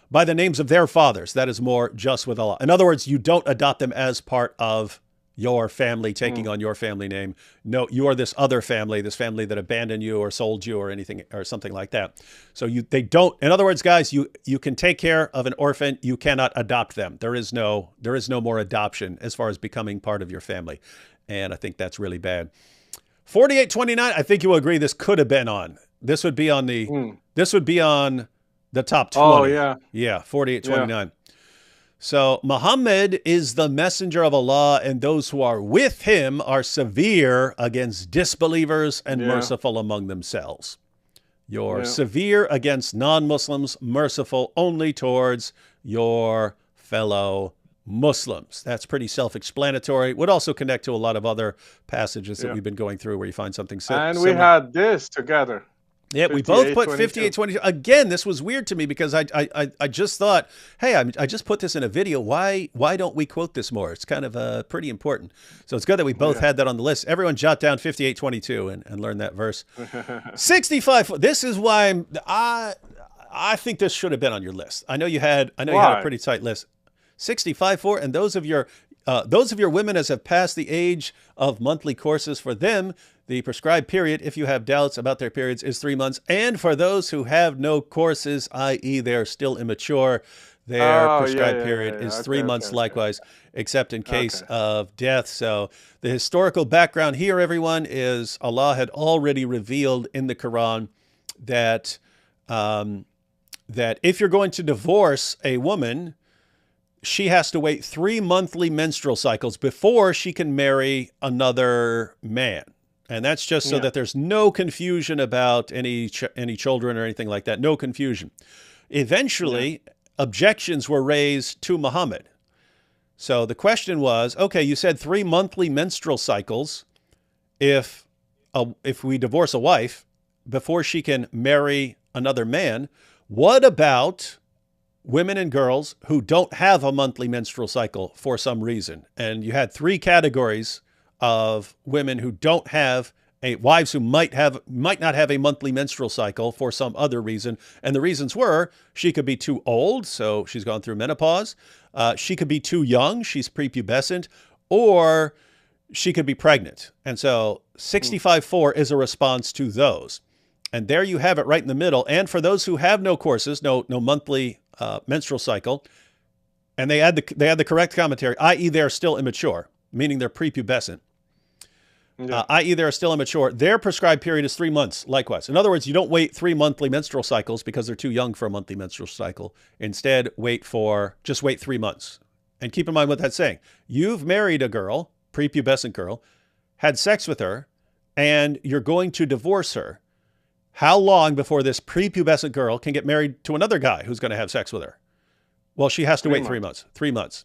by the names of their fathers. That is more just with Allah. In other words, you don't adopt them as part of your family, taking on your family name. No, you are this other family, this family that abandoned you or sold you or anything or something like that. So they don't, in other words, guys, you can take care of an orphan. You cannot adopt them. There is no more adoption as far as becoming part of your family. And I think that's really bad. 4829, I think you will agree this could have been on. This would be on the top 20. Oh, yeah. Yeah, 4829. Yeah. So Muhammad is the messenger of Allah, and those who are with him are severe against disbelievers and merciful among themselves. You're severe against non-Muslims, merciful only towards your fellow Muslims. That's pretty self-explanatory. Would also connect to a lot of other passages that we've been going through where you find something similar. And we had this together. Yeah, we both put 5822. Again, this was weird to me because I just thought, hey, I just put this in a video. Why don't we quote this more? It's kind of pretty important. So it's good that we both had that on the list. Everyone jot down 5822 and learn that verse. 65. This is why I think this should have been on your list. I know you had a pretty tight list. 65.4, and those of your women as have passed the age of monthly courses, for them the prescribed period, if you have doubts about their periods, is 3 months. And for those who have no courses, i.e. they're still immature, their Oh, yeah, prescribed yeah, period yeah, is yeah. 3 months Okay. likewise, except in case Okay. of death. So the historical background here, everyone, is Allah had already revealed in the Quran that um, that if you're going to divorce a woman, she has to wait 3 monthly menstrual cycles before she can marry another man. And that's just so Yeah. that there's no confusion about any children or anything like that. No confusion. Yeah. Eventually, objections were raised to Muhammad. So the question was, okay, you said 3 monthly menstrual cycles. If we divorce a wife before she can marry another man, what about women and girls who don't have a monthly menstrual cycle for some reason? And you had three categories of women who don't have wives who might not have a monthly menstrual cycle for some other reason. And the reasons were she could be too old, so she's gone through menopause. She could be too young, she's prepubescent, or she could be pregnant. And so Mm. 65.4 is a response to those. And there you have it right in the middle. And for those who have no courses, no monthly menstrual cycle, and they add the correct commentary, i.e., they're still immature, meaning they're prepubescent, Yeah. i.e., they're still immature. Their prescribed period is 3 months. Likewise, in other words, you don't wait 3 monthly menstrual cycles because they're too young for a monthly menstrual cycle. Instead, just wait 3 months. And keep in mind what that's saying. You've married a girl, prepubescent girl, had sex with her, and you're going to divorce her. How long before this prepubescent girl can get married to another guy who's going to have sex with her? Well, she has to Three wait 3 months. months. 3 months.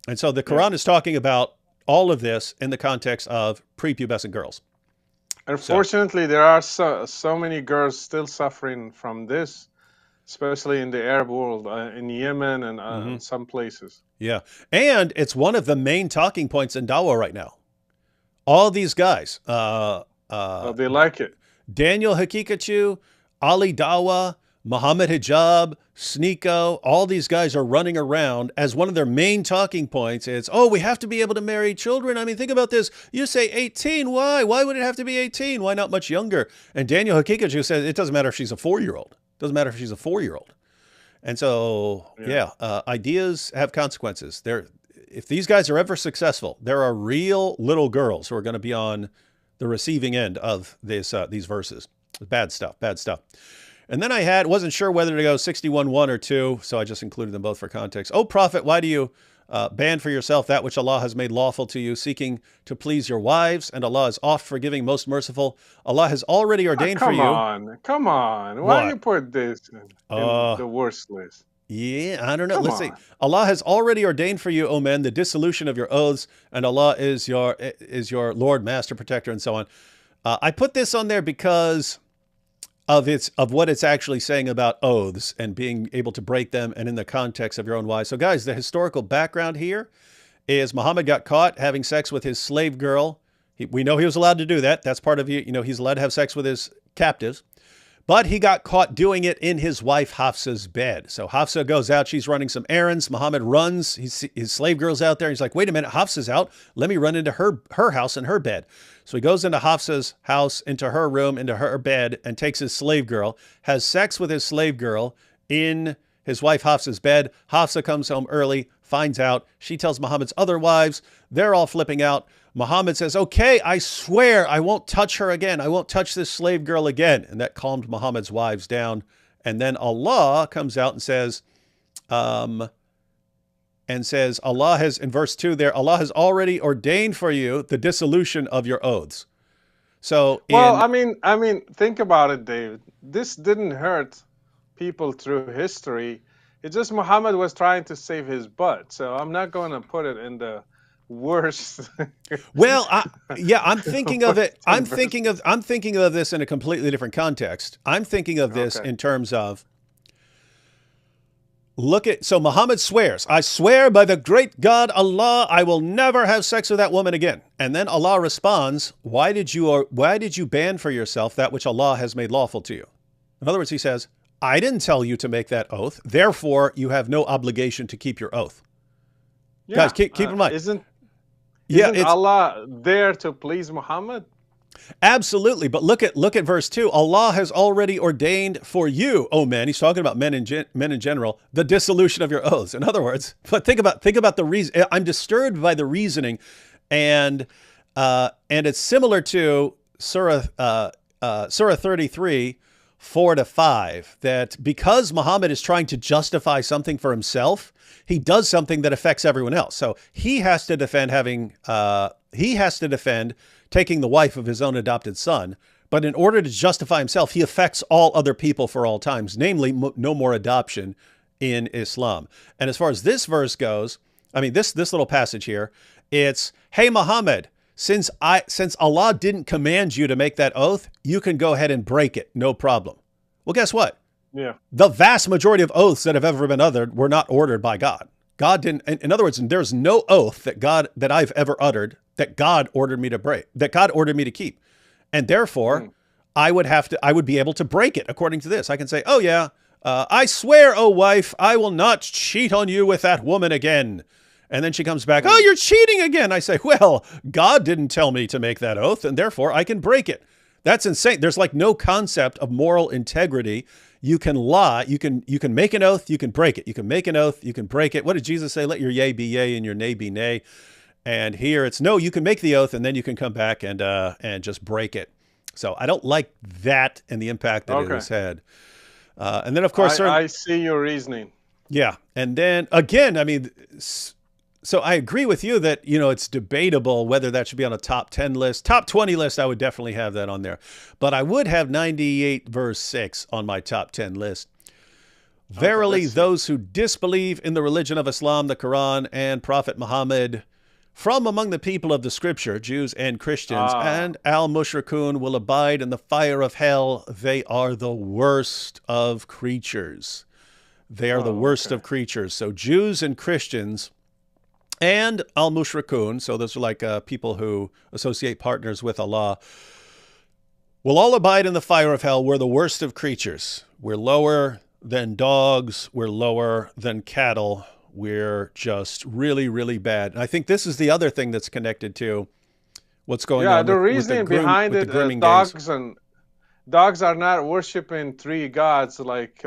And so the Yeah. Quran is talking about all of this in the context of prepubescent girls. So, Unfortunately, there are so many girls still suffering from this, especially in the Arab world, in Yemen and mhm, in some places. yeah. And it's one of the main talking points in Dawah right now. All these guys, They like it. Daniel Hakikachu, Ali Dawa, Muhammad Hijab, Sneeko, all these guys are running around as one of their main talking points. It's, oh, we have to be able to marry children. I mean, think about this. You say 18. Why? Why would it have to be 18? Why not much younger? And Daniel Hakikachu says it doesn't matter if she's a 4-year-old. It doesn't matter if she's a 4-year-old. And so, Yeah. ideas have consequences. If these guys are ever successful, there are real little girls who are going to be on the receiving end of these verses. Bad stuff, bad stuff. And then wasn't sure whether to go 61:1 or 2, so I just included them both for context. Oh, Prophet, why do you ban for yourself that which Allah has made lawful to you, seeking to please your wives? And Allah is oft forgiving, most merciful. Allah has already ordained for Come you. on, come on. Why you What? put this in Uh, the worst list? Yeah, I don't know. Come Let's see. on. Allah has already ordained for you, O men, the dissolution of your oaths, and Allah is your Lord, Master, Protector, and so on. I put this on there because of what it's actually saying about oaths and being able to break them, and in the context of your own wives. So, guys, the historical background here is Muhammad got caught having sex with his slave girl. We know he was allowed to do that. That's part of he's allowed to have sex with his captives. But he got caught doing it in his wife Hafsa's bed. So Hafsa goes out. She's running some errands. Muhammad runs. His slave girl's out there. He's like, wait a minute, Hafsa's out. Let me run into her house and her bed. So he goes into Hafsa's house, into her room, into her bed, and takes his slave girl, has sex with his slave girl in his wife Hafsa's bed. Hafsa comes home early, finds out. She tells Muhammad's other wives. They're all flipping out. Muhammad says, okay, I swear I won't touch her again. I won't touch this slave girl again. And that calmed Muhammad's wives down. And then Allah comes out and says, Allah has, in verse 2 there, Allah has already ordained for you the dissolution of your oaths. So Well, I mean, think about it, David. This didn't hurt people through history. It's just Muhammad was trying to save his butt. So I'm not going to put it in the worst. well, I'm thinking of it. Worst verse. I'm thinking of this in a completely different context. I'm thinking of this Okay. in terms of so Muhammad swears, I swear by the great God Allah, I will never have sex with that woman again. And then Allah responds, why did you ban for yourself that which Allah has made lawful to you? In other words, he says, I didn't tell you to make that oath. Therefore, you have no obligation to keep your oath. Yeah. Guys, keep in mind. Isn't Yeah, it's Allah there to please Muhammad? Absolutely. But look at verse 2. Allah has already ordained for you, oh men, he's talking about men in general, the dissolution of your oaths. In other words, but think about the reason. I'm disturbed by the reasoning, and it's similar to Surah 33, 4-5, that because Muhammad is trying to justify something for himself, he does something that affects everyone else. So he has to defend taking the wife of his own adopted son. But in order to justify himself, he affects all other people for all times, namely no more adoption in Islam. And as far as this verse goes, I mean, this little passage here, it's, hey, Muhammad, since Allah didn't command you to make that oath, you can go ahead and break it. No problem. Well, guess what? Yeah. The vast majority of oaths that have ever been uttered were not ordered by God. God didn't, in other words, there's no oath that I've ever uttered that God ordered me to break, that God ordered me to keep. And therefore, I would be able to break it according to this. I can say, oh yeah, I swear, oh wife, I will not cheat on you with that woman again. And then she comes back, oh, you're cheating again. I say, well, God didn't tell me to make that oath, and therefore I can break it. That's insane. There's like no concept of moral integrity. You can lie. You can make an oath. You can break it. You can make an oath. You can break it. What did Jesus say? Let your yea be yea and your nay be nay. And here it's no, you can make the oath and then you can come back and just break it. So I don't like that and the impact that it has had. And then, of course, I see your reasoning. Yeah. And then again, I mean, so I agree with you that, it's debatable whether that should be on a top 10 list. Top 20 list, I would definitely have that on there. But I would have 98 verse 6 on my top 10 list. Verily, those who disbelieve in the religion of Islam, the Quran, and Prophet Muhammad from among the people of the scripture, Jews and Christians, and al-mushrikun will abide in the fire of hell. They are the worst of creatures. They are the worst of creatures. So Jews and Christians and al-mushrikun, so those are like people who associate partners with Allah, will all abide in the fire of hell. We're the worst of creatures. We're lower than dogs. We're lower than cattle. We're just really, really bad. And I think this is the other thing that's connected to what's going on. Yeah, the reasoning behind it, dogs are not worshiping three gods like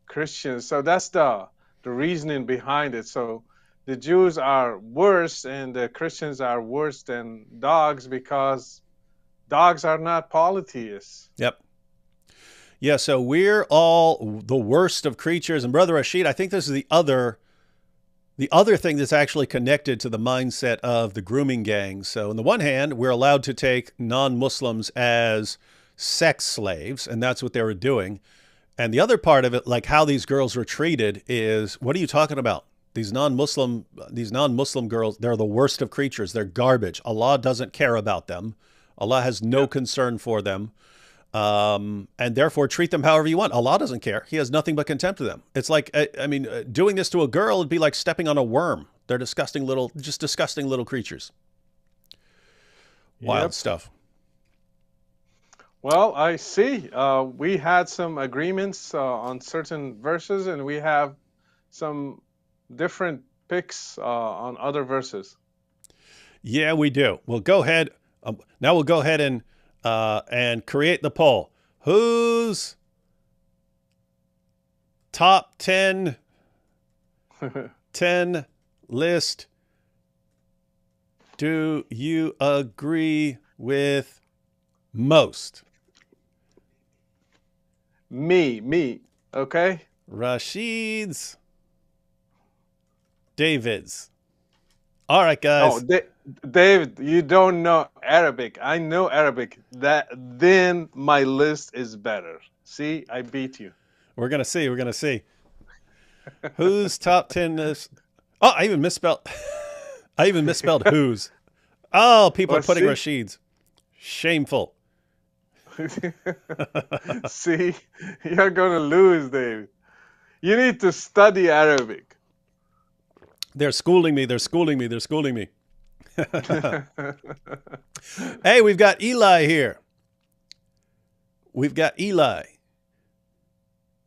Christians. So that's the reasoning behind it. So the Jews are worse and the Christians are worse than dogs because dogs are not polytheists. Yep. Yeah, so we're all the worst of creatures. And Brother Rachid, I think this is the other thing that's actually connected to the mindset of the grooming gangs. So on the one hand, we're allowed to take non-Muslims as sex slaves, and that's what they were doing. And the other part of it, like how these girls were treated, is, what are you talking about? These non-Muslim girls, they're the worst of creatures. They're garbage. Allah doesn't care about them. Allah has no concern for them. And therefore treat them however you want. Allah doesn't care. He has nothing but contempt for them. It's like, I mean, doing this to a girl would be like stepping on a worm. They're disgusting little creatures. Wild stuff. Well, I see. We had some agreements on certain verses, and we have some different picks on other verses. Yeah, we do. We'll go ahead. Now we'll go ahead and create the poll. Whose top 10 list do you agree with most? Me. Okay. Rashid's. David's. All right, guys. Oh, David, you don't know Arabic. I know Arabic. Then my list is better. See, I beat you. We're gonna see. Whose top 10 is? Oh, I even misspelled whose. Oh, people are putting Rashid's. Shameful. See, you're gonna lose, David. You need to study Arabic. They're schooling me. Hey, we've got Eli here.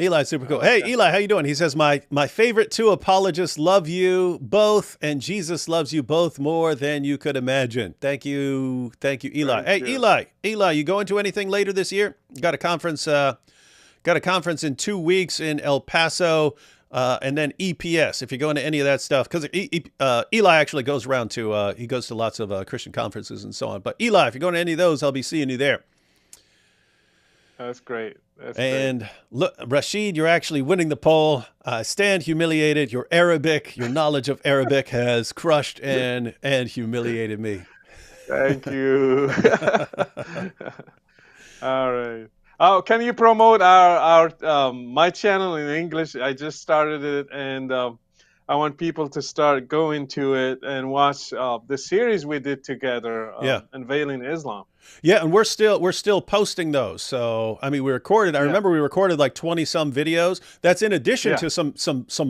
Eli's super cool. Hey, Okay. Eli, how you doing? He says, my favorite two apologists love you both, and Jesus loves you both more than you could imagine. Thank you, Eli. Thank Hey, you. Eli, you going to anything later this year? Got a conference. Got a conference in 2 weeks in El Paso, and then EPS. If you're going to any of that stuff, because Eli actually goes around to he goes to lots of Christian conferences and so on. But Eli, if you're going to any of those, I'll be seeing you there. That's great. That's great. And look, Rachid, you're actually winning the poll. Stand humiliated. Your knowledge of Arabic has crushed and humiliated me. Thank you. All right. Oh, can you promote our my channel in English? I just started it, and I want people to start going to it and watch the series we did together, Yeah. Unveiling Islam. Yeah, and we're still posting those. So I mean, we recorded. I remember we recorded like 20 some videos. That's in addition to some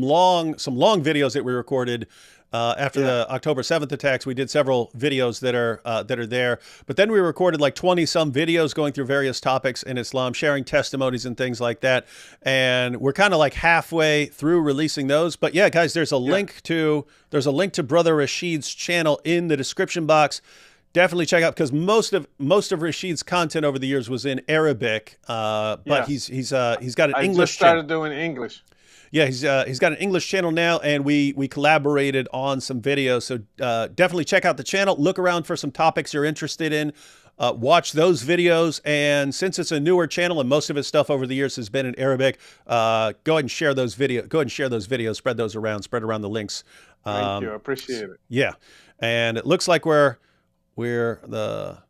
long videos that we recorded after the October 7th attacks. We did several videos that are there. But then we recorded like 20 some videos going through various topics in Islam, sharing testimonies and things like that. And we're kind of like halfway through releasing those. But yeah, guys, there's a link to Brother Rachid's channel in the description box. Definitely check out, because most of Rachid's content over the years was in Arabic, but he's got an I English just started channel. doing English. Yeah, he's got an English channel now, and we collaborated on some videos. So definitely check out the channel. Look around for some topics you're interested in. Watch those videos, and since it's a newer channel and most of his stuff over the years has been in Arabic, go ahead and share those videos. Go ahead and share those videos. Spread those around. Spread around the links. Thank you. I appreciate it. Yeah, and it looks like we're the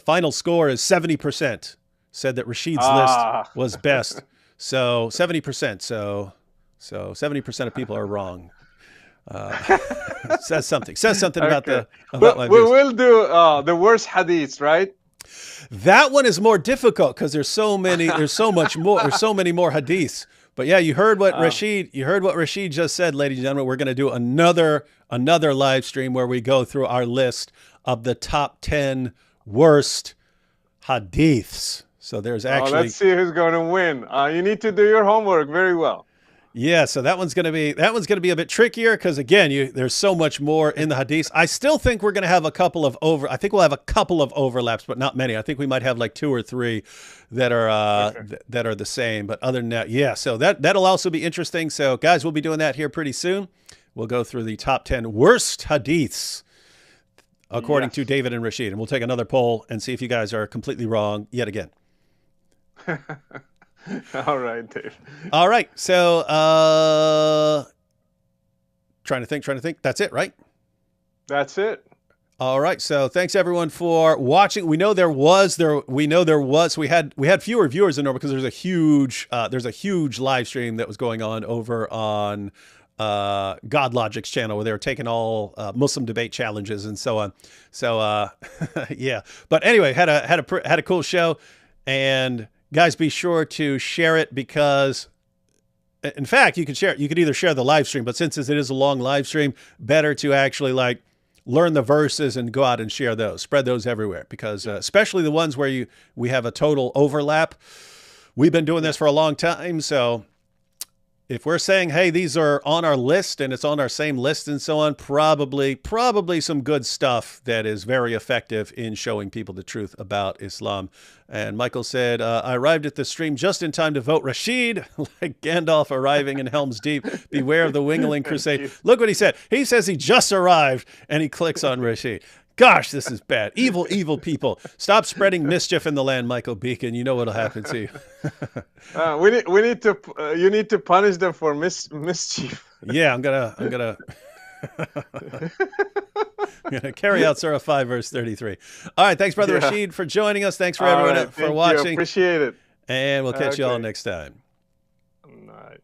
final score is 70%. Said that Rachid's list was best. So 70%. So 70% of people are wrong. Says something about my we views. will do the worst hadiths, right? That one is more difficult because there's so many. There's so much more. There's so many more hadiths. But yeah, you heard what Rachid just said, ladies and gentlemen. We're going to do another live stream where we go through our list of the top 10 worst hadiths. So there's actually. Let's see who's going to win. You need to do your homework very well. Yeah, so that one's going to be a bit trickier because again, there's so much more in the hadiths. I still think we're going to have a couple of overlaps, but not many. I think we might have like 2 or 3 that are that are the same. But other than that, yeah. So that'll also be interesting. So guys, we'll be doing that here pretty soon. We'll go through the top 10 worst hadiths according to David and Rachid, and we'll take another poll and see if you guys are completely wrong yet again. All right, Dave. All right. So trying to think. That's it, right? That's it. All right. So thanks everyone for watching. We know we had fewer viewers than normal because there's a huge live stream that was going on over on God Logic's channel where they were taking all Muslim debate challenges and so on. So yeah. But anyway, had a cool show, and guys, be sure to share it because, in fact, you could either share the live stream, but since it is a long live stream, better to actually like learn the verses and go out and share those, spread those everywhere, because especially the ones where we have a total overlap. We've been doing this for a long time, so if we're saying, hey, these are on our list and it's on our same list and so on, probably some good stuff that is very effective in showing people the truth about Islam. And Michael said, I arrived at the stream just in time to vote Rachid, like Gandalf arriving in Helm's Deep. Beware of the Wingling Crusade. Look what he said. He says he just arrived and he clicks on Rachid. Gosh, this is bad. Evil, evil people. Stop spreading mischief in the land, Michael Beacon. You know what'll happen to you. You need to punish them for mischief. Yeah, I'm gonna carry out Surah 5, verse 33. All right, thanks, Brother Rachid, for joining us. Thanks for everyone for watching. Appreciate it. And we'll catch you all next time. All right.